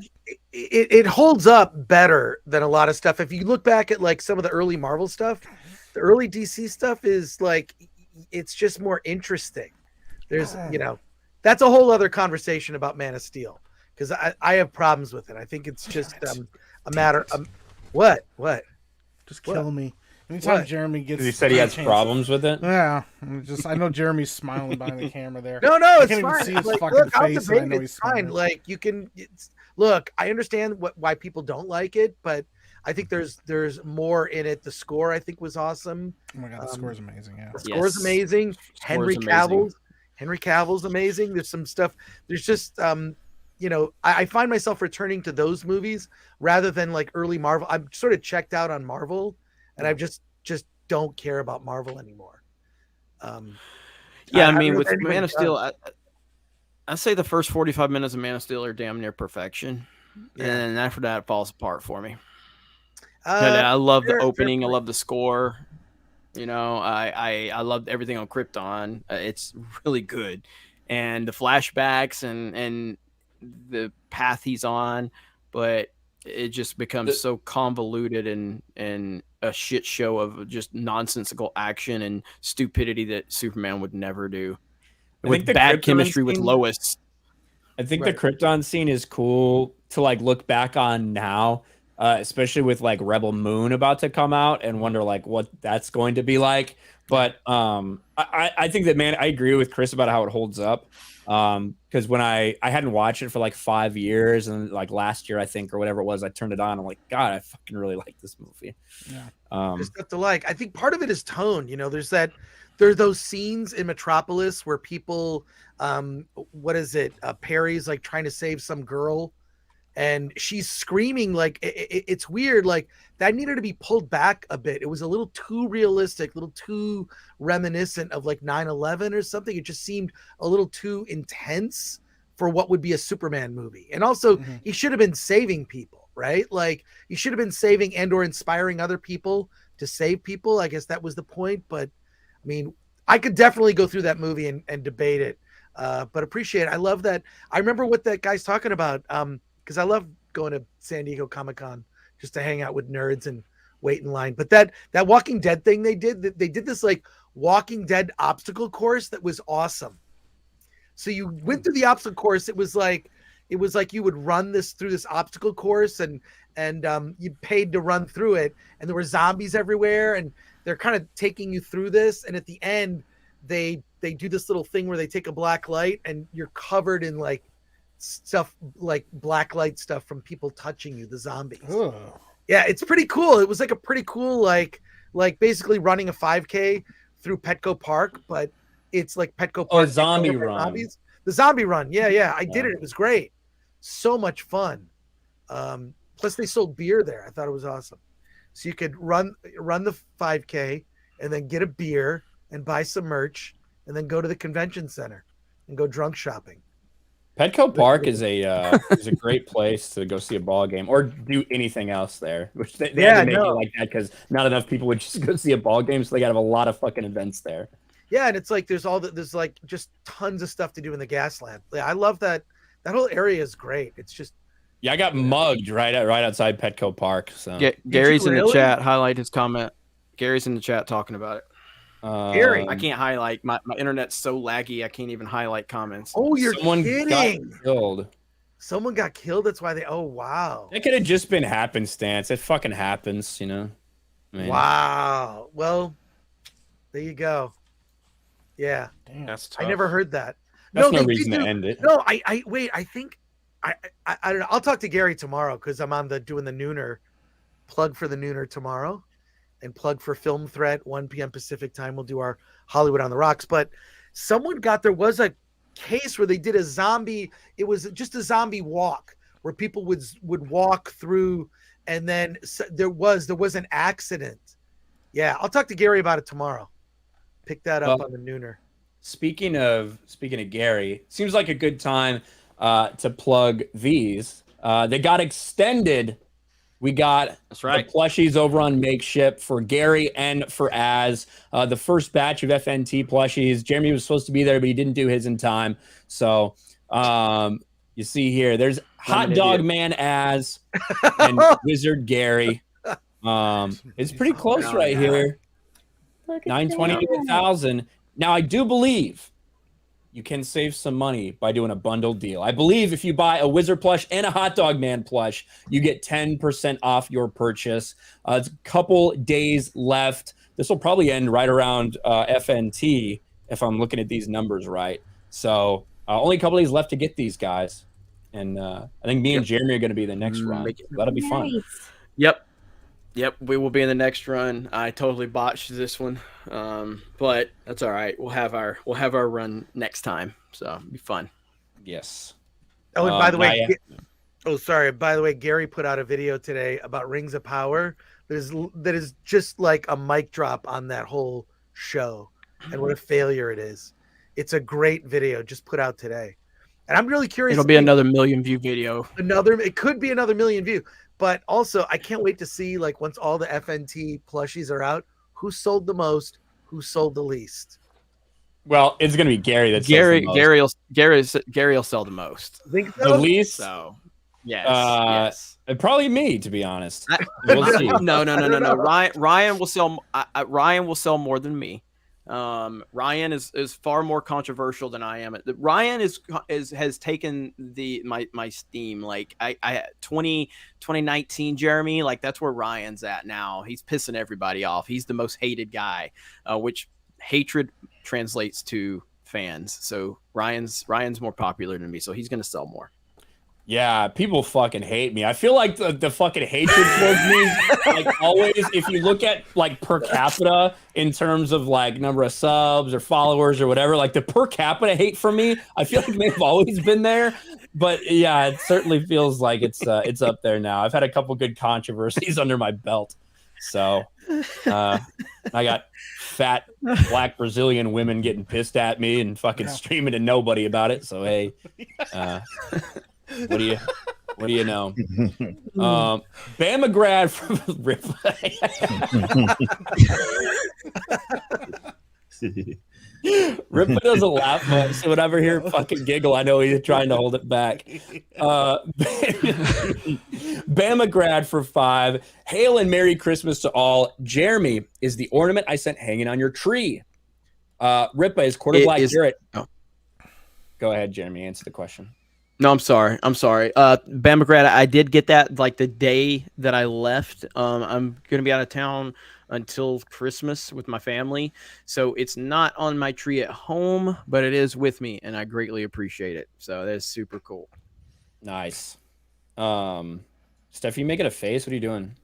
it holds up better than a lot of stuff. If you look back at like some of the early Marvel stuff, the early DC stuff is like, it's just more interesting. There's, that's a whole other conversation about Man of Steel, because I have problems with it. I think it's just a matter of what? Just kill me. Anytime Jeremy gets, he said he has problems with it. Yeah, I know Jeremy's smiling behind the camera there. No, I it's can't fine. even see his like, fucking look, face. I know he's fine. Like you can look. I understand why people don't like it, but I think there's more in it. The score I think was awesome. Oh my god, the score is amazing. Yeah, the score is amazing. Henry Cavill's amazing. There's some stuff. There's just I find myself returning to those movies rather than like early Marvel. I'm sort of checked out on Marvel, and I've just don't care about Marvel anymore. I mean, with Man of Steel, I say the first 45 minutes of Man of Steel are damn near perfection, and after that it falls apart for me. I love the opening. I love the score. I loved everything on Krypton. It's really good, and the flashbacks and the path he's on, but it just becomes so convoluted and a shit show of just nonsensical action and stupidity that Superman would never do. With bad chemistry with Lois. I think the Krypton scene is cool to like look back on now, especially with like Rebel Moon about to come out and wonder like what that's going to be like. But I think that, man, I agree with Chris about how it holds up. Because when I hadn't watched it for like 5 years, and like last year I think or whatever it was, I turned it on. I'm like, God, I fucking really like this movie. There's stuff to like. I think part of it is tone. There are those scenes in Metropolis where people, Perry's like trying to save some girl, and she's screaming like it's weird. Like that needed to be pulled back a bit. It was a little too realistic, a little too reminiscent of like 9/11 or something. It just seemed a little too intense for what would be a Superman movie. And also he should have been saving people, right? Like he should have been saving and or inspiring other people to save people. I guess that was the point. But I mean, I could definitely go through that movie and debate it. But appreciate it. I love that. I remember what that guy's talking about. Because I love going to San Diego Comic-Con just to hang out with nerds and wait in line. But that Walking Dead thing they did this like Walking Dead obstacle course that was awesome. So you went through the obstacle course. It was like you would run through this obstacle course and you paid to run through it. And there were zombies everywhere and they're kind of taking you through this. And at the end, they do this little thing where they take a black light and you're covered in like stuff like black light stuff from people touching you, the zombies. Yeah, it's pretty cool. It was like a pretty cool like basically running a 5K through Petco Park, but it's like Petco Park. Oh, zombie run. Zombies. The zombie run. Yeah. I did it. It was great. So much fun. Plus they sold beer there. I thought it was awesome. So you could run the 5K and then get a beer and buy some merch and then go to the convention center and go drunk shopping. Petco Park is a great place to go see a ball game or do anything else there. Which they had to make it like that because not enough people would just go see a ball game, so they got to have a lot of fucking events there. Yeah, and it's like there's like just tons of stuff to do in the gas lamp. Yeah, I love that. That whole area is great. It's just I got mugged right outside Petco Park. So Gary's in the chat. Highlight his comment. Gary's in the chat talking about it. Gary, I can't highlight. My internet's so laggy. I can't even highlight comments. Oh, you're kidding! Got killed. Someone got killed. That's why they. Oh, wow. It could have just been happenstance. It fucking happens, you know. I mean, wow. Well, there you go. Yeah. Damn, that's tough. I never heard that. That's no reason to end it. No, I wait. I think I don't know. I'll talk to Gary tomorrow because I'm on doing the nooner. Plug for the nooner tomorrow. And plug for Film Threat, 1 p.m. Pacific time. We'll do our Hollywood on the Rocks. But there was a case where they did a zombie. It was just a zombie walk where people would walk through, and then there was an accident. Yeah, I'll talk to Gary about it tomorrow. Pick that up on the nooner. Speaking of Gary, seems like a good time to plug these. They got extended. We got the plushies over on Makeshift for Gary and for Az. The first batch of FNT plushies. Jeremy was supposed to be there, but he didn't do his in time. So you see here, there's Hot Dog Man Az and Wizard Gary. It's pretty close right here. 920 to 1,000. Now I do believe you can save some money by doing a bundle deal. I believe if you buy a Wizard plush and a Hot Dog Man plush, you get 10% off your purchase. It's a couple days left. This will probably end right around FNT if I'm looking at these numbers right. So only a couple days left to get these guys. And I think me and Jeremy are going to be the next run. That'll be fun. Yep, we will be in the next run. I totally botched this one, but that's all right. We'll have our run next time, so it'll be fun. Yes. Oh, and by the way, By the way, Gary put out a video today about Rings of Power. That is just like a mic drop on that whole show, and what a failure it is. It's a great video just put out today, and I'm really curious. It'll be another million view video. It could be another million view. But also, I can't wait to see, like, once all the FNT plushies are out, who sold the most, who sold the least. Well, it's going to be Gary. Gary will sell the most. Think so? The least. So, yes. Probably me, to be honest. We'll see. No. Ryan will sell. Ryan will sell more than me. Ryan is far more controversial than I am. Ryan has taken my steam. Like I 2019 Jeremy, like that's where Ryan's at now. He's pissing everybody off. He's the most hated guy, which hatred translates to fans. So Ryan's more popular than me, so he's gonna sell more. Yeah, people fucking hate me. I feel like the fucking hatred towards me, like always, if you look at like per capita in terms of like number of subs or followers or whatever, like the per capita hate for me, I feel like they've always been there. but yeah, it certainly feels like it's up there now. I've had a couple good controversies under my belt, so I got fat black Brazilian women getting pissed at me and fucking screaming to nobody about it. So hey, what do you know? Bama grad from Ripa doesn't laugh much, so whenever I hear fucking giggle, I know he's trying to hold it back. Bama grad for 5. Hail and Merry Christmas to all. Jeremy is the ornament I sent hanging on your tree. Ripa is quarter black Garrett. Oh. Go ahead, Jeremy. Answer the question. No, I'm sorry. Bama grad, I did get that like the day that I left. I'm gonna be out of town until Christmas with my family, so it's not on my tree at home, but it is with me, and I greatly appreciate it. So that's super cool. Nice. Steph, you making a face? What are you doing?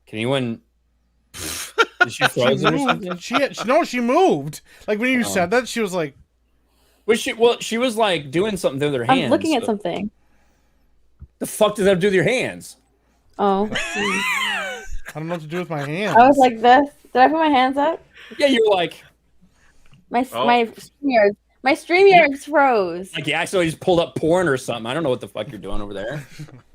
Can anyone? Is she frozen or something? She moved. Like when you said that, she was like. She was like doing something with her hands. I'm looking at something. The fuck does that have to do with your hands? Oh. I don't know what to do with my hands. I was like this. Did I put my hands up? Yeah, you're like. My StreamYards froze. Like, yeah, so he just pulled up porn or something. I don't know what the fuck you're doing over there.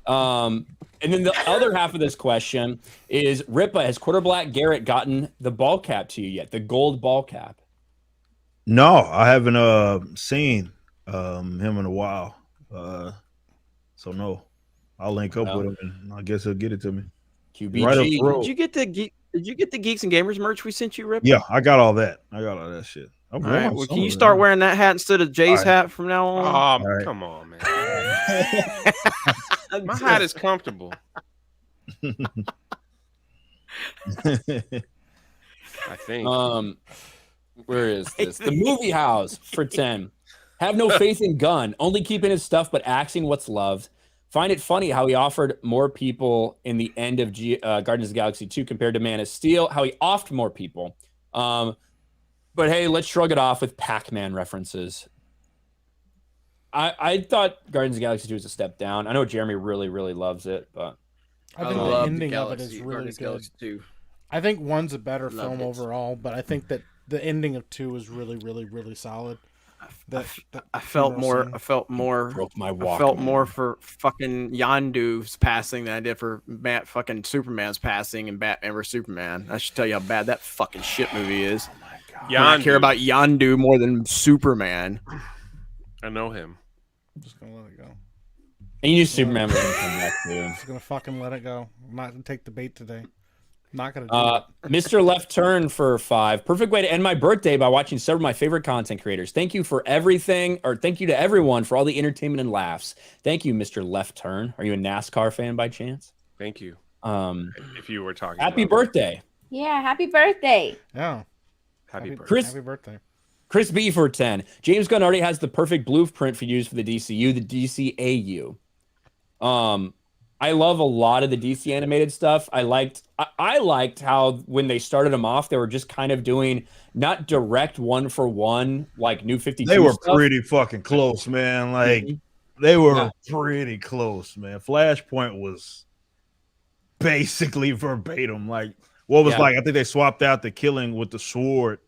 And then the other half of this question is, Ripa, has quarter black Garrett gotten the ball cap to you yet? The gold ball cap? No, I haven't seen him in a while. So no, I'll link up with him, and I guess he'll get it to me. QBG. Right up the road. Did you get the Geeks and Gamers merch we sent you, Rip? Yeah, I got all that. Shit. All right. Well, can you start wearing that hat instead of Jay's hat from now on? Oh, come on, man. My hat is comfortable. I think. Where is this? The Movie House for 10. Have no faith in Gunn. Only keeping his stuff, but axing what's loved. Find it funny how he offered more people in the end of Guardians of the Galaxy 2 compared to Man of Steel. How he offed more people. But hey, let's shrug it off with Pac-Man references. I thought Guardians of the Galaxy 2 was a step down. I know Jeremy really, really loves it, but I think the ending of it is really good. I think 1's a better film overall, but I think that the ending of 2 is really, really, really solid. I felt more broke my walk. I felt more for fucking Yondu's passing than I did for fucking Superman's passing and Batman vs Superman. I should tell you how bad that fucking shit movie is. Oh my God. I care about Yondu more than Superman. I know him. I'm just gonna let it go. And you knew Superman was gonna come back too. I'm just gonna fucking let it go. I'm not gonna take the bait today. Not gonna do it. Mr. Left Turn for 5. Perfect way to end my birthday by watching several of my favorite content creators. Thank you for everything, or thank you to everyone for all the entertainment and laughs. Thank you, Mr. Left Turn. Are you a NASCAR fan by chance? Thank you. If you were talking. Happy birthday. Yeah, happy birthday. Yeah. Happy birthday. Happy birthday. Chris B for 10. James Gunn already has the perfect blueprint for use for the DCU, the DCAU. I love a lot of the DC animated stuff. I liked how when they started them off, they were just kind of doing not direct one for one like New 52. They were stuff. pretty fucking close, man. Like they were pretty close, man. Flashpoint was basically verbatim. Like what was like I think they swapped out the killing with the sword.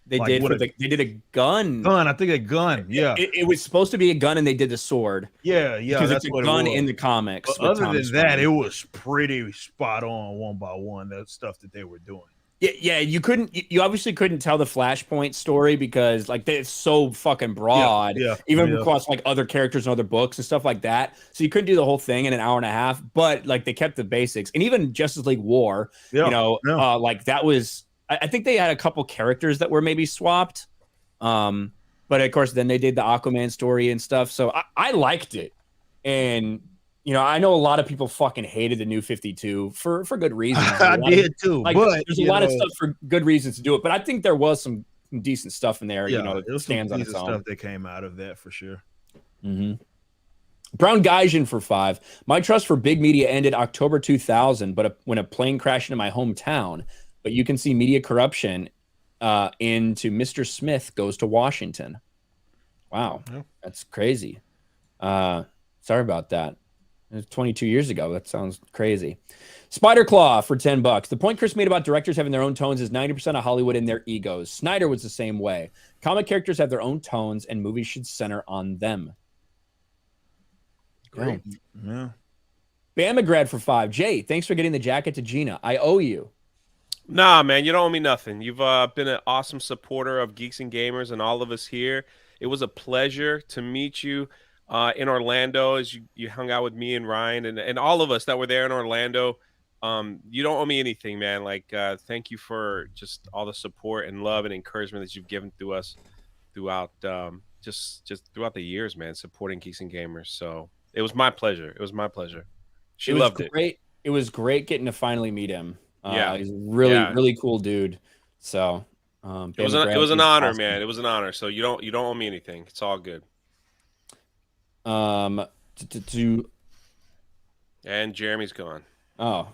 They like, did they did a gun. I think a gun. Yeah, it was supposed to be a gun, and they did the sword. Yeah, because it's a gun in the comics. But other than that, it was pretty spot on one by one. That stuff that they were doing. Yeah. You obviously couldn't tell the Flashpoint story because like it's so fucking broad. Even across like other characters and other books and stuff like that. So you couldn't do the whole thing in an hour and a half. But like they kept the basics, and even Justice League War. Like that was. I think they had a couple characters that were maybe swapped. But of course, then they did the Aquaman story and stuff. So I liked it. And, I know a lot of people fucking hated the New 52 for good reasons. I did too. Like, but there's a lot of stuff for good reasons to do it. But I think there was some decent stuff in there. Yeah, it stands on its own. Stuff that came out of that for sure. Mm-hmm. Brown Gaijin for 5. My trust for big media ended October 2000, but when a plane crashed into my hometown. But you can see media corruption into Mr. Smith goes to Washington. Wow, Yeah. that's crazy. Sorry about that. It was 22 years ago. That sounds crazy. Spider Claw for $10. The point Chris made about directors having their own tones is 90% of Hollywood in their egos. Snyder was the same way. Comic characters have their own tones, and movies should center on them. Great. Yeah. Bamagrad for 5. Jay, thanks for getting the jacket to Gina. I owe you. Nah, man, you don't owe me nothing. You've been an awesome supporter of Geeks and Gamers and all of us here. It was a pleasure to meet you in Orlando as you hung out with me and Ryan and all of us that were there in Orlando. You don't owe me anything, man. Like, thank you for just all the support and love and encouragement that you've given to us throughout just throughout the years, man, supporting Geeks and Gamers. So it was my pleasure. It was my pleasure. She loved it. It was great getting to finally meet him. Yeah, he's really cool dude. So it was an honor, awesome. Man. It was an honor. So you don't owe me anything. It's all good. And Jeremy's gone. Oh,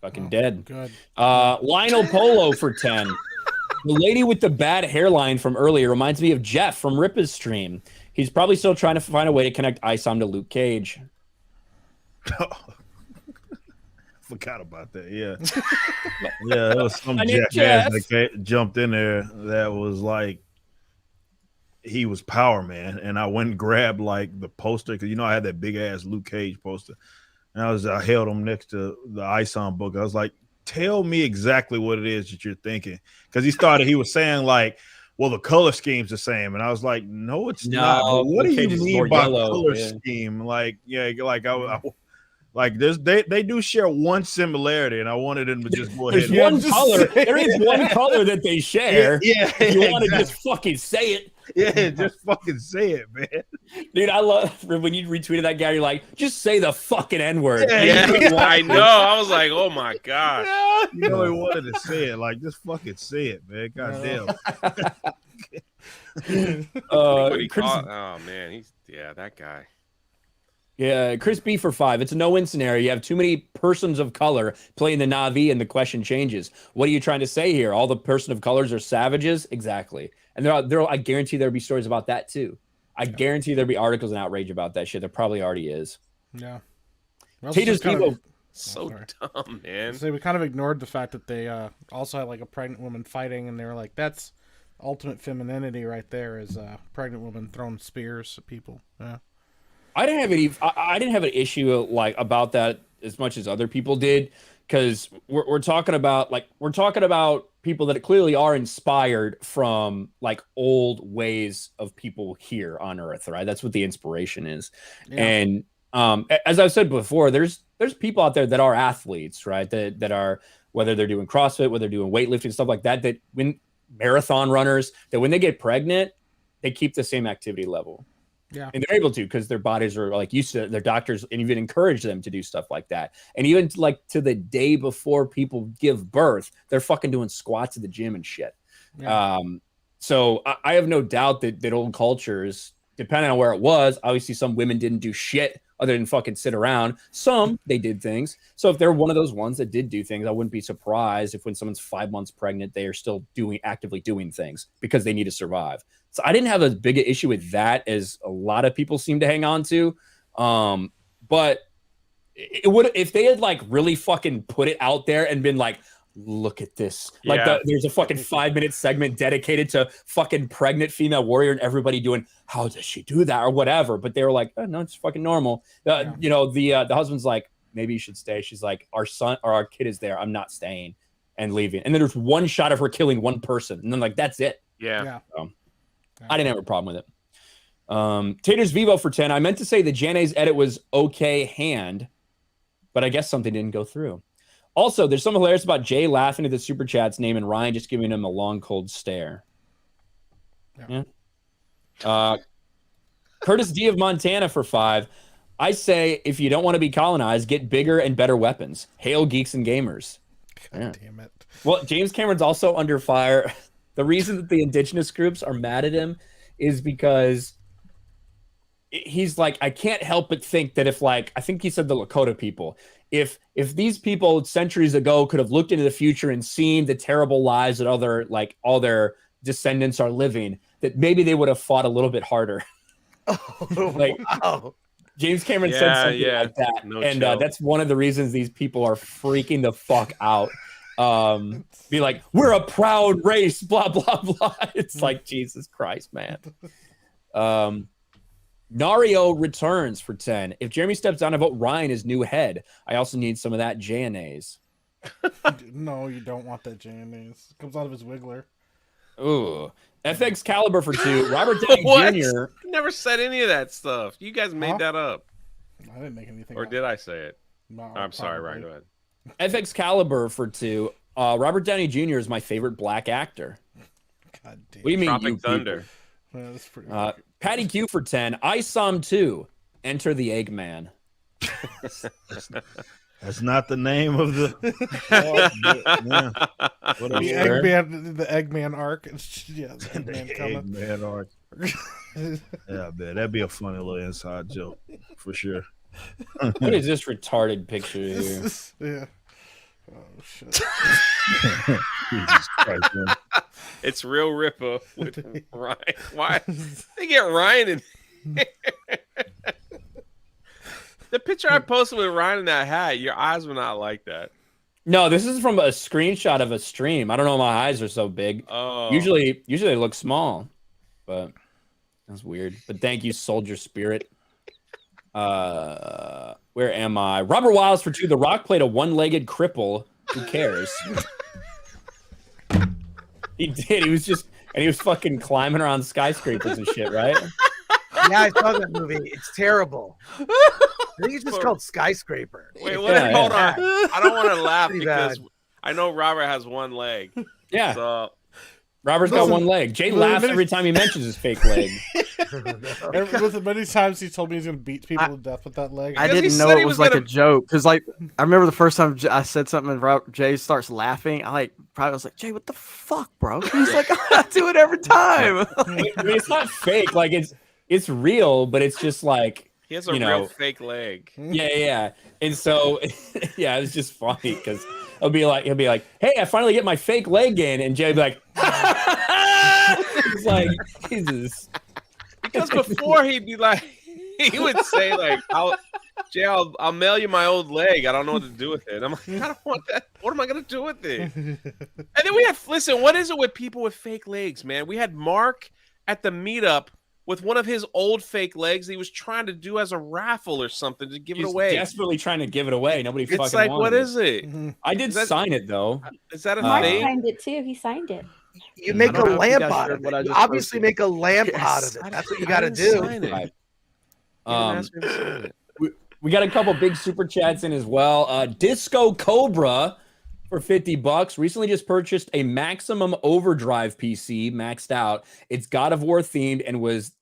fucking dead. Good. Lionel Polo for 10. The lady with the bad hairline from earlier reminds me of Jeff from Rippa's stream. He's probably still trying to find a way to connect ISOM to Luke Cage. Forgot about that. Yeah. Yeah, there was some jackass that jumped in there that was like, he was Power Man, and I went and grabbed like the poster because I had that big ass Luke Cage poster, and I held him next to the ISOM book. I was like, tell me exactly what it is that you're thinking, because he was saying like, well, the color scheme's the same, and I was like, no, it's not. But what do you mean by color scheme? Like, like they do share one similarity, and I wanted them to just go ahead. There is one color that they share. Yeah, if you want to just fucking say it. Yeah, just fucking say it, man. Dude, I love when you retweeted that guy. You're like, just say the fucking N-word. Yeah, I know. I was like, oh my god. He wanted to say it. Like, just fucking say it, man. God damn. Oh man, that guy. Yeah, Chris B for 5. It's a no-win scenario. You have too many persons of color playing the Na'vi, and the question changes. What are you trying to say here? All the person of colors are savages? Exactly. And I guarantee there'll be stories about that too. I guarantee there'll be articles and outrage about that shit. There probably already is. Yeah. Tater's Vivo. So dumb, man. So we kind of ignored the fact that they also had like a pregnant woman fighting, and they were like, that's ultimate femininity right there, is a pregnant woman throwing spears at people. Yeah. I didn't have an issue like about that as much as other people did, because we're talking about people that clearly are inspired from like old ways of people here on Earth, right? That's what the inspiration is. Yeah. And as I've said before, there's people out there that are athletes, right? That are, whether they're doing CrossFit, whether they're doing weightlifting, stuff like that, that when marathon runners, that when they get pregnant, they keep the same activity level. Yeah. And they're able to, because their bodies are like used to, their doctors and even encourage them to do stuff like that. And even like to the day before people give birth, they're fucking doing squats at the gym and shit. Yeah. So I have no doubt that old cultures, depending on where it was, obviously some women didn't do shit other than fucking sit around. Some, they did things. So if they're one of those ones that did do things, I wouldn't be surprised if when someone's 5 months pregnant, they are still actively doing things because they need to survive. So I didn't have as big an issue with that as a lot of people seem to hang on to. But it would, if they had like really fucking put it out there and been like, look at this. Like there's a fucking 5-minute segment dedicated to fucking pregnant female warrior and everybody doing, how does she do that or whatever. But they were like, oh, no, it's fucking normal. The husband's like, maybe you should stay. She's like, our son or our kid is there. I'm not staying, and leaving. And then there's one shot of her killing one person. And then like, that's it. Yeah. So, I didn't have a problem with it. Tater's Vivo for 10. I meant to say the Janay's edit was okay hand, but I guess something didn't go through. Also, there's some hilarious about Jay laughing at the super chat's name and Ryan just giving him a long, cold stare. Yeah. Curtis D of Montana for 5. I say, if you don't want to be colonized, get bigger and better weapons. Hail Geeks and Gamers. God damn it. Well, James Cameron's also under fire. The reason that the indigenous groups are mad at him is because he's like, I can't help but think that if, like, I think he said the Lakota people, if these people centuries ago could have looked into the future and seen the terrible lives that all their descendants are living, that maybe they would have fought a little bit harder. Like, wow. James Cameron said something like that, No and chill. that's one of the reasons these people are freaking the fuck out. Be like, we're a proud race, blah blah blah. It's like, Jesus Christ, man. Nario returns for 10. If Jeremy steps down, I vote Ryan as new head. I also need some of that J&A's. No, you don't want that J&A's. It comes out of his wiggler. Ooh. FX Caliber for 2. Robert Downey What? Jr. Never said any of that stuff. You guys made that up. I didn't make anything Or up. did I say it? No, I'm sorry, probably. Ryan. Go ahead. FX Caliber for 2. Robert Downey Jr. is my favorite black actor. God damn. What do you mean, Tropic you Thunder. Yeah, that's pretty Patty Q for 10. Isom 2. Enter the Eggman. That's not the name of the. What else? The Eggman arc. Yeah, the Eggman coming. Eggman arc. Yeah, man, that'd be a funny little inside joke for sure. What is this retarded picture here? Yeah. Oh shit. Jesus Christ, man. It's Real Ripper with Ryan. Why they get Ryan in? The picture I posted with Ryan in that hat, your eyes were not like that. No, this is from a screenshot of a stream. I don't know why my eyes are so big. Oh. Usually they look small, but that's weird. But thank you, Soldier Spirit. Where am I? Robert Wiles for 2. The Rock played a one-legged cripple. Who cares? He did. He was fucking climbing around skyscrapers and shit, right? Yeah, I saw that movie. It's terrible. I think it's just called Skyscraper. Wait, hold on. I don't want to laugh because I know Robert has one leg. Yeah. So Robert's got one leg. Jay laughs every time he mentions his fake leg. With many times he told me he's gonna beat people to death with that leg. I didn't know it was like a joke because, like, I remember the first time I said something and Jay starts laughing. I probably was like, Jay, what the fuck, bro? He's like, I do it every time. I mean, it's not fake. Like it's real, but it's just like, he has a real fake leg. Yeah. And so, yeah, it was just funny because he'll be like, hey, I finally get my fake leg in, and Jay'll be like, he's like, Jesus. Because before he'd be like, he would say like, I'll mail you my old leg. I don't know what to do with it. I'm like, I don't want that. What am I gonna do with it? And then we had, listen, what is it with people with fake legs, man? We had Mark at the meetup with one of his old fake legs he was trying to do as a raffle or something to give it away. Desperately trying to give it away. Nobody It's fucking like, wanted what it. is it? I did sign it though. Is that a Mark thing? signed it too. He signed it. You make a lamp out of it. You obviously make a lamp out of it. That's what you got to do. Right. We got a couple big super chats in as well. Disco Cobra for $50 recently just purchased a Maximum Overdrive PC, maxed out. It's God of War themed and was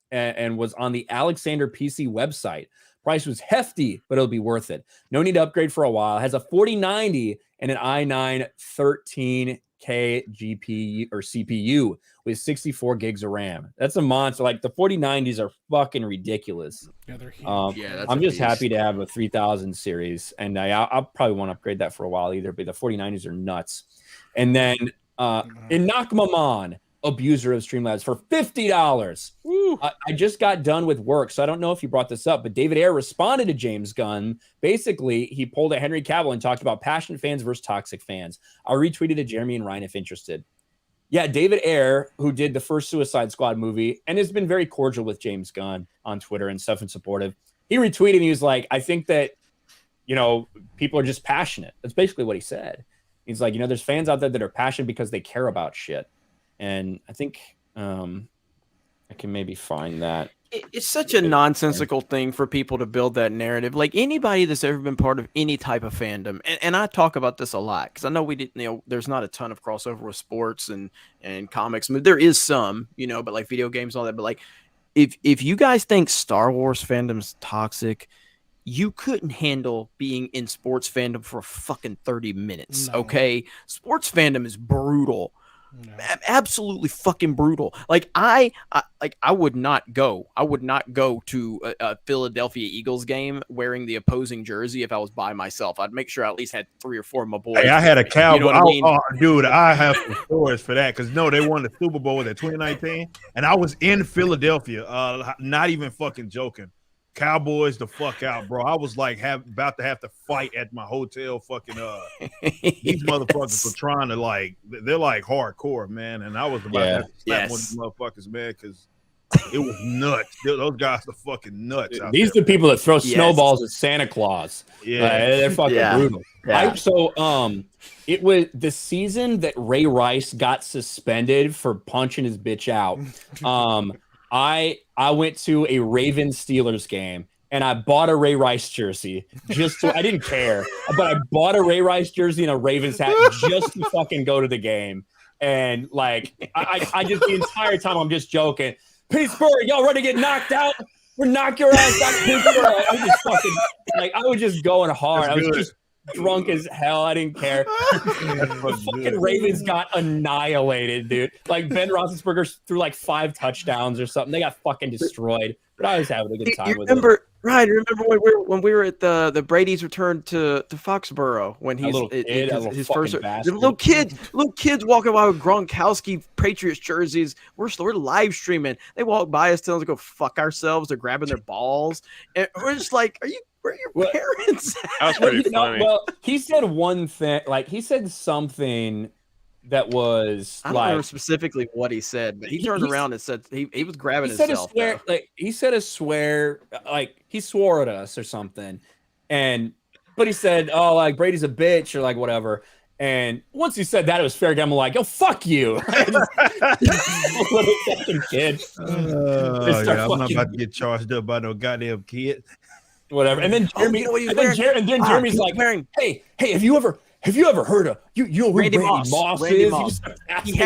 on the Alexander PC website. Price was hefty, but it'll be worth it. No need to upgrade for a while. It has a 4090 and an i9 13K GPU or CPU with 64 gigs of RAM. That's a monster. Like the 4090s are fucking ridiculous. Yeah, they're huge. I'm just happy to have a 3000 series, and I'll probably want to upgrade that for a while either. But the 4090s are nuts. And then Inakmaman, abuser of Streamlabs, for $50. I just got done with work, so I don't know if you brought this up, but David Ayer responded to James Gunn. Basically, he pulled at Henry Cavill and talked about passionate fans versus toxic fans. I retweeted to Jeremy and Ryan if interested. Yeah, David Ayer, who did the first Suicide Squad movie and has been very cordial with James Gunn on Twitter and stuff and supportive. He retweeted and he was like, I think that, people are just passionate. That's basically what he said. He's like, there's fans out there that are passionate because they care about shit. And I think I can maybe find that. It's such a nonsensical thing for people to build that narrative. Like anybody that's ever been part of any type of fandom, and I talk about this a lot because I know we didn't, there's not a ton of crossover with sports and comics. I mean, there is some, but like video games and all that. But like, if you guys think Star Wars fandom's toxic, you couldn't handle being in sports fandom for fucking 30 minutes. No. Okay, sports fandom is brutal. Absolutely fucking brutal. Like I would not go. I would not go to a Philadelphia Eagles game wearing the opposing jersey if I was by myself. I'd make sure I at least had 3 or 4 of my boys. Hey, I had a Cowboy. You know what I mean? Dude, I have some stories for that because no, they won the Super Bowl in 2019, and I was in Philadelphia. Not even fucking joking. Cowboys the fuck out, bro. I was like about to have to fight at my hotel. Fucking these motherfuckers were trying to they're like hardcore, man. And I was about to have to slap one of these motherfuckers, man, because it was nuts. Those guys are fucking nuts. These are the people that throw snowballs at Santa Claus. Yeah, they're fucking brutal. Yeah. It was the season that Ray Rice got suspended for punching his bitch out. I went to a Ravens Steelers game and I bought a Ray Rice jersey I didn't care, but I bought a Ray Rice jersey and a Ravens hat just to fucking go to the game. And like, I just the entire time I'm just joking. Pittsburgh, y'all ready to get knocked out? We're knock your ass out, Pittsburgh. I was just fucking I was just going hard. I was just drunk as hell. I didn't care. The fucking Ravens got annihilated, dude. Like Ben Roethlisberger threw like 5 touchdowns or something. They got fucking destroyed. But I was having a good time with it. Right, remember when we were at the Brady's return to Foxborough when he's his first little kids walking by with Gronkowski Patriots jerseys. We're live streaming. They walk by us, telling us to go fuck ourselves. They're grabbing their balls, and we're just like, where are your parents? That was pretty funny. Well, he said one thing, he said something that was I don't remember specifically what he said, but he turned around and said he was grabbing himself. He said a swear, he swore at us or something, but he said, "Oh, like Brady's a bitch" or like whatever. And once he said that, it was fair game. I'm like, "Oh, fuck you!" Little fucking kid. I'm not about to get charged up by no goddamn kid. Whatever. And then Jeremy's like, "Hey, have you ever heard of you know who Randy Moss is?" He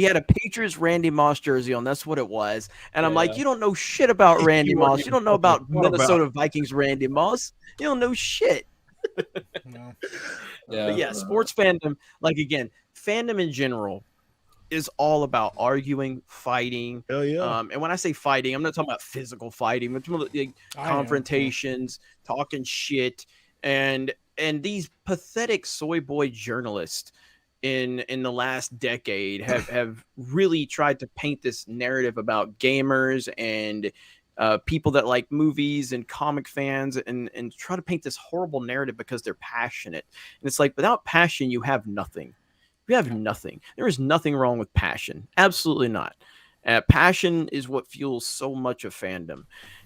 had a Patriots Randy Moss jersey on. That's what it was. And I'm like, you don't know shit about Randy Moss. You don't know about Minnesota Vikings Randy Moss. You don't know shit. No. But yeah, sports fandom, fandom in general is all about arguing, fighting. Hell yeah. And when I say fighting, I'm not talking about physical fighting, but confrontations, talking shit. And these pathetic soy boy journalists in the last decade have really tried to paint this narrative about gamers and people that like movies and comic fans and try to paint this horrible narrative because they're passionate. And it's like, without passion, you have nothing. You have nothing. There is nothing wrong with passion. Absolutely not. Passion is what fuels so much of fandom.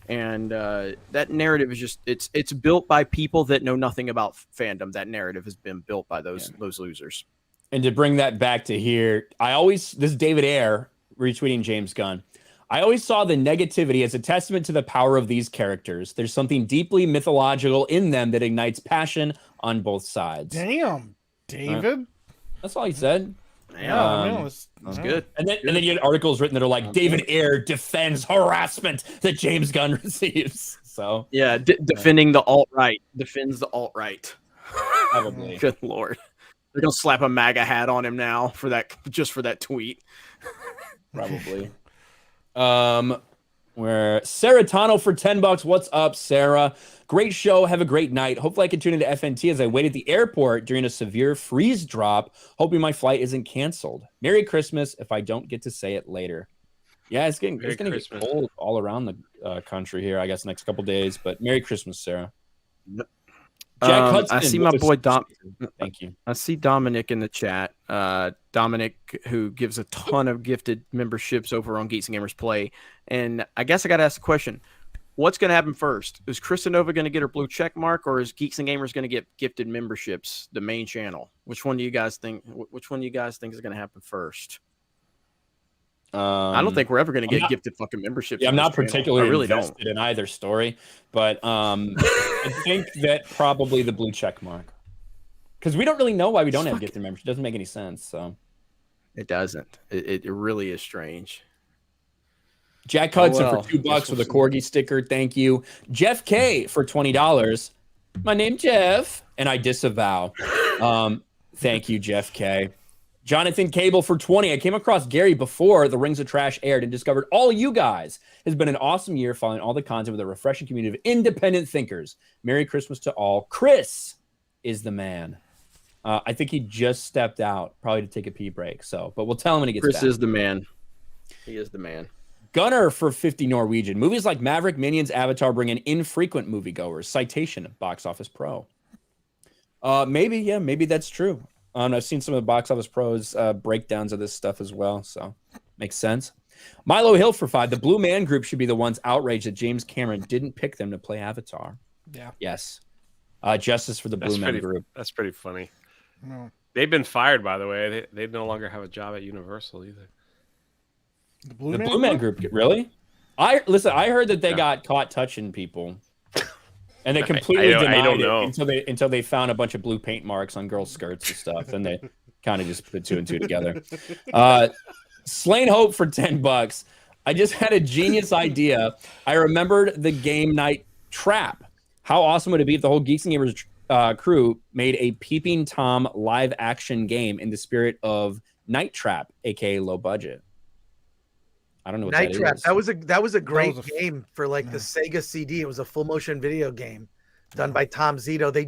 And that narrative is just it's built by people that know nothing about fandom. That narrative has been built by those losers. And to bring that back to here, this is David Ayer retweeting James Gunn. I always saw the negativity as a testament to the power of these characters. There's something deeply mythological in them that ignites passion on both sides. Damn, David. That's all he said. Yeah, that's good. And then you had articles written that are like, David Ayer defends harassment that James Gunn receives. So yeah, defending the alt-right. Defends the alt-right. Probably. Good Lord. They're gonna slap a MAGA hat on him now for that tweet. Probably. Where Sarah Tano for $10. What's up, Sarah? Great show. Have a great night. Hopefully I can tune into FNT as I wait at the airport during a severe freeze drop. Hoping my flight isn't canceled. Merry Christmas if I don't get to say it later. Yeah, it's going to get cold all around the country here, I guess, next couple days. But Merry Christmas, Sarah. Jack Hudson, I see my boy Dom. Thank you. I see Dominic in the chat. Dominic, who gives a ton of gifted memberships over on Geeks Gamers Play. And I guess I got to ask the question: what's going to happen first? Is Christinova going to get her blue check mark, or is Geeks and Gamers going to get gifted memberships, the main channel? Which one do you guys think? Which one do you guys think is going to happen first? I don't think we're ever going to get gifted fucking memberships. Yeah, I'm not particularly invested in either story, but I think that probably the blue check mark, because we don't really know why we don't have gifted membership. It doesn't make any sense. So it doesn't. It really is strange. Jack Hudson for $2 for the corgi sticker. Thank you. Jeff K for $20. My name Jeff, and I disavow. Thank you, Jeff K. Jonathan Cable for 20. I came across Gary before The Rings of Trash aired and discovered all you guys. It's been an awesome year following all the content with a refreshing community of independent thinkers. Merry Christmas to all. Chris is the man. I think he just stepped out, probably to take a pee break. So, but we'll tell him when he gets back. Chris is the man. He is the man. Gunner for 50 Norwegian. Movies like Maverick, Minions, Avatar bring in infrequent moviegoers. Citation, Box Office Pro. Maybe that's true. I've seen some of the Box Office Pros breakdowns of this stuff as well, so makes sense. Milo Hill for 5. The Blue Man Group should be the ones outraged that James Cameron didn't pick them to play Avatar. Yeah. Yes. Justice for the Blue Man Group. That's pretty funny. No. They've been fired, by the way. They no longer have a job at Universal either. The Blue Man Group, really? I heard that they got caught touching people. And they completely denied it until they found a bunch of blue paint marks on girls' skirts and stuff. And they kind of just put 2 and 2 together. Slain Hope for $10. I just had a genius idea. I remembered the game Night Trap. How awesome would it be if the whole Geeks and Gamers crew made a Peeping Tom live action game in the spirit of Night Trap, aka low budget? I don't know what Night that Trap. is. That was a great game for like the Sega CD. It was a full motion video game done by Tom Zito. They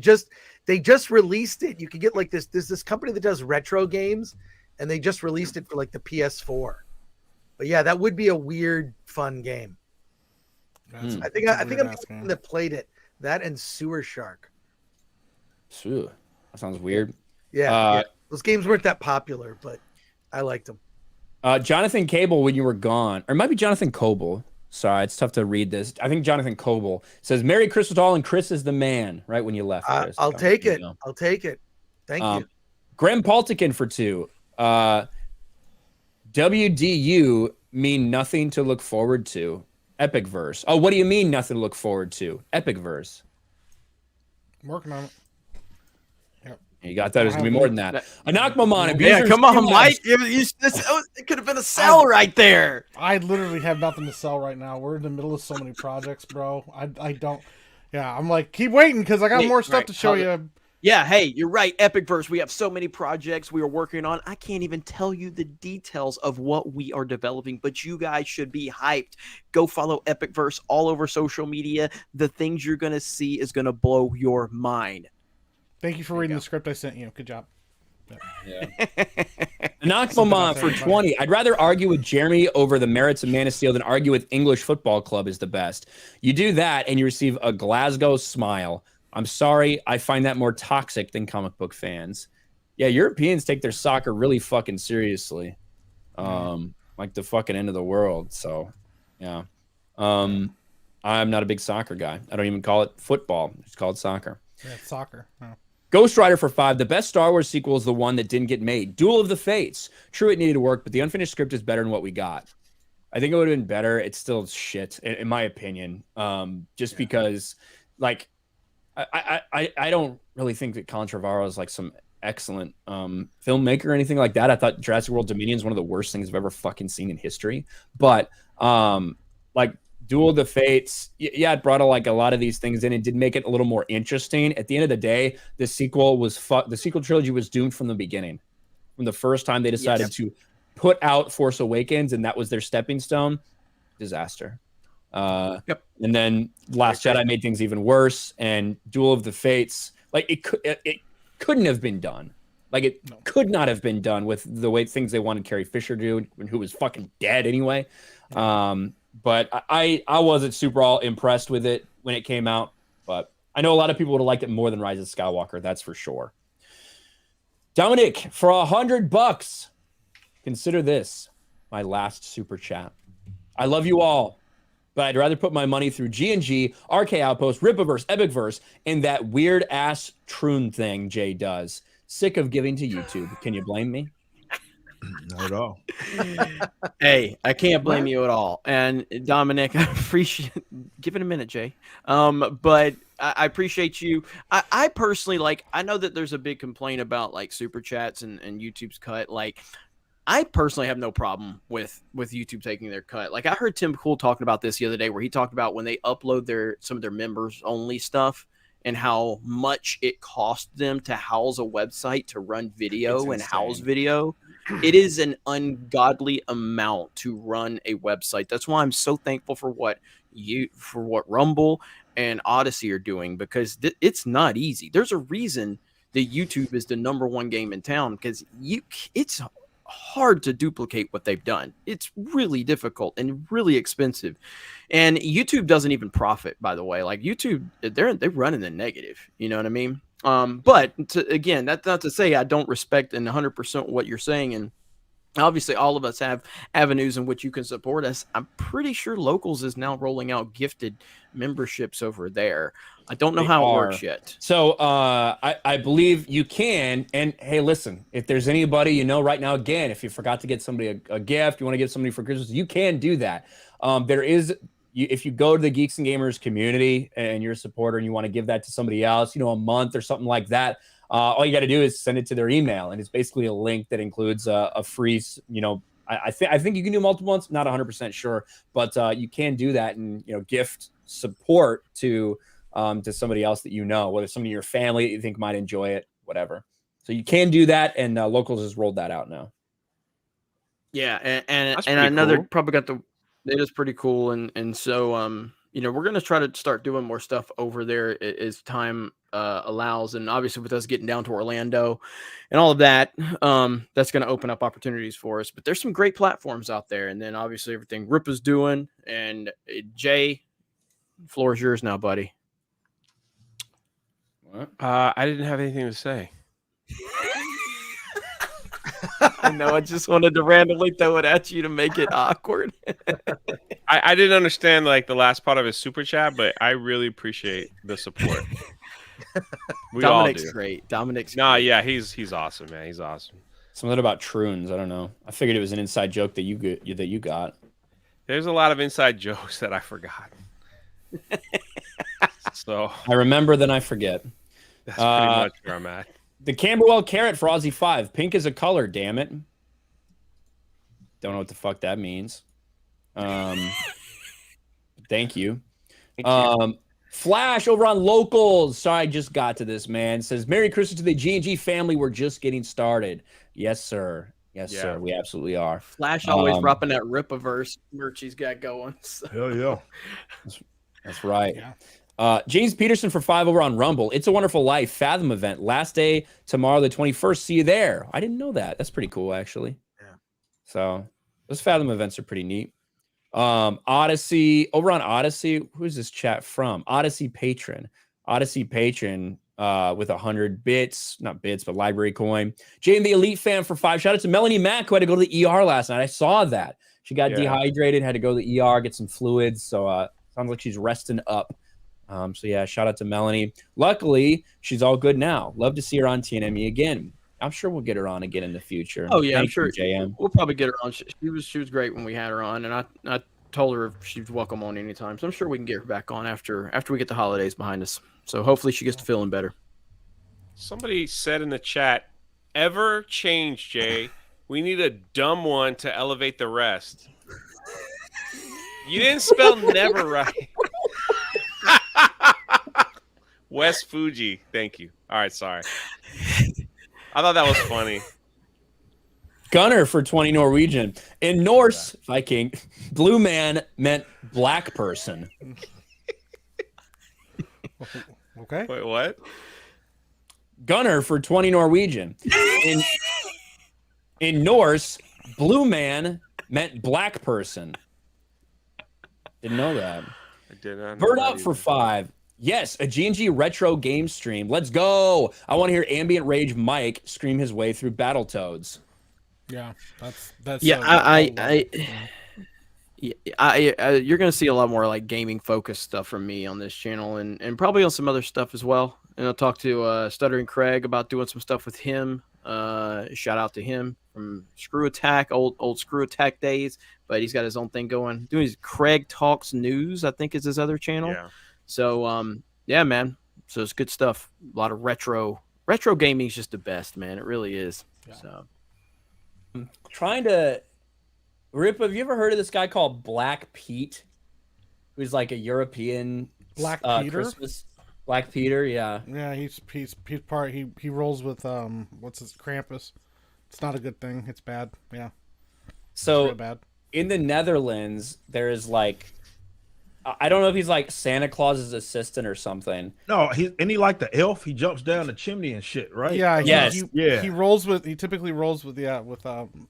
just released it. You could get like this. There's this company that does retro games, and they just released it for like the PS4. But yeah, that would be a weird, fun game. I think I'm the one that played it. That and Sewer Shark. That sounds weird. Yeah, those games weren't that popular, but I liked them. Jonathan Cable, when you were gone, or it might be Jonathan Coble. Sorry, it's tough to read this. I think Jonathan Coble says, Merry Christmas to all, and Chris is the man, right when you left. Chris. I'll take it. I'll take it. Thank you. Graham Paltikin for 2. WDU mean nothing to look forward to. Epic verse. Oh, what do you mean nothing to look forward to? Epic verse. I'm working on it. You got that. It's going to be more than that. Anak Maman. Yeah, come on, Mike. It could have been a sell right there. I literally have nothing to sell right now. We're in the middle of so many projects, bro. I don't. Yeah, I'm like, keep waiting because I got more stuff to show you. Yeah, hey, you're right. Epic Verse. We have so many projects we are working on. I can't even tell you the details of what we are developing, but you guys should be hyped. Go follow Epic Verse all over social media. The things you're going to see is going to blow your mind. Thank you for reading the script I sent you. Good job. Yeah. Anak Maman for 20. I'd rather argue with Jeremy over the merits of Man of Steel than argue with English Football Club is the best. You do that and you receive a Glasgow smile. I'm sorry, I find that more toxic than comic book fans. Yeah, Europeans take their soccer really fucking seriously. Like the fucking end of the world. So, yeah. I'm not a big soccer guy. I don't even call it football. It's called soccer. Yeah, it's soccer. Oh. Ghost Rider for 5. The best Star Wars sequel is the one that didn't get made. Duel of the Fates. True, it needed to work, but the unfinished script is better than what we got. I think it would have been better. It's still shit, in my opinion. Because, like, I don't really think that Colin Trevorrow is like some excellent filmmaker or anything like that. I thought Jurassic World Dominion is one of the worst things I've ever fucking seen in history. But like Duel of the Fates, yeah, it brought a lot of these things in and did make it a little more interesting. At the end of the day, the sequel trilogy was doomed from the beginning. From the first time they decided to put out Force Awakens and that was their stepping stone, disaster. And then Last Jedi made things even worse, and Duel of the Fates, like it couldn't have been done. Like it could not have been done with the way things they wanted Carrie Fisher to do, who was fucking dead anyway. But I wasn't super all impressed with it when it came out, but I know a lot of people would have liked it more than Rise of Skywalker. That's for sure. Dominic, for $100, consider this my last super chat. I love you all, but I'd rather put my money through G&G, RK Outpost, Ripaverse, Epicverse, and that weird ass Troon thing Jay does. Sick of giving to YouTube. Can you blame me? Not at all. Hey, I can't blame you at all. And Dominic, I appreciate. Give it a minute, Jay. But I appreciate you. I personally I know that there's a big complaint about like super chats and YouTube's cut. Like, I personally have no problem with YouTube taking their cut. Like, I heard Tim Cool talking about this the other day, where he talked about when they upload some of their members only stuff and how much it cost them to house a website to run video and house video. It is an ungodly amount to run a website. That's why I'm so thankful for what Rumble and Odyssey are doing, because it's not easy. There's a reason that YouTube is the #1 game in town, because it's hard to duplicate what they've done. It's really difficult and really expensive. And YouTube doesn't even profit, by the way. Like YouTube, they're running the negative. You know what I mean? But again, that's not to say I don't respect and 100% what you're saying. And obviously, all of us have avenues in which you can support us. I'm pretty sure Locals is now rolling out gifted memberships over there. I don't know how it works yet. So I believe you can. And hey, listen, if there's anybody you know right now, again, if you forgot to get somebody a gift, you want to give somebody for Christmas, you can do that. If you go to the Geeks and Gamers community and you're a supporter and you want to give that to somebody else, a month or something like that, all you got to do is send it to their email, and it's basically a link that includes a free, I think you can do multiple ones. Not 100% sure, but you can do that and gift support to somebody else that whether somebody in your family that you think might enjoy it, whatever. So you can do that, and Locals has rolled that out now. Yeah, and I know they're probably got it is pretty cool, and so we're gonna try to start doing more stuff over there as time allows, and obviously with us getting down to Orlando and all of that, that's gonna open up opportunities for us. But there's some great platforms out there, and then obviously everything Rip is doing, and Jay, floor is yours now, buddy. What? I didn't have anything to say. I know. I just wanted to randomly throw it at you to make it awkward. I didn't understand the last part of his super chat, but I really appreciate the support. Dominic's great. Dominic's great. Yeah, he's awesome, man. He's awesome. Something about Troons. I don't know. I figured it was an inside joke that you got. There's a lot of inside jokes that I forgot. So I remember, then I forget. That's pretty much where I'm at. The Camberwell carrot for Aussie 5. Pink is a color, damn it. Don't know what the fuck that means. Thank you. Flash over on Locals. Sorry, I just got to this, man. Says, Merry Christmas to the G&G family. We're just getting started. Yes, sir. Yes, sir. We absolutely are. Flash always dropping that Rip-a-verse merch he's got going. So. Hell yeah. That's right. Yeah. James Peterson for 5 over on Rumble. It's a Wonderful Life Fathom event. Last day tomorrow, the 21st. See you there. I didn't know that. That's pretty cool, actually. Yeah. So those Fathom events are pretty neat. Odyssey, over on Odyssey, who's this chat from? Odyssey Patron with 100 bits, not bits, but library coin. Jay and the Elite Fan for 5. Shout out to Melanie Mack, who had to go to the ER last night. I saw that. She got dehydrated, had to go to the ER, get some fluids. So sounds like she's resting up. So yeah, shout out to Melanie. Luckily, she's all good now. Love to see her on TNME again. I'm sure we'll get her on again in the future. Oh yeah, Thank I'm sure. you, JM. We'll probably get her on. She was great when we had her on, and I told her she's welcome on anytime. So I'm sure we can get her back on after we get the holidays behind us. So hopefully she gets to feeling better. Somebody said in the chat, "Ever change, Jay? We need a dumb one to elevate the rest." You didn't spell never right. West Fuji, thank you. All right, sorry. I thought that was funny. Gunner for 20 Norwegian. In Norse, Viking, blue man meant black person. Okay. Wait, what? Gunner for 20 Norwegian. In Norse, blue man meant black person. Didn't know that. I did not. Bird up for 5. Yes, a G&G retro game stream. Let's go. I want to hear Ambient Rage Mike scream his way through Battletoads. Yeah, that's yeah. You're gonna see a lot more like gaming focused stuff from me on this channel, and probably on some other stuff as well. And I'll talk to Stuttering Craig about doing some stuff with him. Shout out to him from Screw Attack, old Screw Attack days. But he's got his own thing going. Doing his Craig Talks News, I think is his other channel. Yeah. So yeah, man. So it's good stuff. A lot of retro gaming is just the best, man. It really is. Yeah. So trying to Rip, have you ever heard of this guy called Black Pete? Who's like a European Black Peter? Christmas. Black Peter, yeah. Yeah, he's part. He rolls with what's his Krampus. It's not a good thing. It's bad. Yeah. So bad. In the Netherlands, there is like, I don't know if he's like Santa Claus's assistant or something. No, he like the elf. He jumps down the chimney and shit, right? Yeah. Yes. He rolls with. He typically rolls with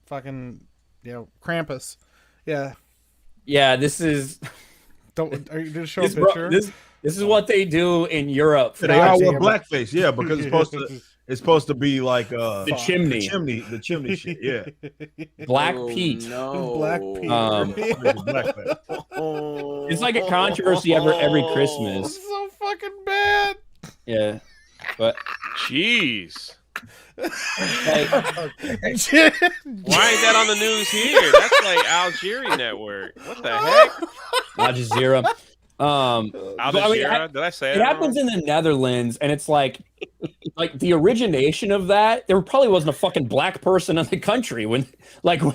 fucking Krampus. Yeah. Yeah. This is. Are you gonna show a picture? This is what they do in Europe. They all wear blackface, yeah, because it's supposed to be like the chimney shit, yeah. Black Pete. No. Black Pete. It's like a controversy every Christmas. It's so fucking bad. Yeah, but Jeez. like, Why ain't that on the news here? That's like Algeria Network. What the heck? Al Jazeera. Al Jazeera? Did I say it? It happens in the Netherlands, and it's like the origination of that. There probably wasn't a fucking black person in the country when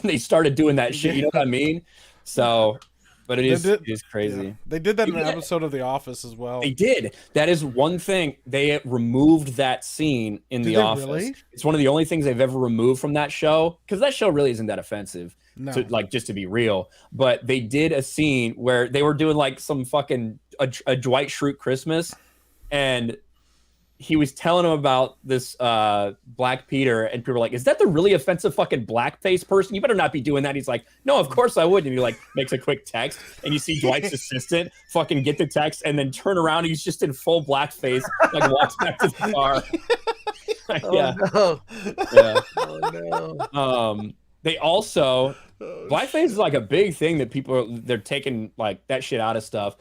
they started doing that shit. You know what I mean? So, but it is crazy. Yeah. They did that in an episode of The Office as well. They did. That is one thing. They removed that scene in The Office. Really? It's one of the only things they've ever removed from that show, because that show really isn't that offensive. No. Just to be real, but they did a scene where they were doing like some fucking a Dwight Schrute Christmas, and he was telling him about this Black Peter, and people were like, "Is that the really offensive fucking blackface person? You better not be doing that." He's like, "No, of course I would." And he like makes a quick text, and you see Dwight's assistant fucking get the text and then turn around. And he's just in full blackface, like walks back to the car. Yeah. Oh, no. Yeah. Oh no. They also blackface is like a big thing that they're taking like that shit out of stuff.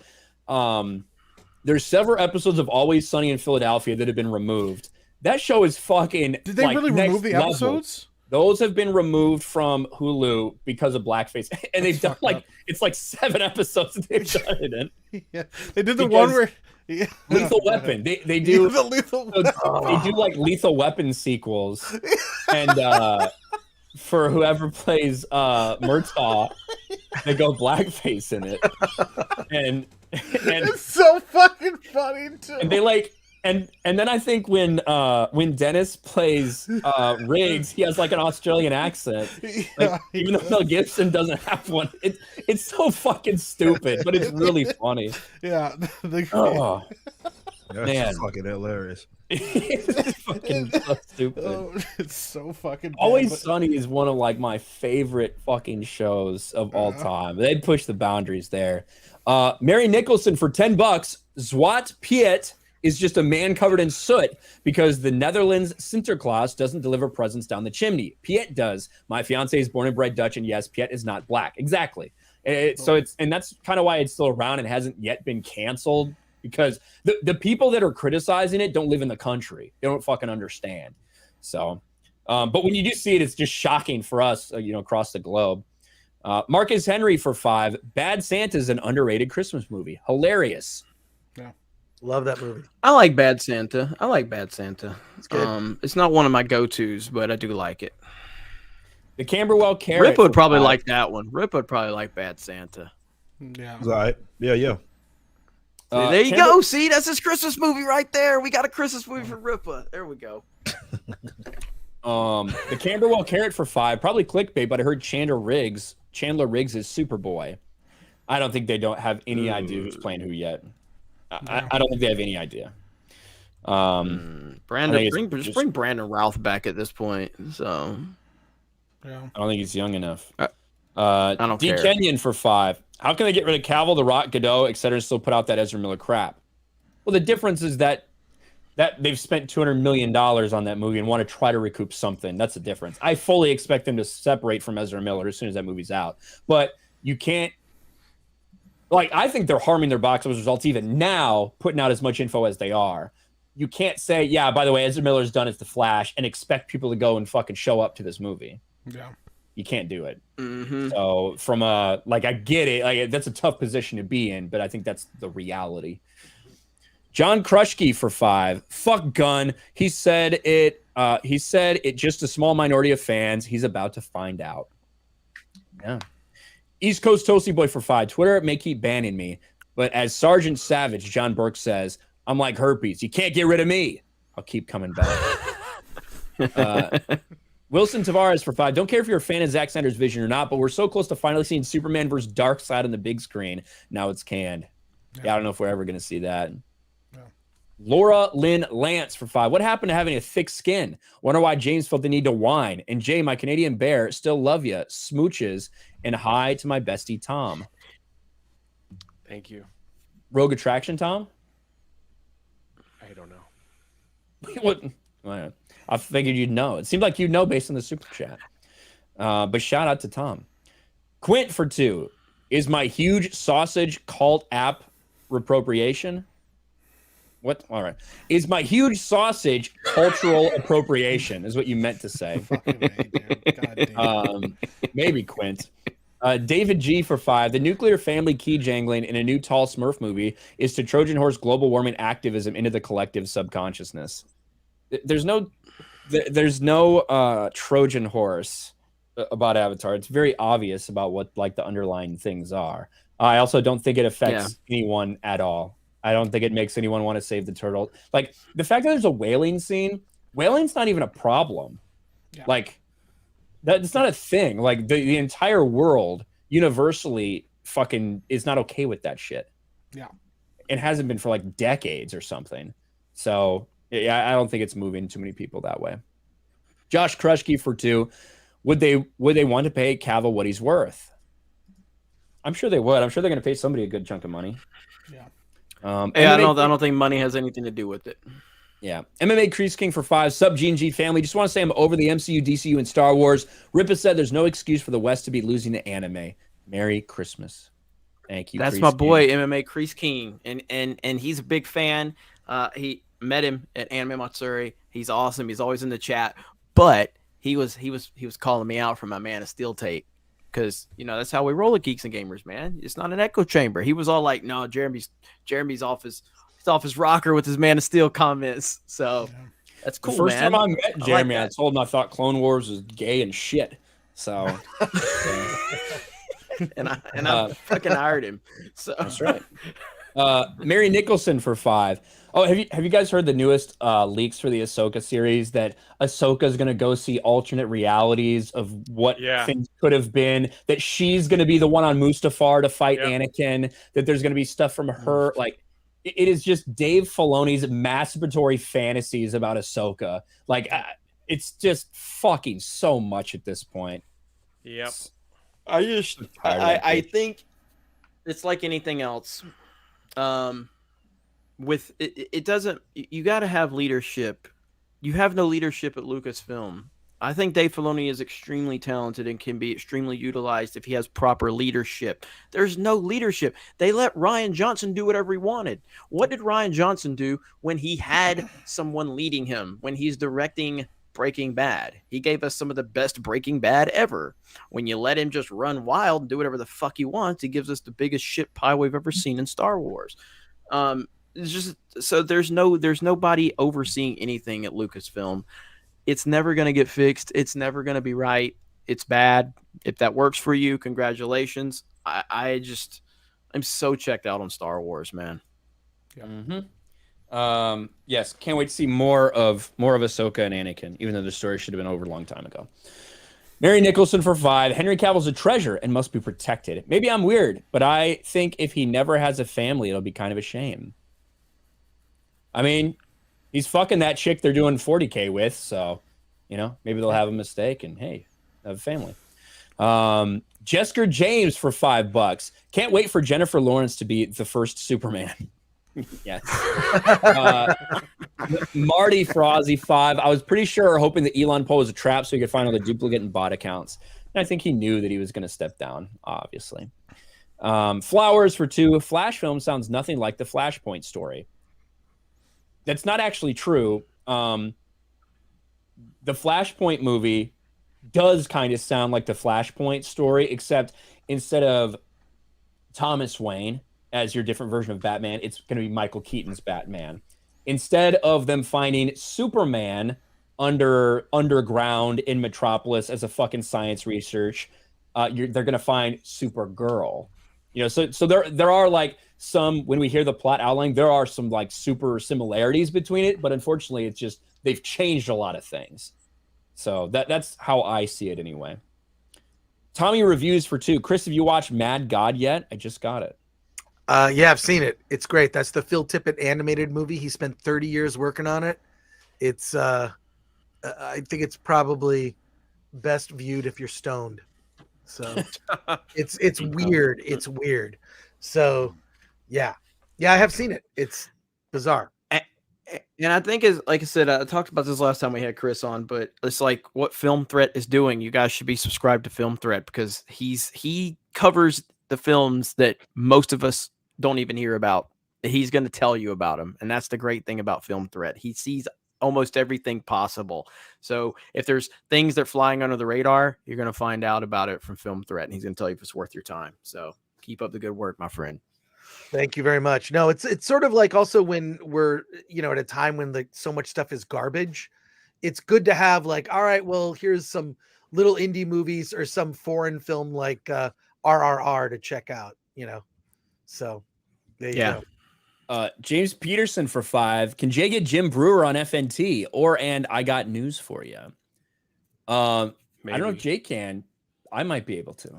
There's several episodes of Always Sunny in Philadelphia that have been removed. That show is fucking. Did they really remove the episodes? Those have been removed from Hulu because of blackface, and they've done it's like 7 episodes that they've done it in. Yeah, they did the one where Lethal Weapon. They do the Lethal. They do like Lethal Weapon sequels, and for whoever plays Murtaugh, they go blackface in it, and it's so fucking funny too. And they like. And then I think when Dennis plays Riggs, he has like an Australian accent. Like, even though Mel Gibson doesn't have one, it's so fucking stupid, but it's really funny. Yeah, that's fucking hilarious. It's fucking so stupid. Oh, it's so fucking bad, Always Sunny is one of like my favorite fucking shows of all time. They'd push the boundaries there. Mary Nicholson for $10. Zwart Piet is just a man covered in soot because the Netherlands Sinterklaas doesn't deliver presents down the chimney. Piet does. My fiance is born and bred Dutch, and yes, Piet is not black. Exactly. So that's kind of why it's still around and hasn't yet been canceled, because the people that are criticizing it don't live in the country. They don't fucking understand. So, but when you do see it, it's just shocking for us, across the globe. Marcus Henry for $5. Bad Santa is an underrated Christmas movie. Hilarious. Yeah. Love that movie. I like Bad Santa. It's good. It's not one of my go-tos, but I do like it. The Camberwell Carrot. Rip would probably like that one. Rip would probably like Bad Santa. Yeah. All right. Yeah. There you go. See, that's his Christmas movie right there. We got a Christmas movie for Ripa. There we go. The Camberwell Carrot for $5. Probably clickbait, but I heard Chandler Riggs is Superboy. I don't think they don't have any idea who's playing who yet. I don't think they have any idea. Brandon, bring Brandon Routh back at this point. So, yeah, I don't think he's young enough. I don't care. Kenyon for $5. How can they get rid of Cavill, The Rock, Godot, etc., and still put out that Ezra Miller crap? Well, the difference is that they've spent $200 million on that movie and want to try to recoup something. That's the difference. I fully expect them to separate from Ezra Miller as soon as that movie's out, but you can't. Like, I think they're harming their box office results even now, putting out as much info as they are. You can't say, yeah, by the way, Ezra Miller's done as The Flash, and expect people to go and fucking show up to this movie. Yeah. You can't do it. Mm-hmm. So I get it. Like, that's a tough position to be in, but I think that's the reality. John Krushke for $5. Fuck Gunn. He said it just a small minority of fans. He's about to find out. Yeah. East Coast Toasty Boy for $5. Twitter may keep banning me, but as Sergeant Savage, John Burke says, I'm like herpes. You can't get rid of me. I'll keep coming back. Wilson Tavares for 5. Don't care if you're a fan of Zack Snyder's vision or not, but we're so close to finally seeing Superman vs. Darkseid on the big screen. Now it's canned. Yeah, I don't know if we're ever going to see that. Laura Lynn Lance for 5. What happened to having a thick skin? Wonder why James felt the need to whine. And Jay, my Canadian bear, still love you. Smooches. And hi to my bestie, Tom. Thank you. Rogue Attraction, Tom? I don't know. What? I figured you'd know. It seemed like you'd know based on the super chat. But shout out to Tom. Quint for 2. Is my huge sausage cult app appropriation? What? All right. Is my huge sausage cultural appropriation is what you meant to say. Maybe Quint. David G for 5. The nuclear family key jangling in a new Tall Smurf movie is to Trojan horse global warming activism into the collective subconsciousness. There's no Trojan horse about Avatar. It's very obvious about what like the underlying things are. I also don't think it affects anyone at all. I don't think it makes anyone want to save the turtle. Like the fact that there's a whaling scene, whaling's not even a problem. Yeah. Like that's not a thing. Like the entire world universally fucking is not okay with that shit. Yeah. It hasn't been for like decades or something. So yeah, I don't think it's moving too many people that way. Josh Krushke for 2. Would they want to pay Cavill what he's worth? I'm sure they would. I'm sure they're going to pay somebody a good chunk of money. Yeah. I don't think money has anything to do with it. Yeah. MMA Crease King for 5. Sub G&G family. Just want to say I'm over the MCU, DCU, and Star Wars. Rippa said there's no excuse for the West to be losing to anime. Merry Christmas. Thank you. That's Crease my boy, King. MMA Crease King. And he's a big fan. He met him at Anime Matsuri. He's awesome. He's always in the chat. But he was calling me out for my Man of Steel take. Because, that's how we roll at Geeks and Gamers, man. It's not an echo chamber. He was all like, no, Jeremy's off his rocker with his Man of Steel comments. So that's cool, the first man. time I met Jeremy, I I told him I thought Clone Wars was gay and shit. So and I fucking hired him. So that's right. Mary Nicholson for 5. Oh, have you guys heard the newest leaks for the Ahsoka series that Ahsoka is going to go see alternate realities of what things could have been, that she's going to be the one on Mustafar to fight Anakin, that there's going to be stuff from her. Like, it is just Dave Filoni's masturbatory fantasies about Ahsoka. Like, it's just fucking so much at this point. Yep. I think it's like anything else. With it doesn't, you got to have leadership. You have no leadership at Lucasfilm. I think Dave Filoni is extremely talented and can be extremely utilized if he has proper leadership. There's no leadership. They let Rian Johnson do whatever he wanted. What did Rian Johnson do when he had someone leading him, when he's directing Breaking Bad? He gave us some of the best Breaking Bad ever. When you let him just run wild and do whatever the fuck he wants, he gives us the biggest shit pie we've ever seen in Star Wars. It's just so there's nobody overseeing anything at Lucasfilm. It's never going to get fixed. It's never going to be right. It's bad. If that works for you, congratulations. I'm so checked out on Star Wars, man. Yeah. Mm-hmm. Yes, can't wait to see more of Ahsoka and Anakin, even though the story should have been over a long time ago. Mary Nicholson for 5. Henry Cavill's a treasure and must be protected. Maybe I'm weird, but I think if he never has a family, it'll be kind of a shame. I mean, he's fucking that chick they're doing 40K with, so, maybe they'll have a mistake and, hey, have a family. Jesker James for $5. Can't wait for Jennifer Lawrence to be the first Superman. Yes. Marty Frozzy 5. I was pretty sure hoping that Elon Poe was a trap so he could find all the duplicate and bot accounts. And I think he knew that he was going to step down, obviously. Flowers for 2. Flash film sounds nothing like the Flashpoint story. That's not actually true. The Flashpoint movie does kind of sound like the Flashpoint story, except instead of Thomas Wayne as your different version of Batman, it's going to be Michael Keaton's Batman. Instead of them finding Superman underground in Metropolis as a fucking science research, they're going to find Supergirl. You know, so there are like some, when we hear the plot outline, there are some like super similarities between it, but unfortunately it's just they've changed a lot of things. So that's how I see it anyway. Tommy reviews for 2. Chris, have you watched Mad God yet? I just got it. Yeah, I've seen it. It's great. That's the Phil Tippett animated movie. He spent 30 years working on it. It's I think it's probably best viewed if you're stoned. So it's weird. It's weird. So yeah, I have seen it. It's bizarre. And I think, is like I said, I talked about this last time we had Chris on, but it's like what Film Threat is doing. You guys should be subscribed to Film Threat because he covers the films that most of us don't even hear about. He's going to tell you about them, and that's the great thing about Film Threat. He sees almost everything possible. So if there's things that are flying under the radar, you're going to find out about it from Film Threat, and he's going to tell you if it's worth your time. So keep up the good work, my friend. Thank you very much. No, it's sort of like also when we're, you know, at a time when like so much stuff is garbage, it's good to have like, all right, well, here's some little indie movies or some foreign film like RRR to check out, you know. So there you go. James Peterson for 5. Can Jay get Jim Brewer on FNT? And I got news for you. I don't know if Jay can. I might be able to.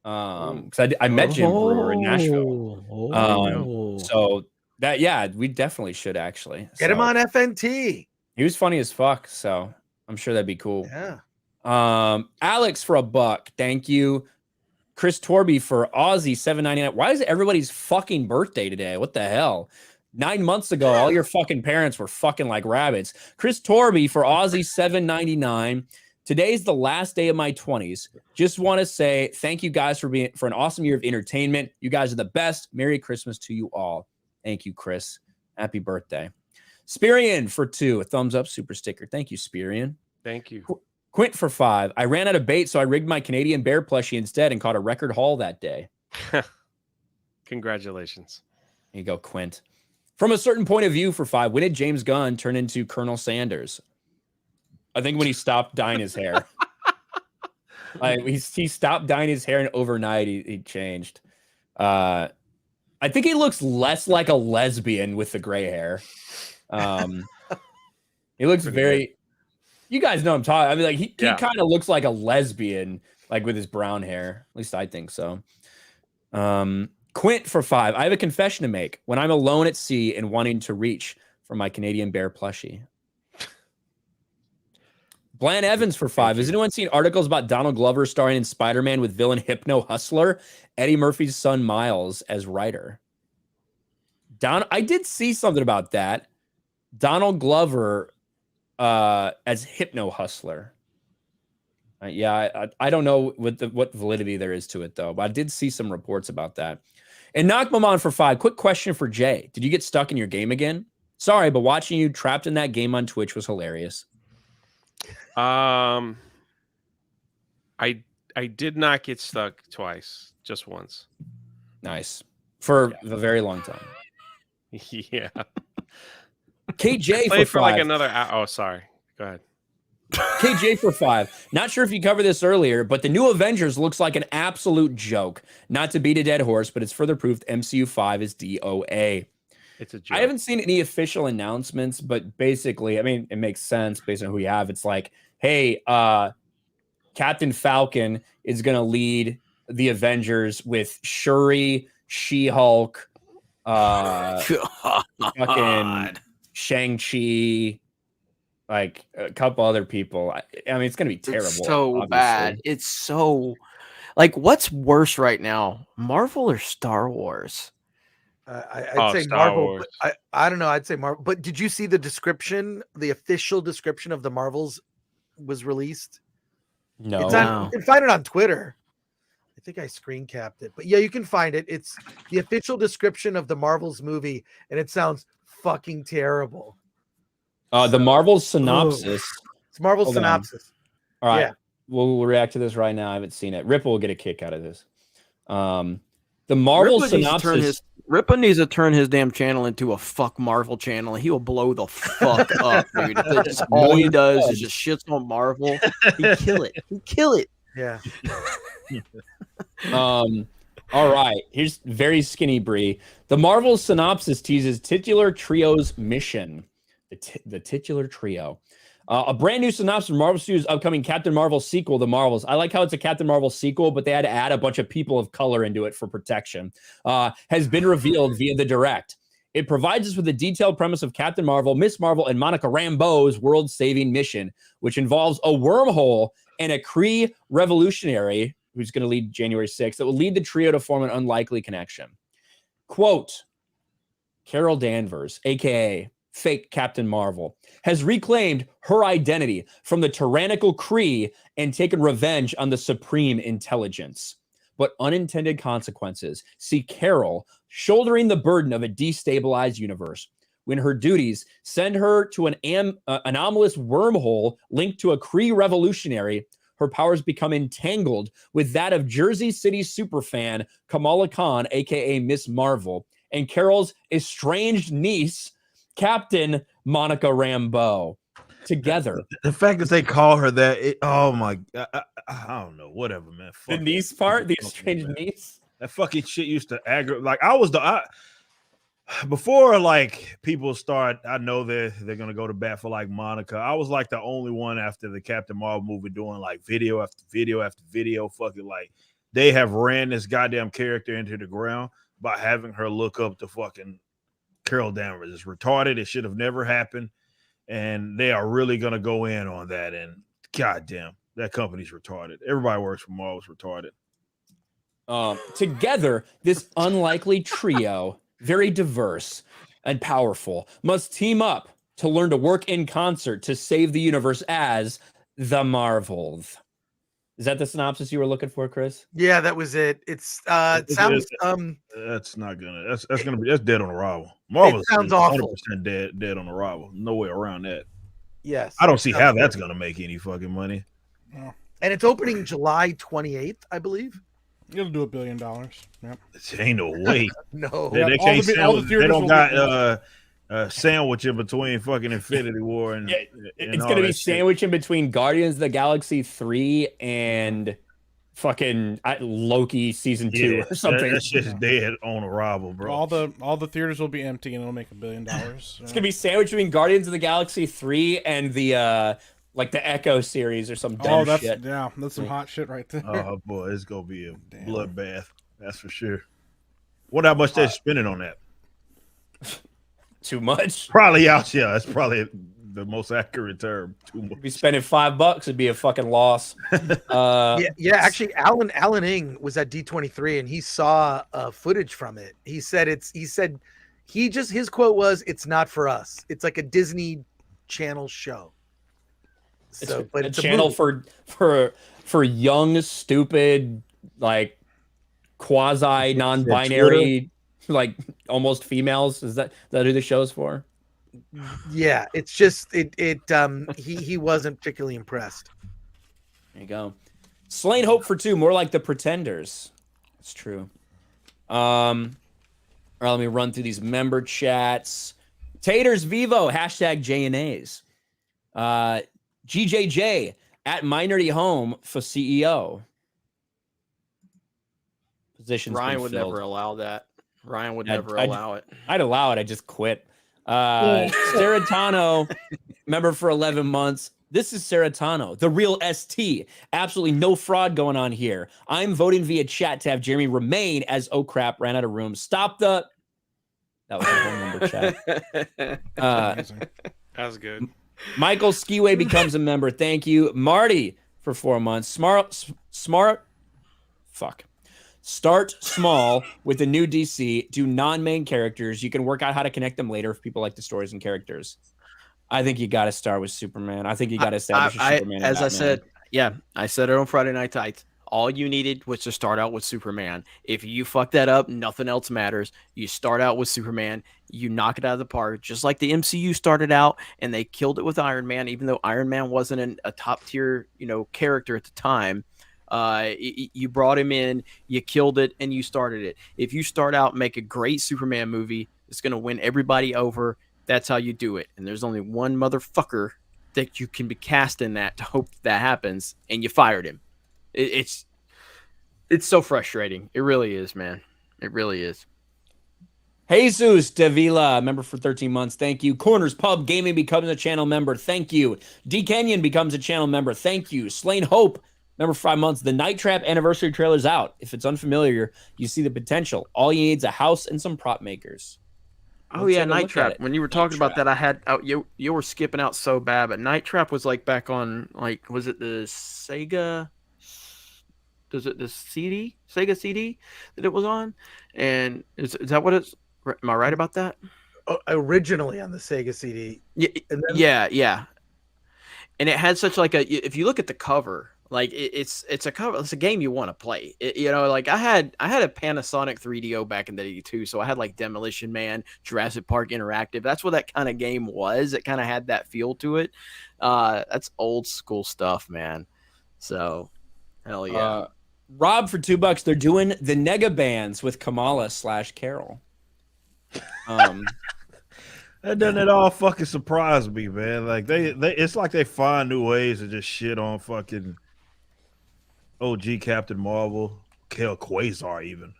Because I met Jim Brewer in Nashville. So that, yeah, we definitely should actually. Get him on FNT. He was funny as fuck. So I'm sure that'd be cool. Yeah. Alex for $1. Thank you. Chris Torby for Aussie $7.99. Why is it everybody's fucking birthday today? What the hell? 9 months ago, all your fucking parents were fucking like rabbits. Chris Torby for Aussie $7.99. Today's the last day of my 20s. Just want to say thank you guys for an awesome year of entertainment. You guys are the best. Merry Christmas to you all. Thank you, Chris. Happy birthday. Spirian for 2. A thumbs up super sticker. Thank you, Spirian. Thank you. Quint for 5. I ran out of bait, so I rigged my Canadian bear plushie instead and caught a record haul that day. Congratulations. There you go, Quint. From a certain point of view for 5, when did James Gunn turn into Colonel Sanders? I think when he stopped dyeing his hair. Like he stopped dyeing his hair, and overnight he changed. I think he looks less like a lesbian with the gray hair. He looks very. You guys know what I'm talking. I mean, like he kind of looks like a lesbian, like with his brown hair. At least I think so. Quint for 5. I have a confession to make. When I'm alone at sea and wanting to reach for my Canadian bear plushie. Bland Evans for 5. Has anyone seen articles about Donald Glover starring in Spider-Man with villain Hypno Hustler, Eddie Murphy's son Miles as writer? I did see something about that. Donald Glover as Hypno Hustler. I don't know what validity there is to it though, but I did see some reports about that. And Knock Maman for 5. Quick question for Jay. Did you get stuck in your game again? Sorry, but watching you trapped in that game on Twitch was hilarious. I did not get stuck twice, just once. Nice. For a very long time. Yeah. KJ for 5. like another hour. Oh, sorry. Go ahead. KJ for 5. Not sure if you covered this earlier, but the new Avengers looks like an absolute joke. Not to beat a dead horse, but it's further proof MCU 5 is DOA. It's a joke. I haven't seen any official announcements, but basically, I mean, it makes sense based on who you have. It's like, hey, Captain Falcon is going to lead the Avengers with Shuri, She-Hulk, fucking Shang-Chi, like a couple other people. I mean, it's going to be terrible. It's so obviously. bad. It's so like, what's worse right now, Marvel or Star Wars? I'd say Star Marvel. Wars. I don't know. I'd say Marvel. But did you see the description? The official description of the Marvels was released. No, it's on, you can find it on Twitter. I think I screen capped it, but yeah, you can find it. It's the official description of the Marvels movie, and it sounds fucking terrible. The Marvel synopsis. It's Marvel Hold synopsis. On. All right, yeah. we'll react to this right now. I haven't seen it. Ripple will get a kick out of this. The Marvel synopsis. Rippa needs to turn his damn channel into a fuck Marvel channel, and he will blow the fuck up, dude. If that's all he does is just shits on Marvel, he'd kill it. He'd kill it. Yeah. All right, here's very skinny Brie. The Marvel synopsis teases titular trio's mission. The titular trio. A brand new synopsis from Marvel Studios' upcoming Captain Marvel sequel, The Marvels. I like how it's a Captain Marvel sequel, but they had to add a bunch of people of color into it for protection. Has been revealed via the direct. It provides us with a detailed premise of Captain Marvel, Miss Marvel, and Monica Rambeau's world-saving mission, which involves a wormhole and a Kree revolutionary who's going to lead January 6th that will lead the trio to form an unlikely connection. Quote, Carol Danvers, a.k.a. fake Captain Marvel, has reclaimed her identity from the tyrannical Kree and taken revenge on the supreme intelligence. But unintended consequences see Carol shouldering the burden of a destabilized universe when her duties send her to an anomalous wormhole linked to a Kree revolutionary. Her powers become entangled with that of Jersey City superfan Kamala Khan, a.k.a. Miss Marvel, and Carol's estranged niece, Captain Monica Rambeau. Together. The fact that they call her that, oh my, I don't know, whatever, man. The niece part, the estranged niece. That fucking shit used to aggravate. Like before, like people start. I know they're gonna go to bat for like Monica. I was like the only one after the Captain Marvel movie doing like video after video after video. Fucking like they have ran this goddamn character into the ground by having her look up to fucking Carol Danvers. It's retarded. It should have never happened. And they are really going to go in on that. And goddamn, that company's retarded. Everybody works for Marvel's retarded. Together, this unlikely trio, very diverse and powerful, must team up to learn to work in concert to save the universe as the Marvels. Is that the synopsis you were looking for, Chris? Yeah, that was it. It sounds that's not gonna that's dead on arrival. Marvel sounds awful. 100% dead on arrival. No way around that. Yes. I don't see how that's gonna make any fucking money. Yeah. And it's opening July 28th, I believe. It'll do $1 billion. Yep. Ain't no way. No. They All can't the they don't got sandwich in between fucking Infinity War and it's gonna be sandwiched in between Guardians of the Galaxy 3 and fucking Loki season 2 or something. That shit's dead on arrival, bro. All the theaters will be empty and it'll make $1 billion. It's gonna be sandwiched between Guardians of the Galaxy 3 and the like the Echo series or some dumb shit. Yeah, that's some hot shit right there. Oh boy, it's gonna be a bloodbath. That's for sure. Wonder how much they're spending on that. Too much. Probably out. Yeah, that's probably the most accurate term. Too much. If you spending $5, it'd be a fucking loss. Yeah. Actually, Alan Ng was at D23 and he saw footage from it. He said his quote was, "It's not for us. It's like a Disney Channel show." So, but it's a channel for young, stupid, like quasi non-binary, like almost females. Is that who the show's for? Yeah, it's just he wasn't particularly impressed. There you go. Slain Hope for 2, more like The Pretenders. That's true. All right, let me run through these member chats. Taters Vivo, hashtag J&As. GJJ at My Nerdy Home for CEO. Positions Ryan would filled. never allow that. Ryan would never allow it. I'd allow it. I just quit. Seratano, member for 11 months. This is Seratano, the real ST. Absolutely no fraud going on here. I'm voting via chat to have Jeremy remain as oh crap, ran out of room. Stop the. That was a whole number chat. That was good. Michael Skiway becomes a member. Thank you. Marty for 4 months. Start small with the new DC. Do non-main characters. You can work out how to connect them later if people like the stories and characters. I think you got to start with Superman. I think you got to establish a Superman. As I said, I said it on Friday Night Tights. All you needed was to start out with Superman. If you fuck that up, nothing else matters. You start out with Superman, you knock it out of the park, just like the MCU started out, and they killed it with Iron Man, even though Iron Man wasn't a top tier, character at the time. You brought him in, you killed it, and you started it. If you start out and make a great Superman movie, it's going to win everybody over. That's how you do it. And there's only one motherfucker that you can be cast in that to hope that happens, and you fired him. It's so frustrating. It really is, man. It really is. Jesus Davila, member for 13 months. Thank you. Corners Pub Gaming becomes a channel member. Thank you. D Kenyon becomes a channel member. Thank you. Slain Hope, member for 5 months. The Night Trap anniversary trailer's out. If it's unfamiliar, you see the potential. All you need is a house and some prop makers. Oh yeah, Night Trap. When you were talking about that, I had you were skipping out so bad, but Night Trap was like back on was it the Sega? Does it the CD Sega CD that it was on? And is that what it's? Am I right about that? Originally on the Sega CD. Yeah, yeah. And it had such like if you look at the cover, like it's a cover. It's a game you want to play. Like I had a Panasonic 3DO back in the '82, so I had like Demolition Man, Jurassic Park Interactive. That's what that kind of game was. It kind of had that feel to it. That's old school stuff, man. So, hell yeah. Rob for $2. They're doing the Nega Bands with Kamala/Carol. That doesn't at all fucking surprise me, man. Like they it's like they find new ways to just shit on fucking OG Captain Marvel, Kel Quasar even,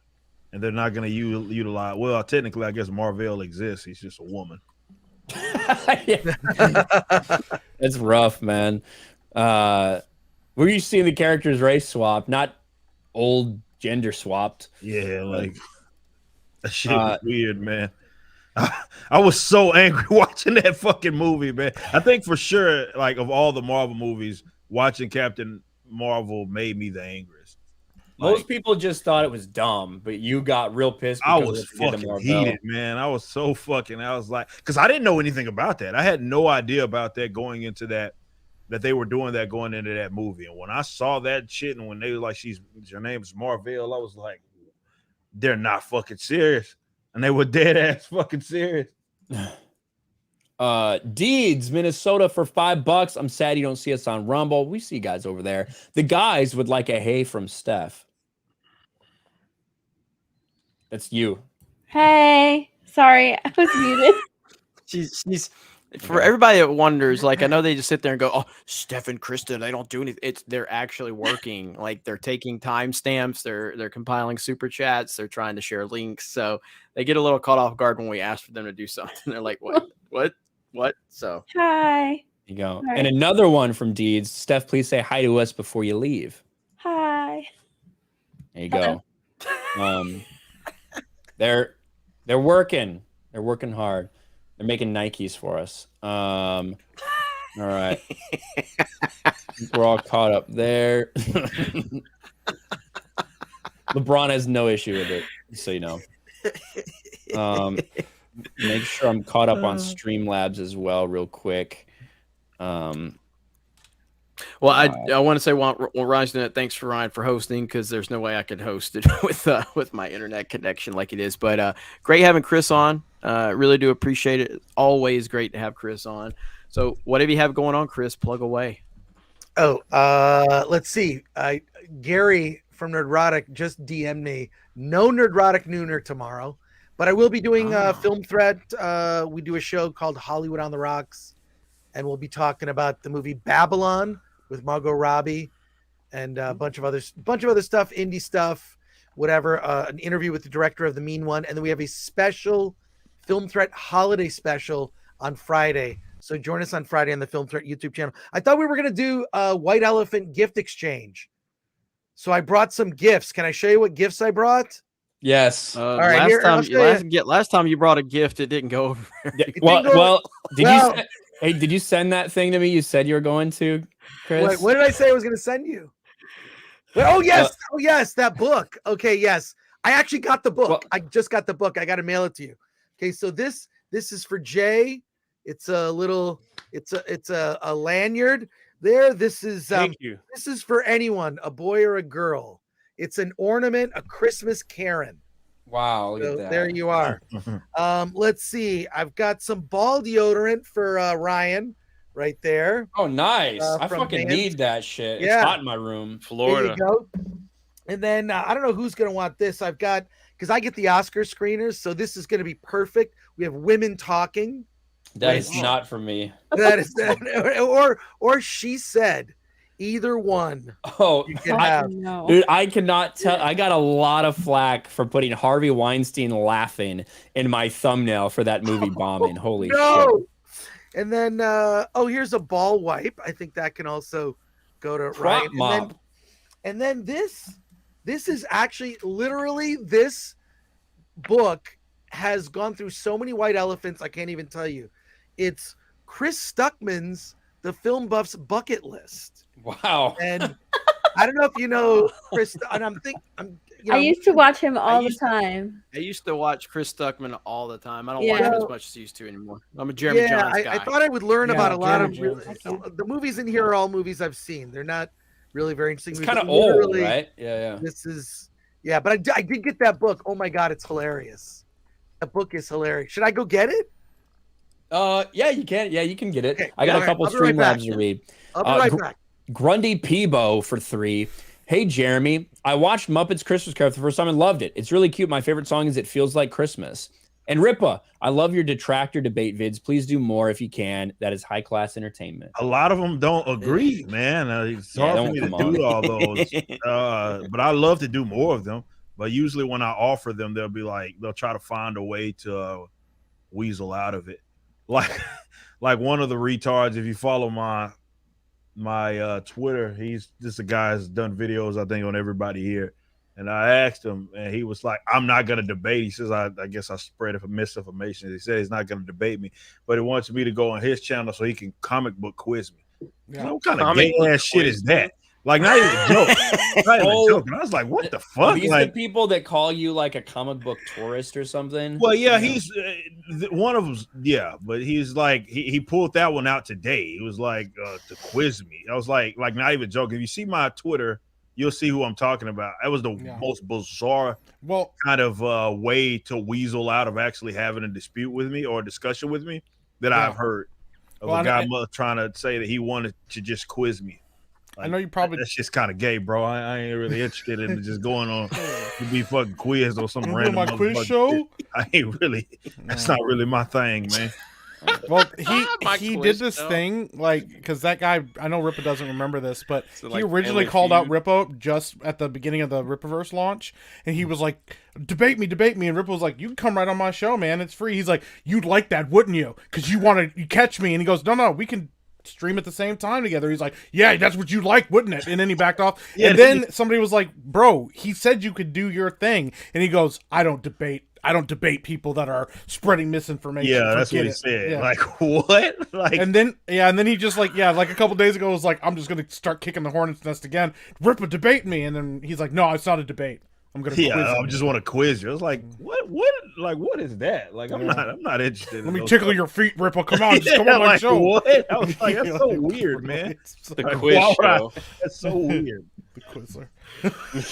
and they're not gonna utilize. Well, technically, I guess Marvel exists. He's just a woman. It's rough, man. We're used to seeing the characters race swap, not old gender swapped. Yeah, like that shit was weird, man. I was so angry watching that fucking movie, man. I think for sure, like of all the Marvel movies, watching Captain Marvel made me the angriest. Most people just thought it was dumb, but you got real pissed. I was fucking heated, man. I was like, because I didn't know anything about that. I had no idea about that going into that they were doing that going into that movie. And when I saw that shit, and when they were like, her name's Marvel, I was like, they're not fucking serious. And they were dead ass fucking serious. Deeds, Minnesota for $5. I'm sad you don't see us on Rumble. We see you guys over there. The guys would like a hey from Steph. That's you. Hey, sorry, I was muted. She's for everybody that wonders, like I know they just sit there and go, "Oh, Steph and Krista, they don't do anything." They're actually working. Like they're taking timestamps, they're compiling super chats, they're trying to share links. So they get a little caught off guard when we ask for them to do something. They're like, "What?" So Hi. There you go. Hi. And another one from Deeds. Steph, please say hi to us before you leave. Hi. There you go. They're working. They're working hard. They're making Nikes for us. All right. We're all caught up there. LeBron has no issue with it, so you know. Make sure I'm caught up on Streamlabs as well, real quick. Well, I want to say while Ryan's doing it, thanks for Ryan for hosting, because there's no way I could host it with my internet connection like it is. But great having Chris on. Really do appreciate it. Always great to have Chris on. So whatever you have going on, Chris, plug away. Oh, let's see. Gary from Nerdrotic just DM'd me. No Nerdrotic Nooner tomorrow, but I will be doing Film Threat. We do a show called Hollywood on the Rocks, and we'll be talking about the movie Babylon with Margot Robbie and a bunch of other stuff, indie stuff, whatever. An interview with the director of The Mean One, and then we have a special Film Threat holiday special on Friday. So join us on Friday on the Film Threat YouTube channel. I thought we were going to do a White Elephant gift exchange. So I brought some gifts. Can I show you what gifts I brought? Yes. All right. Last time you brought a gift, it didn't go over. Did you send that thing to me? You said you were going to, Chris. Wait, what did I say I was going to send you? Oh yes, that book. Okay, yes, I actually got the book. I just got the book. I got to mail it to you. Okay, so this is for Jay. It's a little. It's a lanyard. There. This is. Thank you. This is for anyone, a boy or a girl. It's an ornament, a Christmas Karen. Wow, look at that. There you are. Let's see. I've got some ball deodorant for Ryan right there. Oh, nice. I from fucking Vans. need that shit. Yeah. It's hot in my room. Florida. There you go. And then I don't know who's going to want this. I've got, because I get the Oscar screeners, so this is going to be perfect. We have women talking. That is not for me. That is or she said, Either one. Oh, You can have. dude, I cannot tell. I got a lot of flack for putting Harvey Weinstein laughing in my thumbnail for that movie Bombing. Holy shit. And then, here's a ball wipe. I think that can also go to Prop Ryan. mop. And then this is actually literally this book has gone through so many white elephants. I can't even tell you. It's Chris Stuckman's The Film Buff's Bucket List. Wow. And I don't know if you know Chris, and I used to watch him all the time. I used to watch Chris Stuckman all the time. I don't Yeah. watch him as much as I used to anymore. I'm a Jeremy Johns guy. I thought I would learn about a lot of Jeremy the movies in here are all movies I've seen. They're not really very interesting. It's movies, kind of but old, literally, right? Yeah. This is but I did get that book. Oh my god, it's hilarious. That book is hilarious. Should I go get it? Yeah, you can. Yeah, you can get it. Okay, I got all a couple right, I'll be right Streamlabs back. to read. I'll be right back. Grundy Peebo for 3. Hey, Jeremy, I watched Muppets Christmas Carol for the first time and loved it. It's really cute. My favorite song is It Feels Like Christmas. And Ripa, I love your detractor debate vids. Please do more if you can. That is high-class entertainment. A lot of them don't agree, man. It's hard for me to do all those. But I love to do more of them. But usually when I offer them, they'll try to find a way to weasel out of it. Like one of the retards, if you follow my Twitter, he's just a guy that's done videos, I think, on everybody here. And I asked him, and he was like, I'm not going to debate. He says, I guess I spread misinformation. He said he's not going to debate me, but he wants me to go on his channel so he can comic book quiz me. Yeah. What kind of gay ass shit is that? Like, not even a joke. Not even a joke. And I was like, what the fuck? These like, the people that call you like a comic book tourist or something? well, yeah, he's one of them. Yeah, but he's like, he pulled that one out today. He was like, to quiz me. I was like, not even joking. If you see my Twitter, you'll see who I'm talking about. That was the most bizarre kind of way to weasel out of actually having a dispute with me or a discussion with me that I've heard of a guy trying to say that he wanted to just quiz me. Like, I know you probably that's just kind of gay, bro. I ain't really interested in just going on to be fucking quizzed or some I'm random doing my quiz show. Shit. I ain't really. That's not really my thing, man. Well, he did this thing because that guy, I know Ripa doesn't remember this, but he originally called out Ripa just at the beginning of the Ripaverse launch, and he was like, debate me, and Ripa was like, you can come right on my show, man, it's free. He's like, you'd like that, wouldn't you? Because you catch me. And he goes, no, we can stream at the same time together. He's like, yeah, that's what you like, wouldn't it? And then he backed off. And then somebody was like, bro, he said you could do your thing. And he goes, I don't debate people that are spreading misinformation. Yeah, that's what he said. Yeah. Like, what? Like, and then he just like a couple days ago was like, I'm just gonna start kicking the hornet's nest again. Ripa, debate me. And then he's like, no, it's not a debate. I'm gonna quiz I just want to quiz you. I was like, what is that? Like, I'm not interested. Let me tickle your feet, Ripa. Come on, just come on my show. What? I was like, that's so weird, man. The quiz show. That's so weird. The Quizler.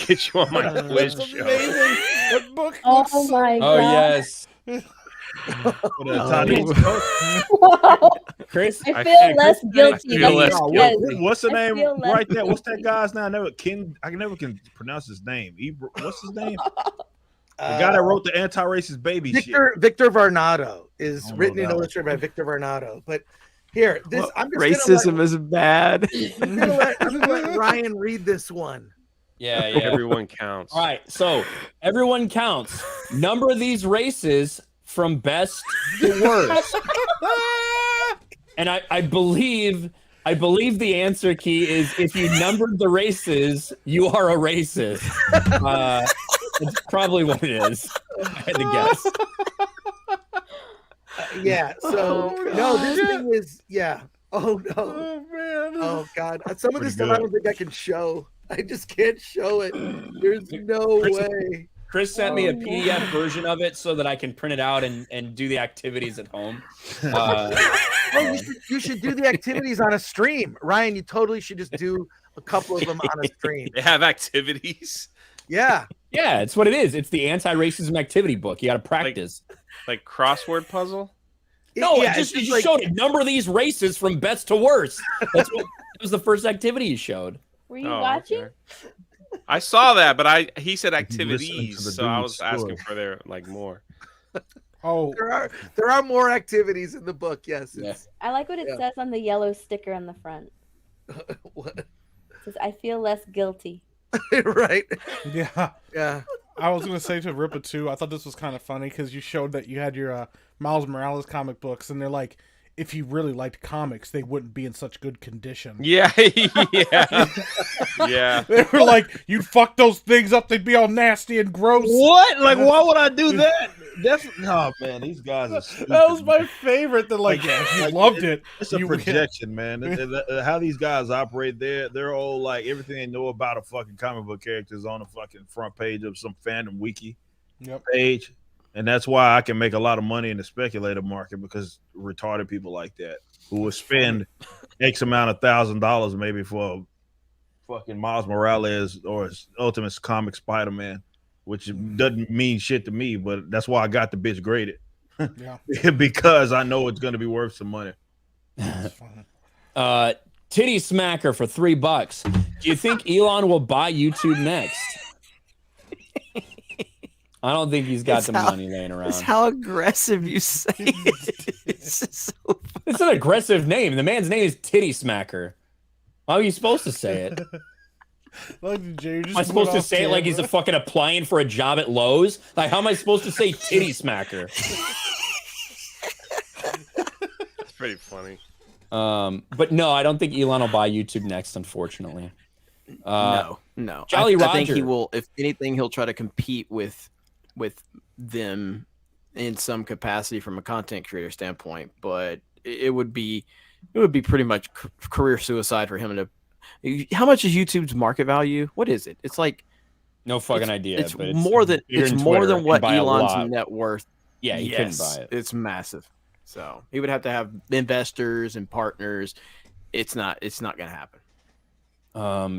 Get you on my quiz show. That book. Oh my god. Oh yes. Chris, I feel less guilty. What's the name right there? What's that guy's name? I never can pronounce his name. What's his name? The guy that wrote the anti-racist baby shit. Victor Varnado is written and illustrated by Victor Varnado. But here, racism is bad. I'm gonna let Ryan read this one. Yeah. Everyone counts. All right, so everyone counts. Number these races from best to worst. And I believe the answer key is if you numbered the races, you are a racist. It's probably what it is. I had to guess. Yeah. So this thing is Oh no. Oh man. Oh god. Some of this stuff I don't think I can show. I just can't show it. There's no way. Chris sent me a PDF version of it so that I can print it out and do the activities at home. You should do the activities on a stream. Ryan, you totally should just do a couple of them on a stream. They have activities. Yeah. Yeah, it's what it is. It's the anti-racism activity book. You got to practice. Like crossword puzzle? No, it just showed it. Number these races from best to worst. That was the first activity you showed. Were you watching? Okay. I saw that, but he said activities, so I was asking for their more. Oh, there are more activities in the book. Yes. Yeah. I like what it says on the yellow sticker on the front. What? says, I feel less guilty. Right. Yeah. Yeah. I was gonna say to Ripa too. I thought this was kind of funny because you showed that you had your Miles Morales comic books, and they're like, if you really liked comics, they wouldn't be in such good condition. Yeah, yeah, yeah. They were like, you'd fuck those things up; they'd be all nasty and gross. What? Like, why would I do that? Definitely. Oh man, these guys are stupid. That was my favorite. That like, yeah, you loved it. It's a projection, man. How these guys operate, they're all like everything they know about a fucking comic book character is on the fucking front page of some fandom wiki page, and that's why I can make a lot of money in the speculator market, because retarded people like that who will spend X amount of $1,000 maybe for fucking Miles Morales or Ultimate Comic Spider-Man, which doesn't mean shit to me, but that's why I got the bitch graded. Yeah. Because I know it's going to be worth some money. Titty smacker for $3. Do you think Elon will buy YouTube next? I don't think he's got the money laying around. That's how aggressive you say it. It's an aggressive name. The man's name is Titty Smacker. How are you supposed to say it? Am I supposed to say it like he's fucking applying for a job at Lowe's? Like, how am I supposed to say Titty Smacker? It's pretty funny. But no, I don't think Elon will buy YouTube next, unfortunately. No. Jolly Roger. I think he will. If anything, he'll try to compete with them in some capacity from a content creator standpoint. But it would be pretty much career suicide for him to. How much is YouTube's market value? What is it? It's like no fucking idea. It's but more than what buy Elon's net worth. Yeah, he couldn't buy it. It's massive. So he would have to have investors and partners. It's not going to happen.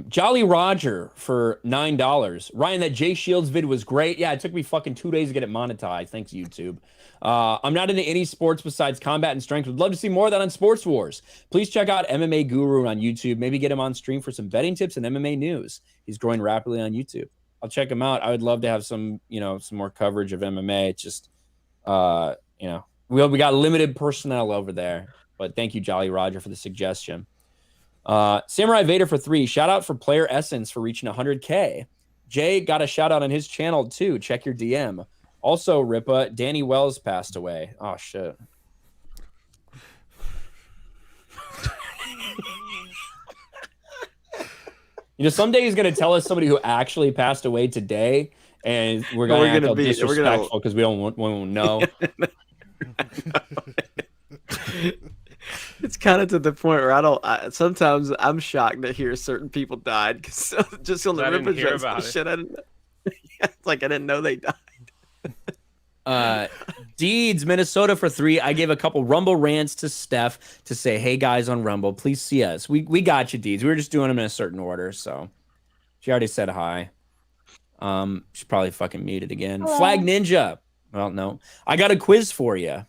Jolly Roger for $9. Ryan, that Jay Shields vid was great. Yeah, it took me fucking 2 days to get it monetized. Thanks, YouTube. I'm not into any sports besides combat and strength. Would love to see more of that on Sports Wars. Please check out MMA Guru on YouTube. Maybe get him on stream for some betting tips and MMA news. He's growing rapidly on YouTube. I'll check him out. I would love to have some more coverage of MMA. It's just, we got limited personnel over there. But thank you, Jolly Roger, for the suggestion. Samurai Vader for $3. Shout out for Player Essence for reaching 100K. Jay got a shout out on his channel too. Check your DM. Also, Ripa, Danny Wells passed away. Oh shit. Someday he's gonna tell us somebody who actually passed away today, and we're gonna be disrespectful because we won't know. It's kind of to the point where sometimes I'm shocked to hear certain people died because just on the Ripper shit. I didn't know. It's like I didn't know they died. Deeds, Minnesota for $3. I gave a couple Rumble rants to Steph to say, hey guys on Rumble, please see us. We got you, Deeds. We were just doing them in a certain order, so she already said hi. She's probably fucking muted again. Hello. Flag Ninja. Well, no. I got a quiz for you.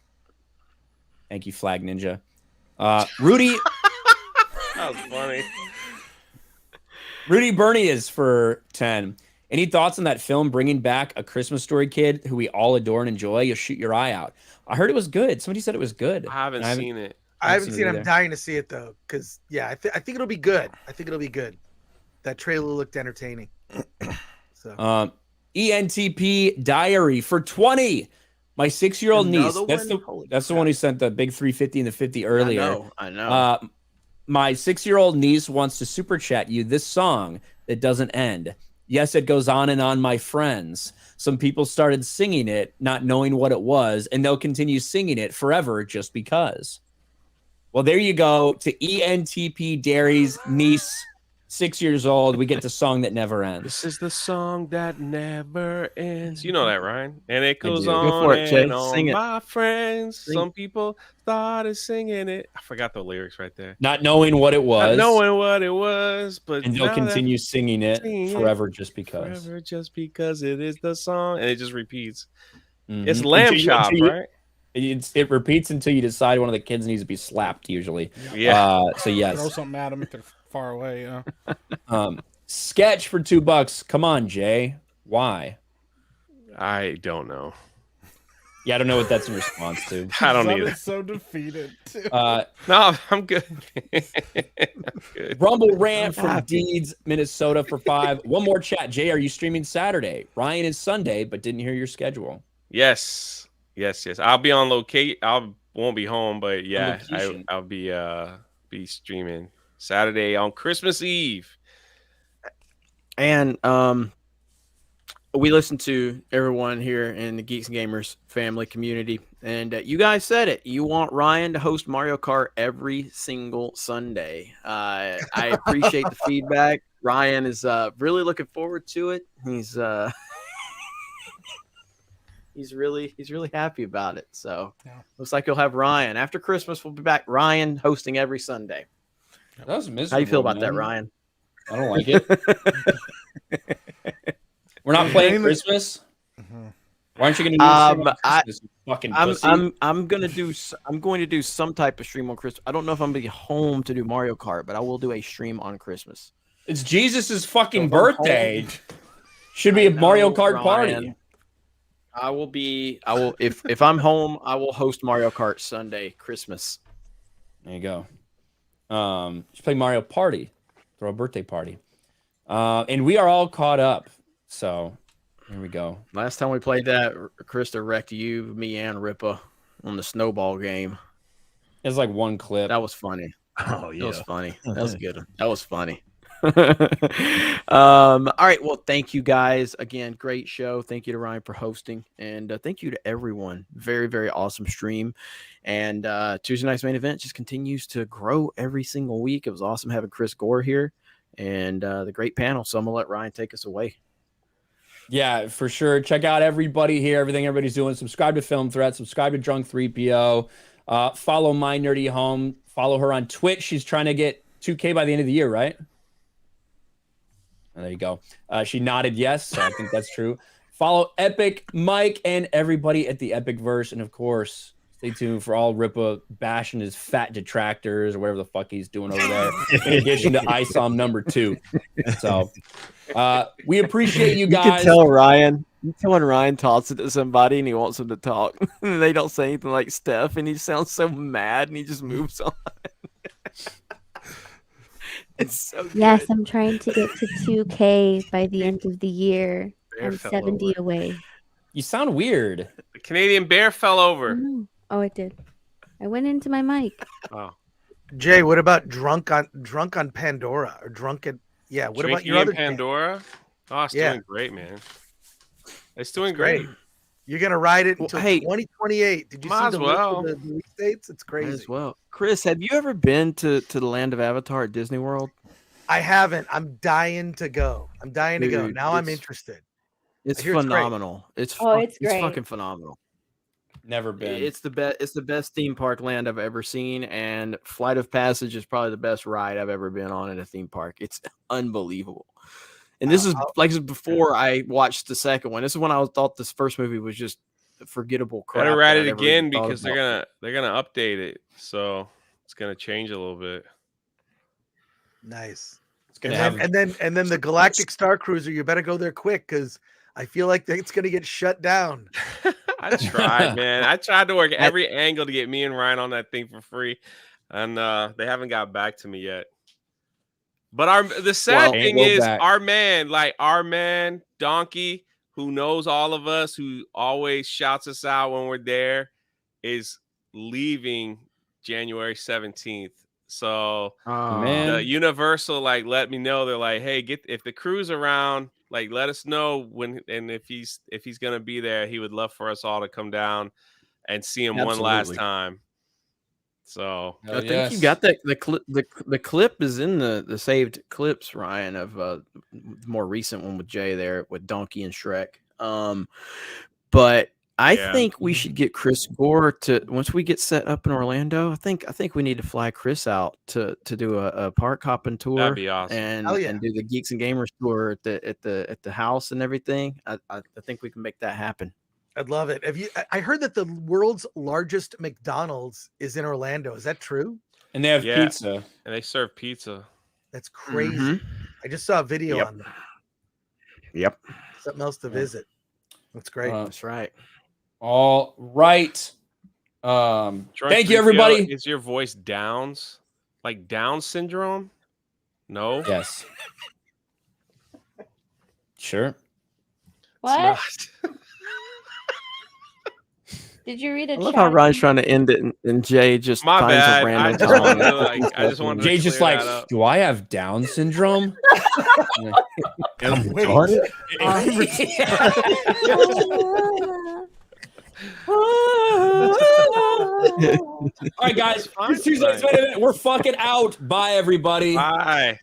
Thank you, Flag Ninja. Rudy. That was funny. Rudy Bernie is for 10. Any thoughts on that film, Bringing Back a Christmas Story Kid, who we all adore and enjoy? You'll shoot your eye out. I heard it was good. Somebody said it was good. I haven't seen it. I haven't seen it. I'm dying to see it, though, because, yeah, I think it'll be good. That trailer looked entertaining. So. ENTP Diary for 20. My 6-year-old niece. That's the one who sent the big 350 and the 50 earlier. I know. My 6-year-old niece wants to super chat you this song that doesn't end. Yes, it goes on and on, my friends. Some people started singing it, not knowing what it was, and they'll continue singing it forever just because. Well, there you go. To ENTP Dairy's niece, 6 years old, we get the song that never ends. This is the song that never ends. You know that, Ryan? And it goes Go on for it, Jay. and on, Sing it. my friends. Sing. Some people started singing it. I forgot the lyrics right there. Not knowing what it was. Not knowing what it was, but and they'll continue singing it forever just because. Forever just because it is the song. And it just repeats. Mm-hmm. It's Lamb Chop, right? It repeats until you decide one of the kids needs to be slapped, usually. Yeah. So yes. Throw something at them if they're far away, Sketch for $2. Come on, Jay. Why? I don't know. Yeah, I don't know what that's in response to. I don't Son either. is so defeated. Too. No, I'm good. I'm good. Rumble rant from Deeds, Minnesota for 5. One more chat. Jay, are you streaming Saturday? Ryan is Sunday, but didn't hear your schedule. Yes. I'll be on location. I won't be home, but yeah, I'll be streaming Saturday on Christmas Eve. And we listen to everyone here in the Geeks and Gamers family community, and you guys said it. You want Ryan to host Mario Kart every single Sunday. I appreciate the feedback. Ryan is really looking forward to it. He's really happy about it. So looks like you'll have Ryan after Christmas. We'll be back. Ryan hosting every Sunday. That was miserable. How you feel about man. that, Ryan? I don't like it. We're not playing Christmas. Why aren't you going to do a stream on Christmas? You fucking pussy? I'm going to do some type of stream on Christmas. I don't know if I'm going to be home to do Mario Kart, but I will do a stream on Christmas. It's Jesus's fucking birthday. Should be a Mario Kart party. I will if I'm home, I will host Mario Kart Sunday, Christmas. There you go. Just play Mario Party. Throw a birthday party. And we are all caught up. So here we go. Last time we played that, Krista wrecked you, me, and Ripa on the snowball game. It's like one clip. That was funny. Oh yeah, that was funny. That was good. That was funny. All right. Well, thank you guys again. Great show. Thank you to Ryan for hosting, and thank you to everyone. Very, very awesome stream. And Tuesday night's main event just continues to grow every single week. It was awesome having Chris Gore here and the great panel. So I'm gonna let Ryan take us away. Yeah, for sure. Check out everybody here, everything everybody's doing. Subscribe to Film Threat, subscribe to Drunk 3PO, follow My Nerdy Home, follow her on Twitch. She's trying to get 2K by the end of the year, right? Oh, there you go. She nodded yes, so I think that's true. Follow Epic Mike and everybody at the Epic Verse, and of course, stay tuned for all Ripa bashing his fat detractors or whatever the fuck he's doing over there. In addition to ISOM number 2. So we appreciate you guys. You can tell Ryan. You tell when Ryan talks to somebody and he wants them to talk, and they don't say anything like Steph, and he sounds so mad and he just moves on. It's so good. Yes, I'm trying to get to 2K by the end of the year. Bear I'm fell 70 over. away. You sound weird. The Canadian bear fell over. Oh, it did. I went into my mic. Oh. Jay, what about drunk on Pandora or drunk at what about your other Pandora? Oh, it's doing great, man. It's doing great. You're gonna ride it until hey, 2028. Did you might see as the well. list of the release dates? It's crazy. As well. Chris, have you ever been to the land of Avatar at Disney World? I haven't. I'm dying to go. Dude, Now I'm interested. It's I hear it's great. phenomenal. It's great. fucking phenomenal. Never been. It's the best. It's the best theme park land I've ever seen, and Flight of Passage is probably the best ride I've ever been on in a theme park. It's unbelievable. And this is like before I watched the second one. This is when I thought this first movie was just forgettable crap. Better ride that it I never again even thought because about. they're gonna update it, so it's gonna change a little bit. Nice. It's gonna And then the Galactic Star Cruiser. You better go there quick because I feel like it's gonna get shut down. I tried, man. I tried to work every angle to get me and Ryan on that thing for free, and they haven't got back to me yet. But the sad thing is, our man Donkey, who knows all of us, who always shouts us out when we're there, is leaving January 17th. So the Universal let me know. They're like, hey, if the crew's around, let us know when, and if he's gonna be there, he would love for us all to come down and see him one last time. So I think you got that. The clip is in the saved clips, Ryan, of the more recent one with Jay there with Donkey and Shrek. But I think we should get Chris Gore to, once we get set up in Orlando. I think we need to fly Chris out to do a park hopping tour. That'd be awesome. And do the Geeks and Gamers tour at the house and everything. I think we can make that happen. I'd love it. I heard that the world's largest McDonald's is in Orlando. Is that true? And they have pizza. And they serve pizza. That's crazy. I just saw a video on that. Yep. Something else to visit. That's great. That's right. All right. Thank you, everybody. Is your voice Downs? Like Down syndrome? No. Yes. Sure. What? Did you read a I love chat? how Ryan's trying to end it, and Jay just My finds bad. a random I just time. wanted to, like, I just wanted to Jay's just clear like, that up. do I have Down syndrome? I'm Wait. retarded. All right, guys. We're fucking out. Bye, everybody. Bye.